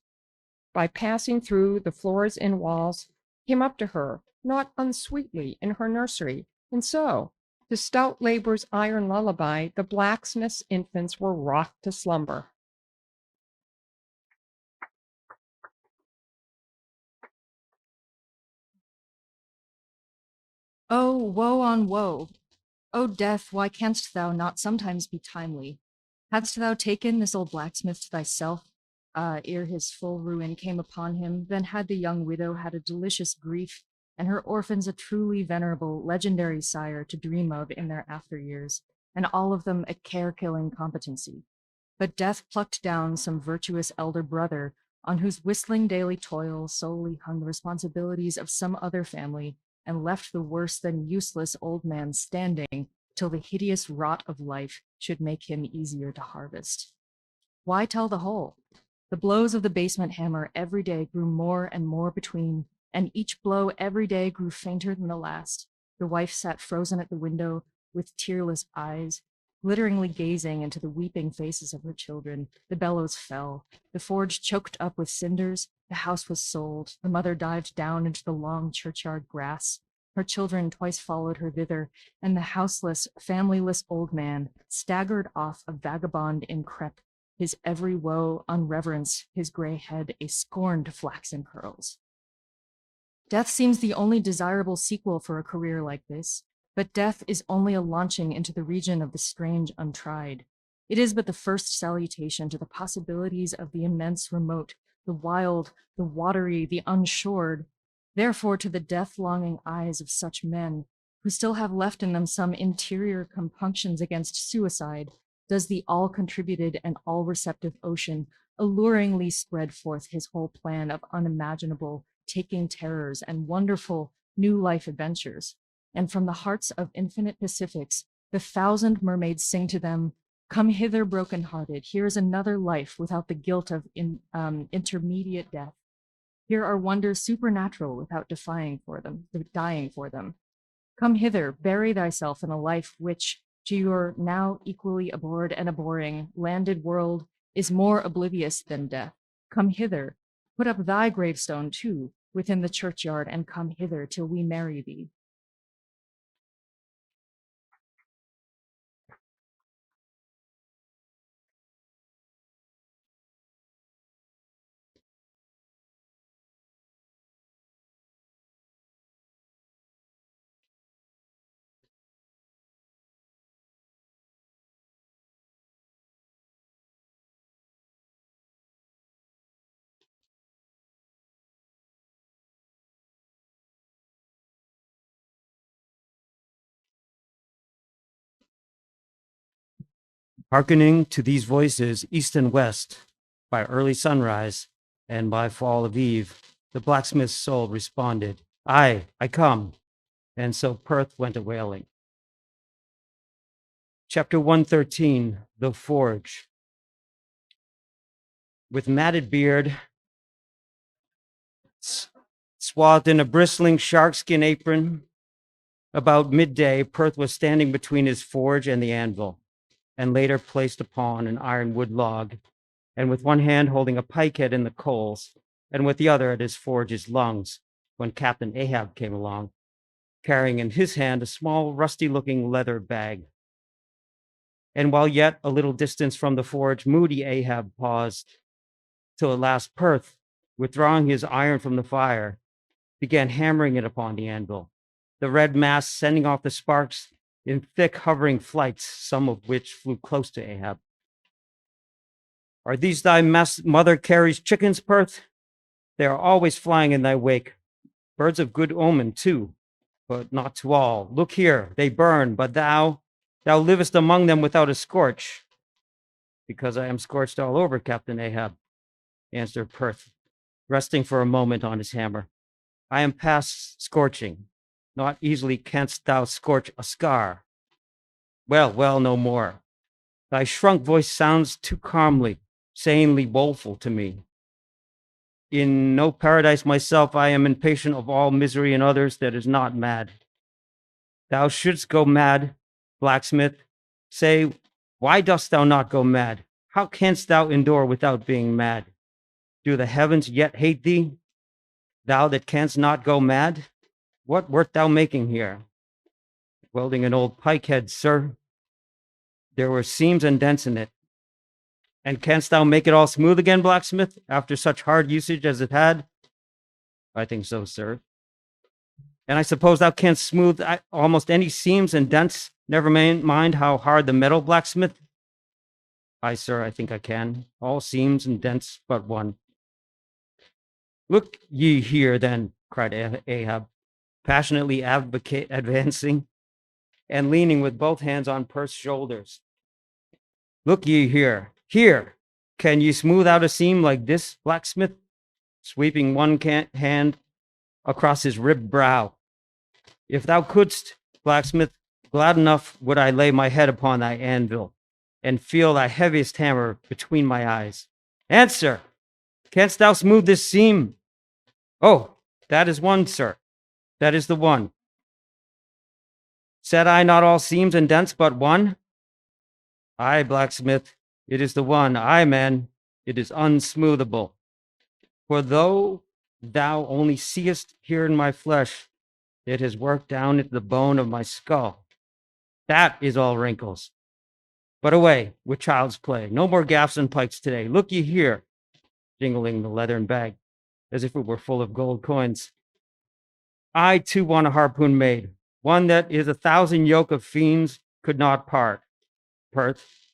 by passing through the floors and walls, came up to her, not unsweetly, in her nursery. And so, to stout labor's iron lullaby, the blacksmith's infants were rocked to slumber. Oh, woe on woe! O death, why canst thou not sometimes be timely? Hadst thou taken this old blacksmith to thyself, ere his full ruin came upon him, then had the young widow had a delicious grief, and her orphans a truly venerable, legendary sire to dream of in their after years, and all of them a care-killing competency. But death plucked down some virtuous elder brother, on whose whistling daily toil solely hung the responsibilities of some other family, and left the worse than useless old man standing till the hideous rot of life should make him easier to harvest. Why tell the whole? The blows of the basement hammer every day grew more and more between, and each blow every day grew fainter than the last. The wife sat frozen at the window with tearless eyes, glitteringly gazing into the weeping faces of her children. The bellows fell. The forge choked up with cinders. The house was sold. The mother dived down into the long churchyard grass. Her children twice followed her thither, and the houseless, familyless old man staggered off a vagabond in crepe, his every woe unreverence, his gray head a scorned flaxen curls. Death seems the only desirable sequel for a career like this, but death is only a launching into the region of the strange untried. It is but the first salutation to the possibilities of the immense remote, the wild, the watery, the unshored. Therefore, to the death-longing eyes of such men, who still have left in them some interior compunctions against suicide, does the all-contributed and all-receptive ocean alluringly spread forth his whole plan of unimaginable, taking terrors and wonderful new life adventures. And from the hearts of infinite Pacifics, the 1,000 mermaids sing to them, "Come hither, broken-hearted. Here is another life without the guilt of intermediate death. Here are wonders supernatural without dying for them. Come hither, bury thyself in a life which, to your now equally abhorred and abhorring landed world, is more oblivious than death. Come hither, put up thy gravestone too within the churchyard, and come hither till we marry thee." Hearkening to these voices east and west, by early sunrise and by fall of eve, the blacksmith's soul responded, "Aye, I come." And so Perth went a whaling. Chapter 113, The Forge. With matted beard, swathed in a bristling sharkskin apron, about midday, Perth was standing between his forge and the anvil, and later placed upon an ironwood log, and with one hand holding a pikehead in the coals, and with the other at his forge's lungs, when Captain Ahab came along, carrying in his hand a small, rusty-looking leather bag. And while yet a little distance from the forge, moody Ahab paused, till at last Perth, withdrawing his iron from the fire, began hammering it upon the anvil, the red mass sending off the sparks in thick hovering flights, some of which flew close to Ahab. "Are these thy mother Carrie's chickens, Perth? They are always flying in thy wake. Birds of good omen, too, but not to all. Look here, they burn, but thou livest among them without a scorch." "Because I am scorched all over, Captain Ahab," answered Perth, resting for a moment on his hammer. "I am past scorching. Not easily canst thou scorch a scar. Well, well, no more. Thy shrunk voice sounds too calmly, sanely woeful to me. In no paradise myself, I am impatient of all misery in others that is not mad. Thou shouldst go mad, blacksmith. Say, why dost thou not go mad? How canst thou endure without being mad? Do the heavens yet hate thee? Thou that canst not go mad? What wert thou making here?" "Welding an old pikehead, sir. There were seams and dents in it." "And canst thou make it all smooth again, blacksmith, after such hard usage as it had?" "I think so, sir." "And I suppose thou canst smooth almost any seams and dents, never mind how hard the metal, blacksmith?" "Aye, sir, I think I can. All seams and dents but one." "Look ye here, then," cried Ahab, passionately advancing and leaning with both hands on Perth's shoulders. "Look ye here. Here, can ye smooth out a seam like this, blacksmith?" Sweeping one hand across his ribbed brow. "If thou couldst, blacksmith, glad enough would I lay my head upon thy anvil and feel thy heaviest hammer between my eyes. Answer! Canst thou smooth this seam?" "Oh, that is one, sir. That is the one." "Said I not all seams and dents but one?" Aye, blacksmith, it is the one. Aye, man, it is unsmoothable. For though thou only seest here in my flesh, it has worked down into the bone of my skull. That is all wrinkles. But away with child's play. No more gaffs and pikes today. Look ye here, jingling the leathern bag as if it were full of gold coins. I too want a harpoon made, one that is 1,000 yoke of fiends could not part. Perth,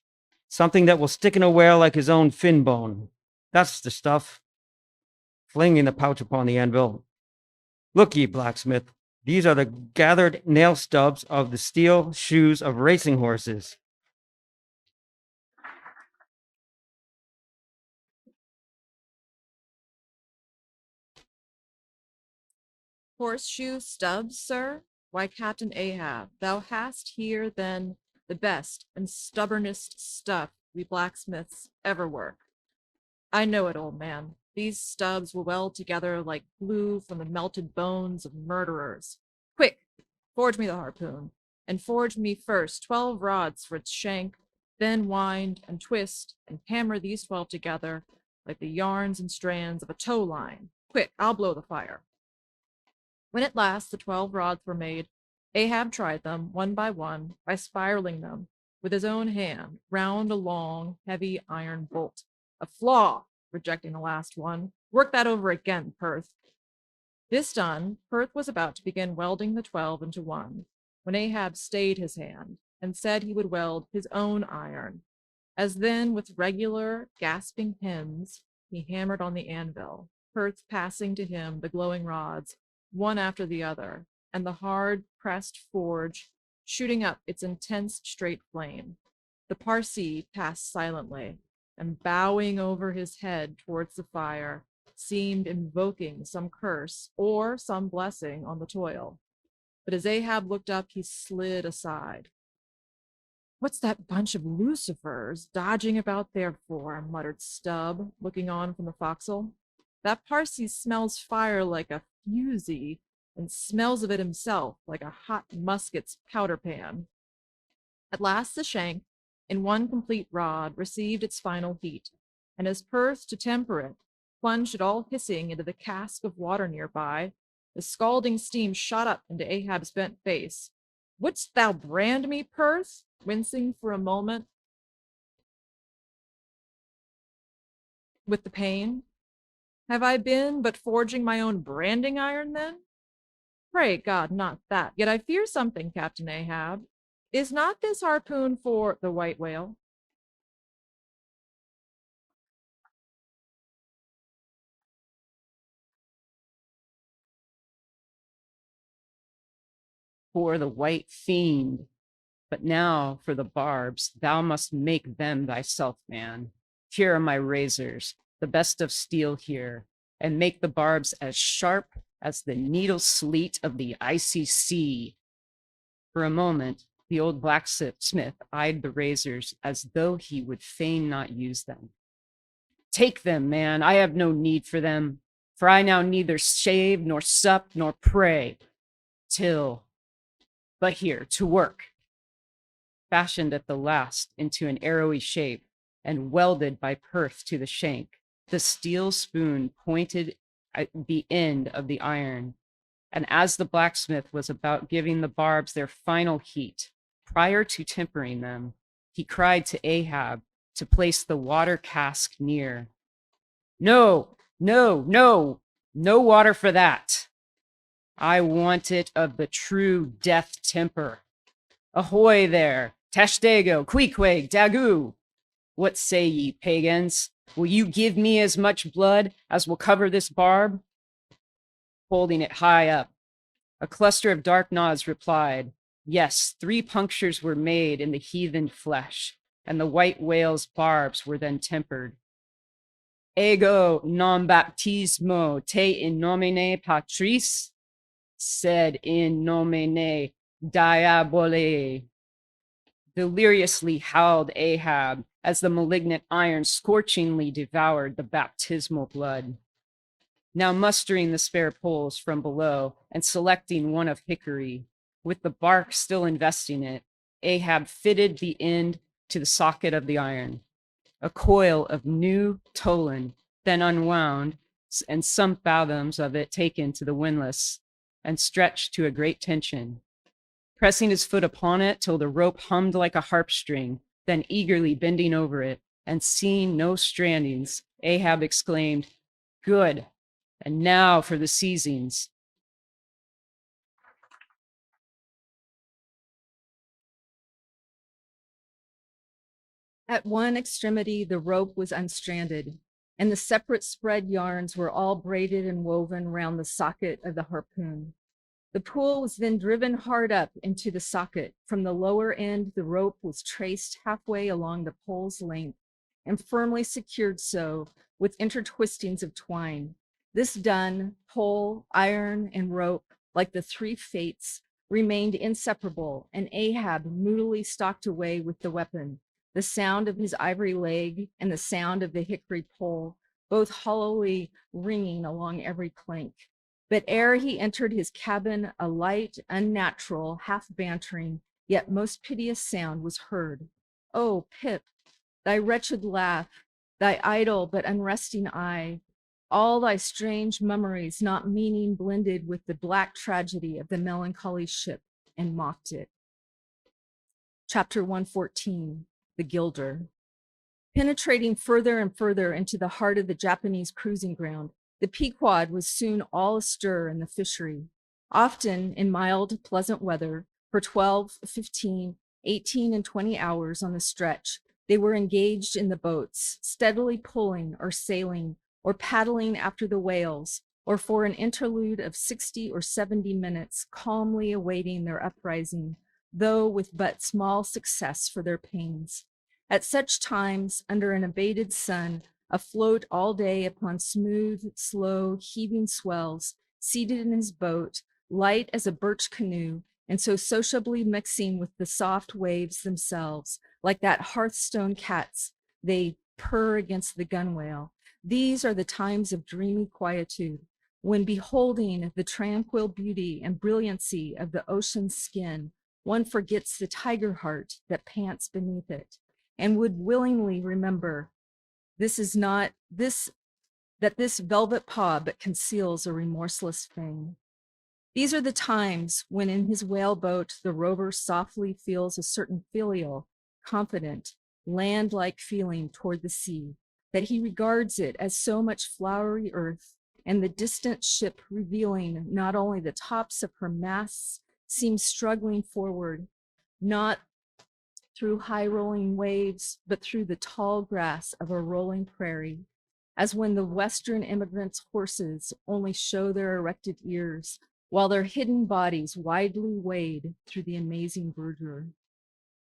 something that will stick in a whale like his own fin bone. That's the stuff. Flinging the pouch upon the anvil. Look ye, blacksmith, these are the gathered nail stubs of the steel shoes of racing horses. Horseshoe stubs, sir? Why, Captain Ahab, thou hast here then the best and stubbornest stuff we blacksmiths ever work. I know it, old man. These stubs will weld together like glue from the melted bones of murderers. Quick, forge me the harpoon, and forge me first 12 rods for its shank, then wind and twist and hammer these 12 together like the yarns and strands of a tow line. Quick, I'll blow the fire. When at last the 12 rods were made, Ahab tried them one, by spiraling them with his own hand round a long, heavy iron bolt. A flaw, rejecting the last one. Work that over again, Perth. This done, Perth was about to begin welding the 12 into one, when Ahab stayed his hand and said he would weld his own iron, as then with regular, gasping hymns, he hammered on the anvil, Perth passing to him the glowing rods, one after the other, and the hard-pressed forge shooting up its intense straight flame. The Parsee passed silently, and bowing over his head towards the fire, seemed invoking some curse or some blessing on the toil. But as Ahab looked up, he slid aside. "What's that bunch of lucifers dodging about there for?" muttered Stubb, looking on from the forecastle. "That Parsee smells fire like a fusee, and smells of it himself like a hot musket's powder pan." At last the shank, in one complete rod, received its final heat, and as Perth, to temper it, plunged it all hissing into the cask of water nearby, the scalding steam shot up into Ahab's bent face. "Wouldst thou brand me, Perth?" wincing for a moment with the pain. "Have I been but forging my own branding iron, then? Pray God, not that. Yet I fear something, Captain Ahab. Is not this harpoon for the white whale?" For the white fiend. But now for the barbs, thou must make them thyself, man. Here are my razors, the best of steel here, and make the barbs as sharp as the needle sleet of the icy sea. For a moment, the old blacksmith eyed the razors as though he would fain not use them. "Take them, man, I have no need for them, for I now neither shave, nor sup, nor pray, but here, to work." Fashioned at the last into an arrowy shape and welded by Perth to the shank, the steel spoon pointed at the end of the iron. And as the blacksmith was about giving the barbs their final heat, prior to tempering them, he cried to Ahab to place the water cask near. No water for that. I want it of the true death temper. Ahoy there, Tashtego, Queequeg, Dagu. What say ye, pagans? Will you give me as much blood as will cover this barb? Holding it high up, a cluster of dark nods replied, yes, 3 punctures were made in the heathen flesh, and the white whale's barbs were then tempered. Ego non baptismo te in nomine Patris, sed in nomine Diaboli. Deliriously howled Ahab as the malignant iron scorchingly devoured the baptismal blood. Now mustering the spare poles from below and selecting one of hickory, with the bark still investing it, Ahab fitted the end to the socket of the iron. A coil of new tollen, then unwound, and some fathoms of it taken to the windlass and stretched to a great tension. Pressing his foot upon it till the rope hummed like a harp string, then eagerly bending over it and seeing no strandings, Ahab exclaimed, "Good, and now for the seizings." At one extremity, the rope was unstranded, and the separate spread yarns were all braided and woven round the socket of the harpoon. The pool was then driven hard up into the socket. From the lower end, the rope was traced halfway along the pole's length and firmly secured so with intertwistings of twine. This done, pole, iron, and rope, like the three fates, remained inseparable, and Ahab moodily stalked away with the weapon, the sound of his ivory leg and the sound of the hickory pole, both hollowly ringing along every plank. But ere he entered his cabin, a light, unnatural, half-bantering, yet most piteous sound was heard. "Oh, Pip, thy wretched laugh, thy idle but unresting eye, all thy strange mummeries not meaning blended with the black tragedy of the melancholy ship, and mocked it." Chapter 114, The Gilder. Penetrating further and further into the heart of the Japanese cruising ground, the Pequod was soon all astir in the fishery. Often in mild, pleasant weather, for 12, 15, 18, and 20 hours on the stretch, they were engaged in the boats, steadily pulling or sailing or paddling after the whales, or for an interlude of 60 or 70 minutes, calmly awaiting their uprising, though with but small success for their pains. At such times, under an abated sun, afloat all day upon smooth, slow, heaving swells, seated in his boat, light as a birch canoe, and so sociably mixing with the soft waves themselves, like that hearthstone cat's, they purr against the gunwale. These are the times of dreamy quietude, when beholding the tranquil beauty and brilliancy of the ocean's skin, one forgets the tiger heart that pants beneath it, and would willingly remember that this velvet paw but conceals a remorseless fang. These are the times when in his whaleboat the rover softly feels a certain filial, confident, land-like feeling toward the sea, that he regards it as so much flowery earth, and the distant ship revealing not only the tops of her masts seems struggling forward, not through high rolling waves, but through the tall grass of a rolling prairie, as when the Western immigrants' horses only show their erected ears, while their hidden bodies widely wade through the amazing verdure.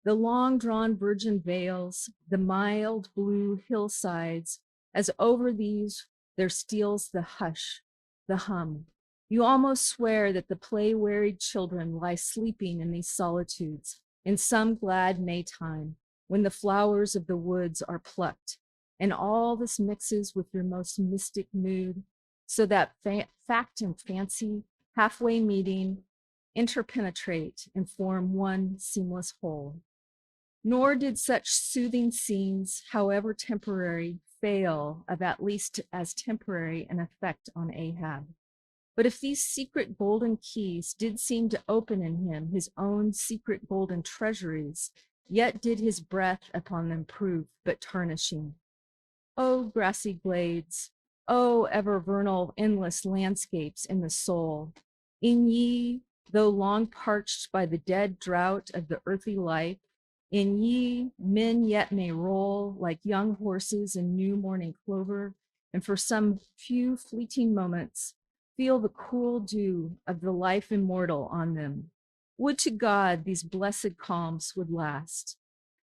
The long drawn virgin vales, the mild blue hillsides, as over these there steals the hush, the hum. You almost swear that the play-wearied children lie sleeping in these solitudes, in some glad Maytime, when the flowers of the woods are plucked, and all this mixes with your most mystic mood, so that fact and fancy, halfway meeting, interpenetrate and form one seamless whole. Nor did such soothing scenes, however temporary, fail of at least as temporary an effect on Ahab. But if these secret golden keys did seem to open in him his own secret golden treasuries, yet did his breath upon them prove but tarnishing. O grassy glades, O ever vernal endless landscapes in the soul, in ye, though long parched by the dead drought of the earthy life, in ye men yet may roll like young horses in new morning clover, and for some few fleeting moments feel the cool dew of the life immortal on them. Would to God these blessed calms would last.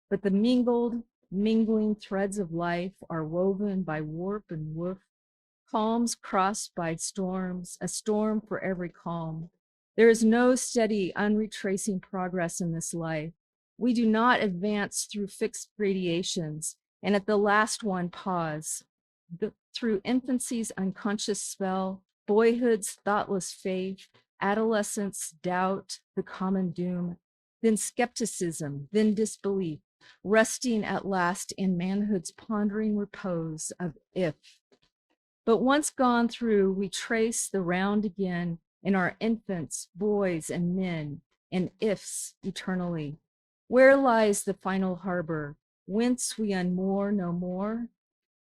But the mingling threads of life are woven by warp and woof, calms crossed by storms, a storm for every calm. There is no steady, unretracing progress in this life. We do not advance through fixed gradations, and at the last one pause. Through infancy's unconscious spell, boyhood's thoughtless faith, adolescence, doubt, the common doom, then skepticism, then disbelief, resting at last in manhood's pondering repose of if. But once gone through, we trace the round again in our infants, boys, and men, and ifs eternally. Where lies the final harbor, whence we unmoor no more?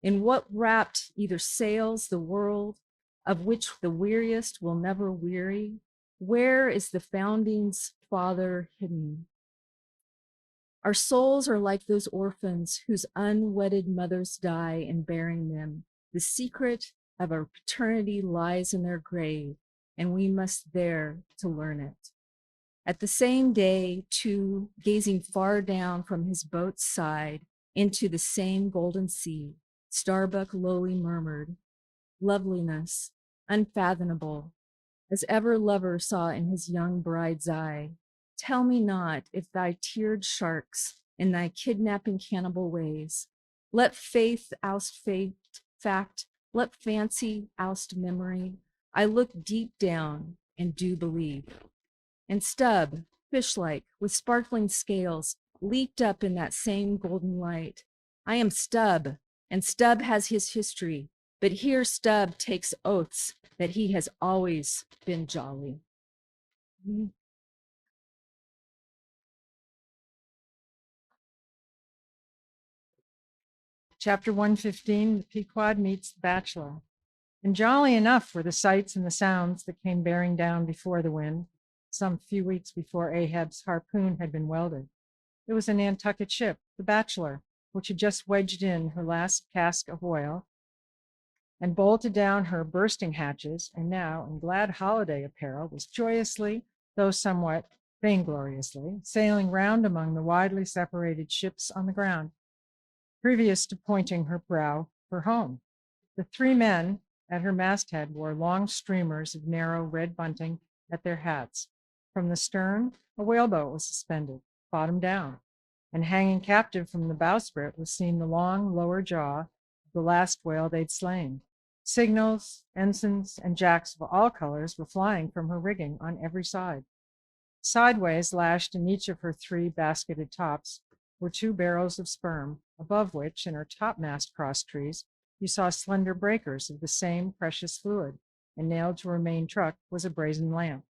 In what wrapped either sails the world, of which the weariest will never weary? Where is the founding's father hidden? Our souls are like those orphans whose unwedded mothers die in bearing them. The secret of our paternity lies in their grave, and we must there to learn it. At the same day, too, gazing far down from his boat's side into the same golden sea, Starbuck lowly murmured, loveliness, unfathomable, as ever lover saw in his young bride's eye. Tell me not if thy tiered sharks in thy kidnapping cannibal ways, let faith oust faith, fact, let fancy oust memory. I look deep down and do believe. And Stubb, fish-like, with sparkling scales, leaped up in that same golden light. I am Stubb, and Stubb has his history, but here Stubb takes oaths that he has always been jolly. Chapter 115, the Pequod meets the Bachelor. And jolly enough were the sights and the sounds that came bearing down before the wind, some few weeks before Ahab's harpoon had been welded. It was a Nantucket ship, the Bachelor, which had just wedged in her last cask of oil and bolted down her bursting hatches, and now, in glad holiday apparel, was joyously, though somewhat vaingloriously, sailing round among the widely separated ships on the ground, previous to pointing her prow for home. The three men at her masthead wore long streamers of narrow red bunting at their hats. From the stern, a whaleboat was suspended, bottom down, and hanging captive from the bowsprit was seen the long lower jaw of the last whale they'd slain. Signals, ensigns, and jacks of all colors were flying from her rigging on every side. Sideways, lashed in each of her three basketed tops, were two barrels of sperm, above which, in her topmast cross trees, you saw slender breakers of the same precious fluid, and nailed to her main truck was a brazen lamp.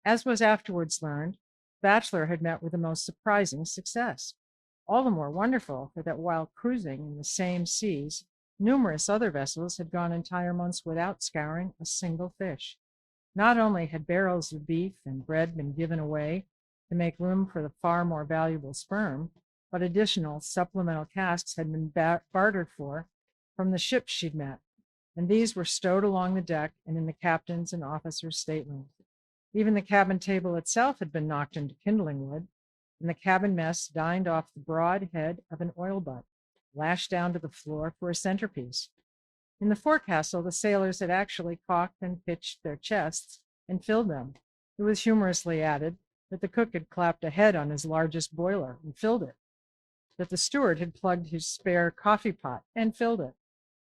As was afterwards learned, Bachelor had met with a most surprising success. All the more wonderful for that while cruising in the same seas, numerous other vessels had gone entire months without scouring a single fish. Not only had barrels of beef and bread been given away to make room for the far more valuable sperm, but additional supplemental casks had been bartered for from the ships she'd met, and these were stowed along the deck and in the captain's and officers' staterooms. Even the cabin table itself had been knocked into kindling wood, and the cabin mess dined off the broad head of an oil butt, lashed down to the floor for a centerpiece. In the forecastle, the sailors had actually caulked and pitched their chests and filled them. It was humorously added that the cook had clapped a head on his largest boiler and filled it, that the steward had plugged his spare coffee pot and filled it,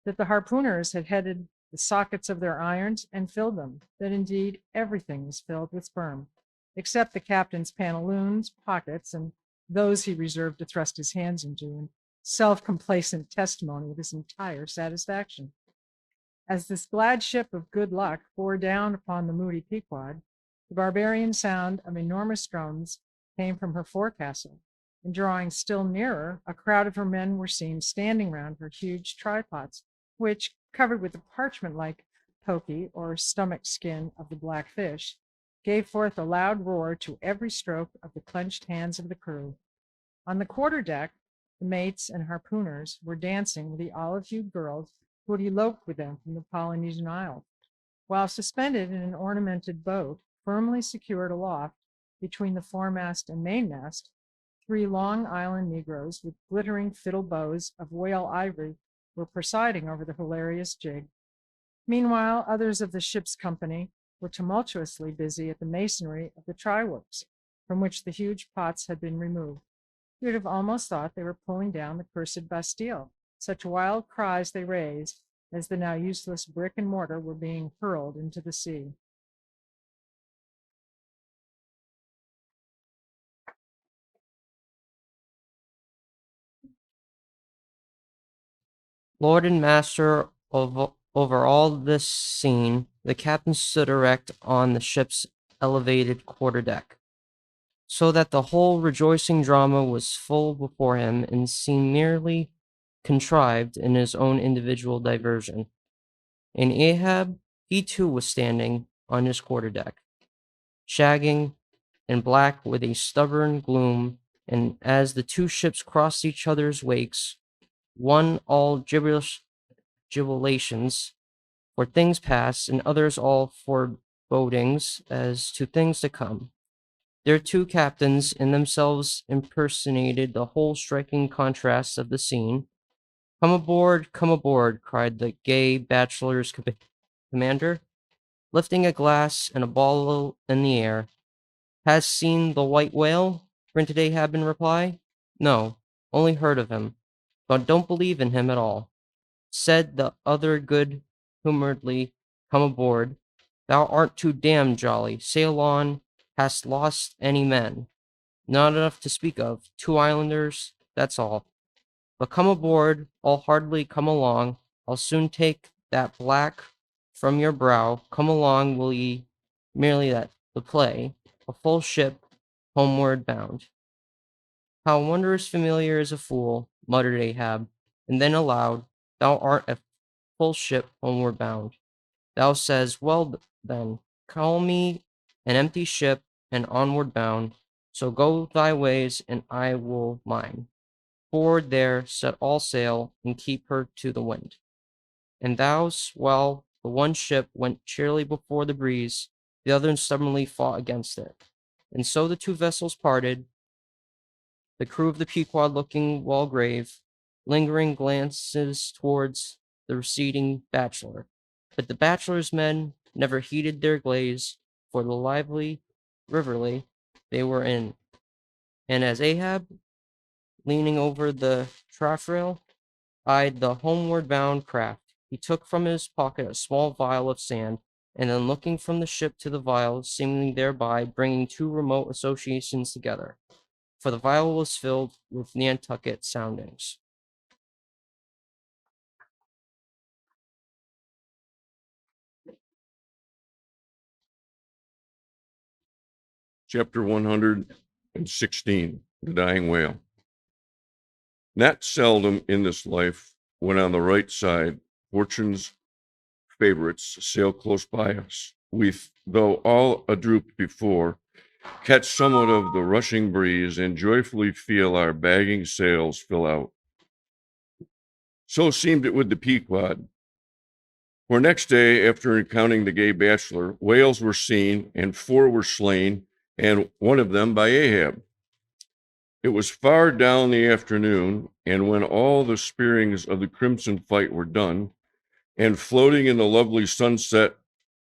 that the harpooners had headed the sockets of their irons and filled them, that indeed everything was filled with sperm, except the captain's pantaloons, pockets, and those he reserved to thrust his hands into in self-complacent testimony of his entire satisfaction. As this glad ship of good luck bore down upon the moody Pequod, the barbarian sound of enormous drums came from her forecastle, and drawing still nearer, a crowd of her men were seen standing round her huge tripods, which, covered with the parchment-like pokey or stomach skin of the black fish, gave forth a loud roar to every stroke of the clenched hands of the crew. On the quarter-deck, the mates and harpooners were dancing with the olive-hued girls who had eloped with them from the Polynesian Isles, while suspended in an ornamented boat, firmly secured aloft between the foremast and mainmast, three Long Island Negroes with glittering fiddle bows of whale ivory were presiding over the hilarious jig. Meanwhile, others of the ship's company were tumultuously busy at the masonry of the try-works, from which the huge pots had been removed. You would have almost thought they were pulling down the cursed Bastille. Such wild cries they raised as the now useless brick and mortar were being hurled into the sea. Lord and master over all this scene, the captain stood erect on the ship's elevated quarterdeck, so that the whole rejoicing drama was full before him and seemed merely contrived in his own individual diversion. And Ahab, he too was standing on his quarterdeck, shagging and black with a stubborn gloom, and as the two ships crossed each other's wakes, one all jubilations for things past, and others all forebodings as to things to come. Their two captains in themselves impersonated the whole striking contrast of the scene. Come aboard, cried the gay bachelor's commander, lifting a glass and a bottle in the air. Has seen the white whale? Grunted Ahab in reply. No, only heard of him, but don't believe in him at all. Said the other good-humoredly, come aboard. Thou art too damned jolly. Sail on. Hast lost any men? Not enough to speak of. 2 islanders, that's all. But come aboard, all heartily come along. I'll soon take that black from your brow. Come along, will ye? Merely that, the play, a full ship, homeward bound. How wondrous familiar is a fool, muttered Ahab, and then aloud, thou art a full ship, homeward bound. Thou says, well then, call me an empty ship and onward bound. So go thy ways, and I will mine. Forward there, set all sail, and keep her to the wind. And thou's, well, the one ship went cheerily before the breeze, the other stubbornly fought against it. And so the two vessels parted, the crew of the Pequod looking well grave, lingering glances towards the receding bachelor. But the bachelor's men never heeded their glaze, for the lively riverly they were in. And as Ahab, leaning over the taffrail, eyed the homeward bound craft, he took from his pocket a small vial of sand, and then looking from the ship to the vial, seemingly thereby bringing 2 remote associations together, for the vial was filled with Nantucket soundings. Chapter 116, The Dying Whale. Not seldom in this life, when on the right side, fortune's favorites sail close by us, we, though all adroop before, catch somewhat of the rushing breeze and joyfully feel our bagging sails fill out. So seemed it with the Pequod. For next day, after encountering the gay bachelor, whales were seen, and 4 were slain, and one of them by Ahab. It was far down the afternoon, and when all the spearings of the crimson fight were done, and floating in the lovely sunset,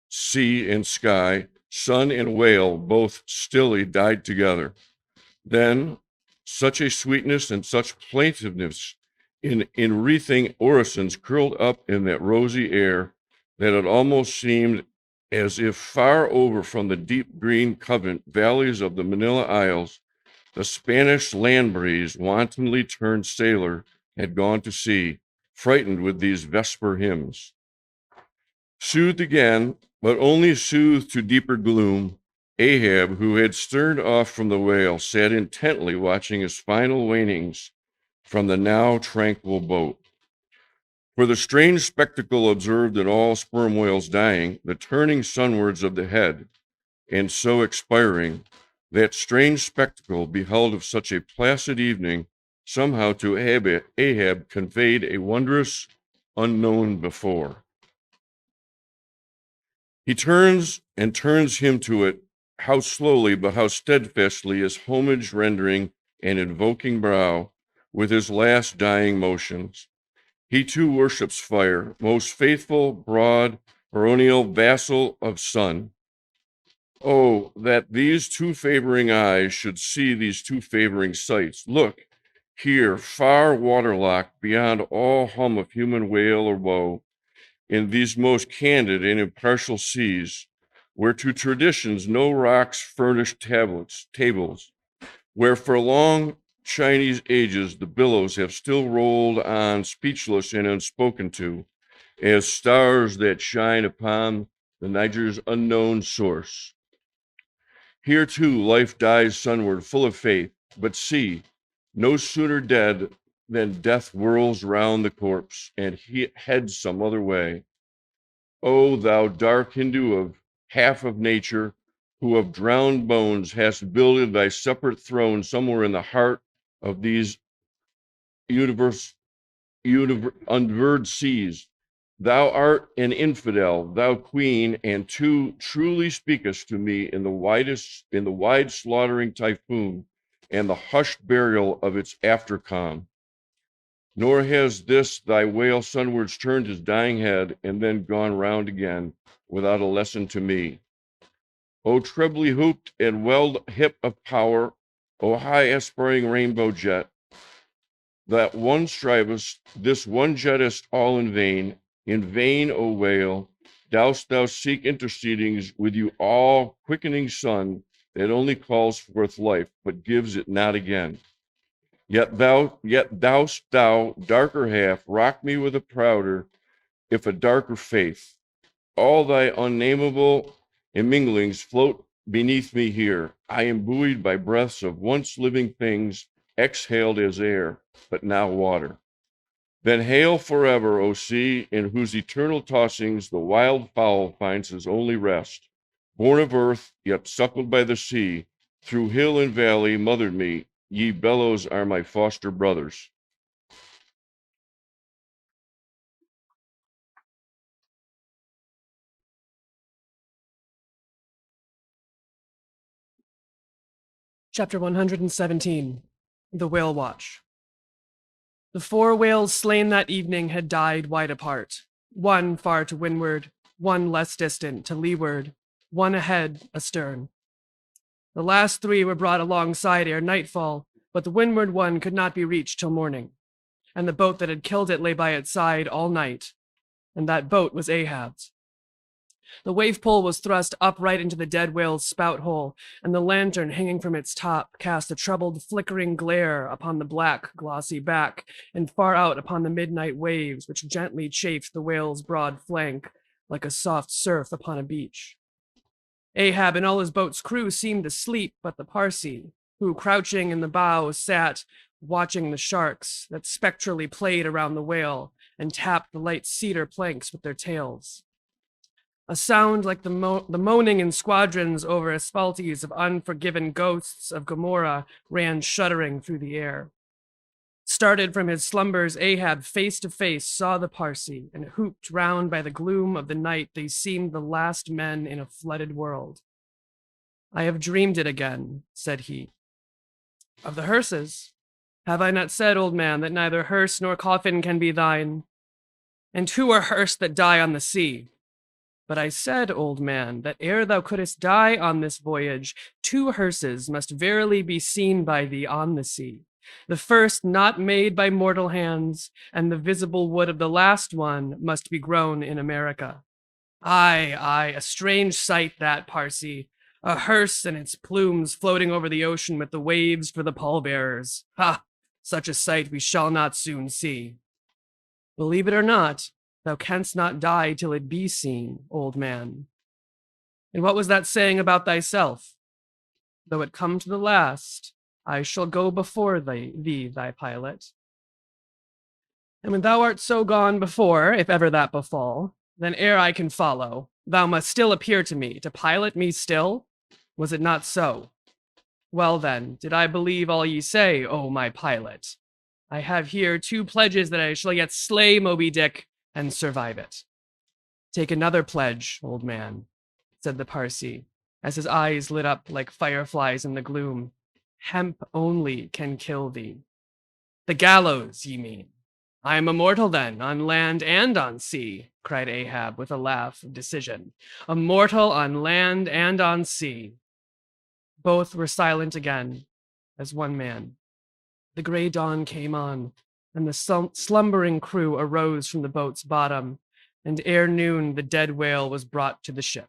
sea and sky, sun and whale both stilly died together. Then such a sweetness and such plaintiveness in wreathing orisons curled up in that rosy air that it almost seemed as if far over from the deep green covent valleys of the Manila Isles, the Spanish land breeze, wantonly turned sailor, had gone to sea, frightened with these vesper hymns. Soothed again, but only soothed to deeper gloom, Ahab, who had stirred off from the whale, sat intently watching his final wanings from the now tranquil boat. For the strange spectacle observed in all sperm whales dying, the turning sunwards of the head, and so expiring, that strange spectacle beheld of such a placid evening, somehow to Ahab conveyed a wondrous unknown before. He turns and turns him to it, how slowly but how steadfastly is homage rendering and invoking brow with his last dying motions. He too worships fire, most faithful, broad, perennial vassal of sun. Oh, that these 2 favoring eyes should see these 2 favoring sights. Look, here, far waterlocked beyond all hum of human wail or woe, in these most candid and impartial seas, where to traditions no rocks furnish tables, where for long Chinese ages, the billows have still rolled on, speechless and unspoken to, as stars that shine upon the Niger's unknown source. Here too, life dies sunward, full of faith, but see, no sooner dead than death whirls round the corpse and he heads some other way. O thou dark Hindu of half of nature, who of drowned bones hast builded thy separate throne somewhere in the heart of these unvered seas. Thou art an infidel, thou queen, and too truly speakest to me in the wide slaughtering typhoon and the hushed burial of its after calm. Nor has this thy whale sunwards turned his dying head and then gone round again without a lesson to me. O trebly hooped and welled hip of power, O high aspiring rainbow jet, that one strivest, this one jettest all in vain, O whale, dost thou seek intercedings with you all quickening sun that only calls forth life, but gives it not again. Yet thou'st thou, darker half, rock me with a prouder, if a darker faith. All thy unnameable imminglings float beneath me here. I am buoyed by breaths of once living things, exhaled as air, but now water. Then hail forever, O sea, in whose eternal tossings the wild fowl finds his only rest. Born of earth, yet suckled by the sea, through hill and valley mothered me. Ye bellows are my foster brothers. Chapter 117, The Whale Watch. The 4 whales slain that evening had died wide apart, one far to windward, one less distant to leeward, one ahead astern. The last 3 were brought alongside ere nightfall, but the windward one could not be reached till morning, and the boat that had killed it lay by its side all night, and that boat was Ahab's. The wave pole was thrust upright into the dead whale's spout hole, and the lantern hanging from its top cast a troubled, flickering glare upon the black, glossy back, and far out upon the midnight waves which gently chafed the whale's broad flank like a soft surf upon a beach. Ahab and all his boat's crew seemed asleep but the Parsee, who, crouching in the bow, sat watching the sharks that spectrally played around the whale and tapped the light cedar planks with their tails. A sound like the moaning in squadrons over asphaltes of unforgiven ghosts of Gomorrah ran shuddering through the air. Started from his slumbers, Ahab face to face saw the Parsee, and hooped round by the gloom of the night they seemed the last men in a flooded world. I have dreamed it again, said he. Of the hearses, have I not said, old man, that neither hearse nor coffin can be thine? And who are hearse that die on the sea? But I said, old man, that ere thou couldst die on this voyage, 2 hearses must verily be seen by thee on the sea. The first not made by mortal hands, and the visible wood of the last one must be grown in America. Aye, a strange sight that, Parsee, a hearse and its plumes floating over the ocean with the waves for the pallbearers. Ha! Such a sight we shall not soon see. Believe it or not, thou canst not die till it be seen, old man. And what was that saying about thyself? Though it come to the last, I shall go before thee, thy pilot. And when thou art so gone before, if ever that befall, then ere I can follow, thou must still appear to me, to pilot me still? Was it not so? Well then, did I believe all ye say, O my pilot? I have here 2 pledges that I shall yet slay Moby-Dick and survive it. Take another pledge, old man, said the Parsee, as his eyes lit up like fireflies in the gloom. Hemp only can kill thee. The gallows, ye mean? I am immortal then, on land and on sea, cried Ahab with a laugh of decision. Immortal on land and on sea. Both were silent again, as one man. The gray dawn came on, and the slumbering crew arose from the boat's bottom, and ere noon the dead whale was brought to the ship.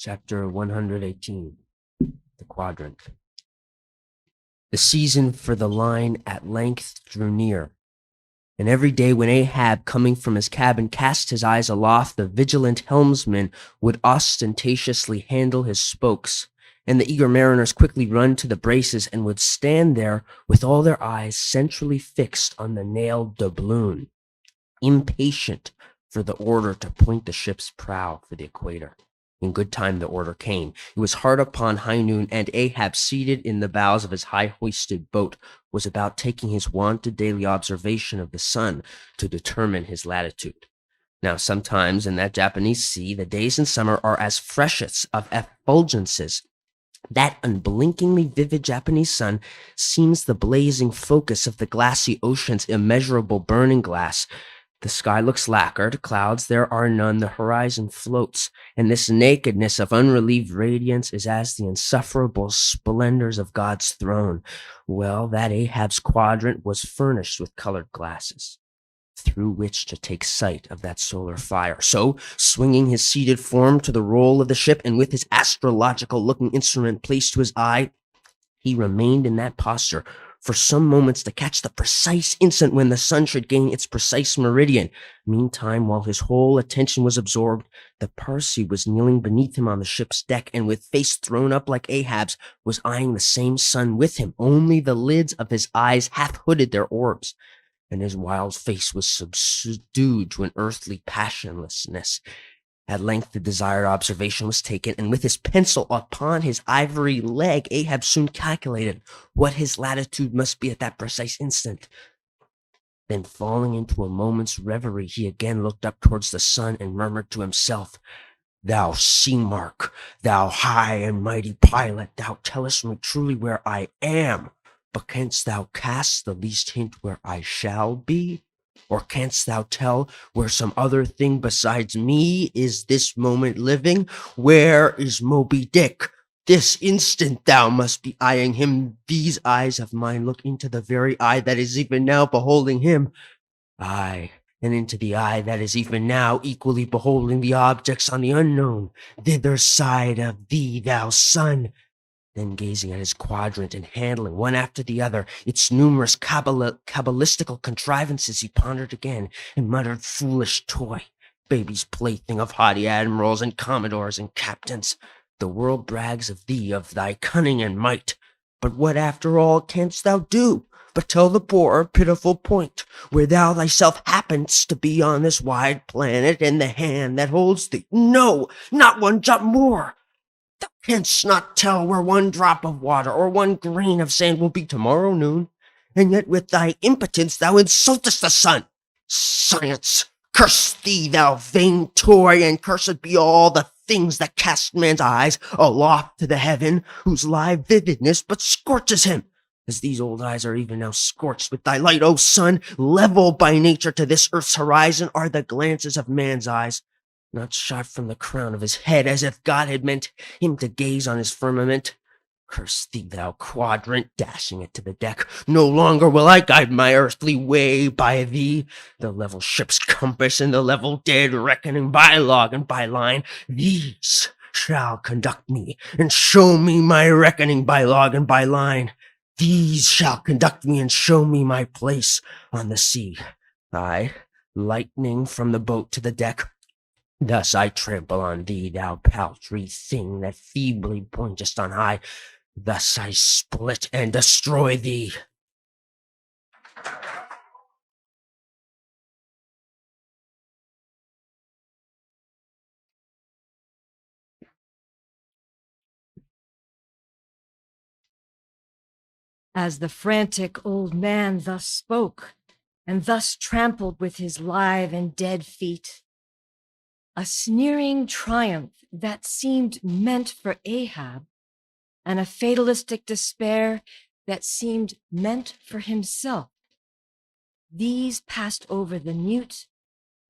Chapter 118, The Quadrant. The season for the line at length drew near, and every day when Ahab, coming from his cabin, cast his eyes aloft, the vigilant helmsman would ostentatiously handle his spokes, and the eager mariners quickly run to the braces and would stand there with all their eyes centrally fixed on the nailed doubloon, impatient for the order to point the ship's prow for the equator. In good time the order came. It was hard upon high noon, and Ahab, seated in the bows of his high-hoisted boat, was about taking his wonted daily observation of the sun to determine his latitude. Now, sometimes in that Japanese sea, the days in summer are as freshets of effulgences. That unblinkingly vivid Japanese sun seems the blazing focus of the glassy ocean's immeasurable burning glass. The sky looks lacquered, clouds there are none, the horizon floats, and this nakedness of unrelieved radiance is as the insufferable splendors of God's throne. Well, that Ahab's quadrant was furnished with colored glasses, through which to take sight of that solar fire. So, swinging his seated form to the roll of the ship, and with his astrological-looking instrument placed to his eye, he remained in that posture for some moments to catch the precise instant when the sun should gain its precise meridian. Meantime, while his whole attention was absorbed, the Parsee was kneeling beneath him on the ship's deck, and with face thrown up like Ahab's, was eyeing the same sun with him. Only the lids of his eyes half hooded their orbs, and his wild face was subdued to an earthly passionlessness. At length the desired observation was taken, and with his pencil upon his ivory leg, Ahab soon calculated what his latitude must be at that precise instant. Then, falling into a moment's reverie, he again looked up towards the sun and murmured to himself, "Thou sea mark, thou high and mighty pilot, thou tellest me truly where I am, but canst thou cast the least hint where I shall be? Or canst thou tell where some other thing besides me is this moment living? Where is Moby-Dick? This instant thou must be eyeing him. These eyes of mine look into the very eye that is even now beholding him. Aye, and into the eye that is even now equally beholding the objects on the unknown, thither side of thee, thou sun." Then, gazing at his quadrant and handling one after the other its numerous cabalistical contrivances, he pondered again and muttered, "Foolish toy, baby's plaything of haughty admirals and commodores and captains. The world brags of thee, of thy cunning and might. But what, after all, canst thou do but tell the poor, pitiful point where thou thyself happenest to be on this wide planet, and the hand that holds thee? No, not one jot more. Thou canst not tell where one drop of water or one grain of sand will be tomorrow noon, and yet with thy impotence thou insultest the sun. Science, curse thee, thou vain toy, and cursed be all the things that cast man's eyes aloft to the heaven, whose live vividness but scorches him, as these old eyes are even now scorched with thy light, O sun. Level by nature to this earth's horizon are the glances of man's eyes, not shot from the crown of his head, as if God had meant him to gaze on his firmament. Curse thee, thou quadrant, dashing it to the deck. No longer will I guide my earthly way by thee. The level ship's compass and the level dead reckoning by log and by line, these shall conduct me and show me my reckoning by log and by line. These shall conduct me and show me my place on the sea. Aye, lightning from the boat to the deck. Thus I trample on thee, thou paltry thing that feebly pointest on high. Thus I split and destroy thee." As the frantic old man thus spoke, and thus trampled with his live and dead feet, a sneering triumph that seemed meant for Ahab, and a fatalistic despair that seemed meant for himself, these passed over the mute,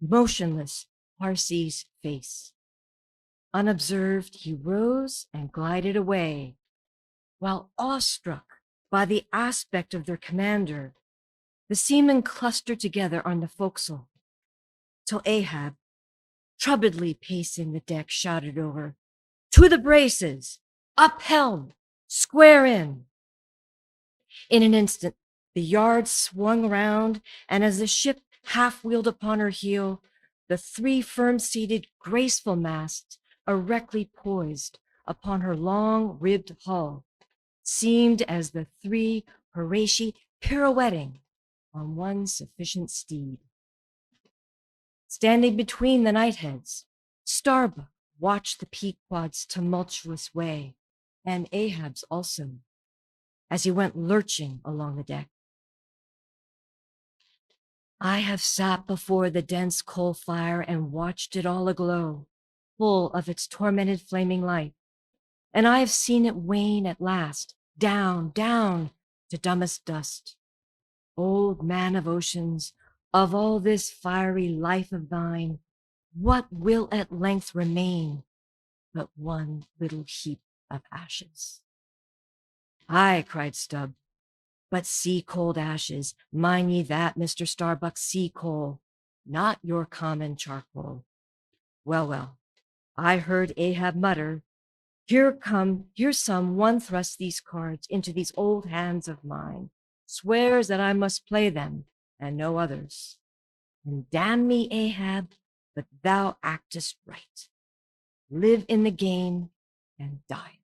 motionless Parsee's face. Unobserved, he rose and glided away, while awestruck by the aspect of their commander, the seamen clustered together on the forecastle, till Ahab, troubledly pacing the deck, shouted over, To the braces! Up helm! Square in! In an instant, the yard swung round, and as the ship half-wheeled upon her heel, the three firm-seated, graceful masts, erectly poised upon her long, ribbed hull, seemed as the three Horatii pirouetting on one sufficient steed. Standing between the knightheads, Starbuck watched the Pequod's tumultuous way, and Ahab's also, as he went lurching along the deck. I have sat before the dense coal fire and watched it all aglow, full of its tormented flaming light, and I have seen it wane at last, down, down to dumbest dust. Old man of oceans, of all this fiery life of thine, what will at length remain but one little heap of ashes? Aye, cried Stubb, but sea-cold ashes. Mind ye that, Mr. Starbuck, sea-coal, not your common charcoal. Well, well, I heard Ahab mutter, here's some one thrust these cards into these old hands of mine, swears that I must play them and no others. And damn me, Ahab, but thou actest right. Live in the game and die.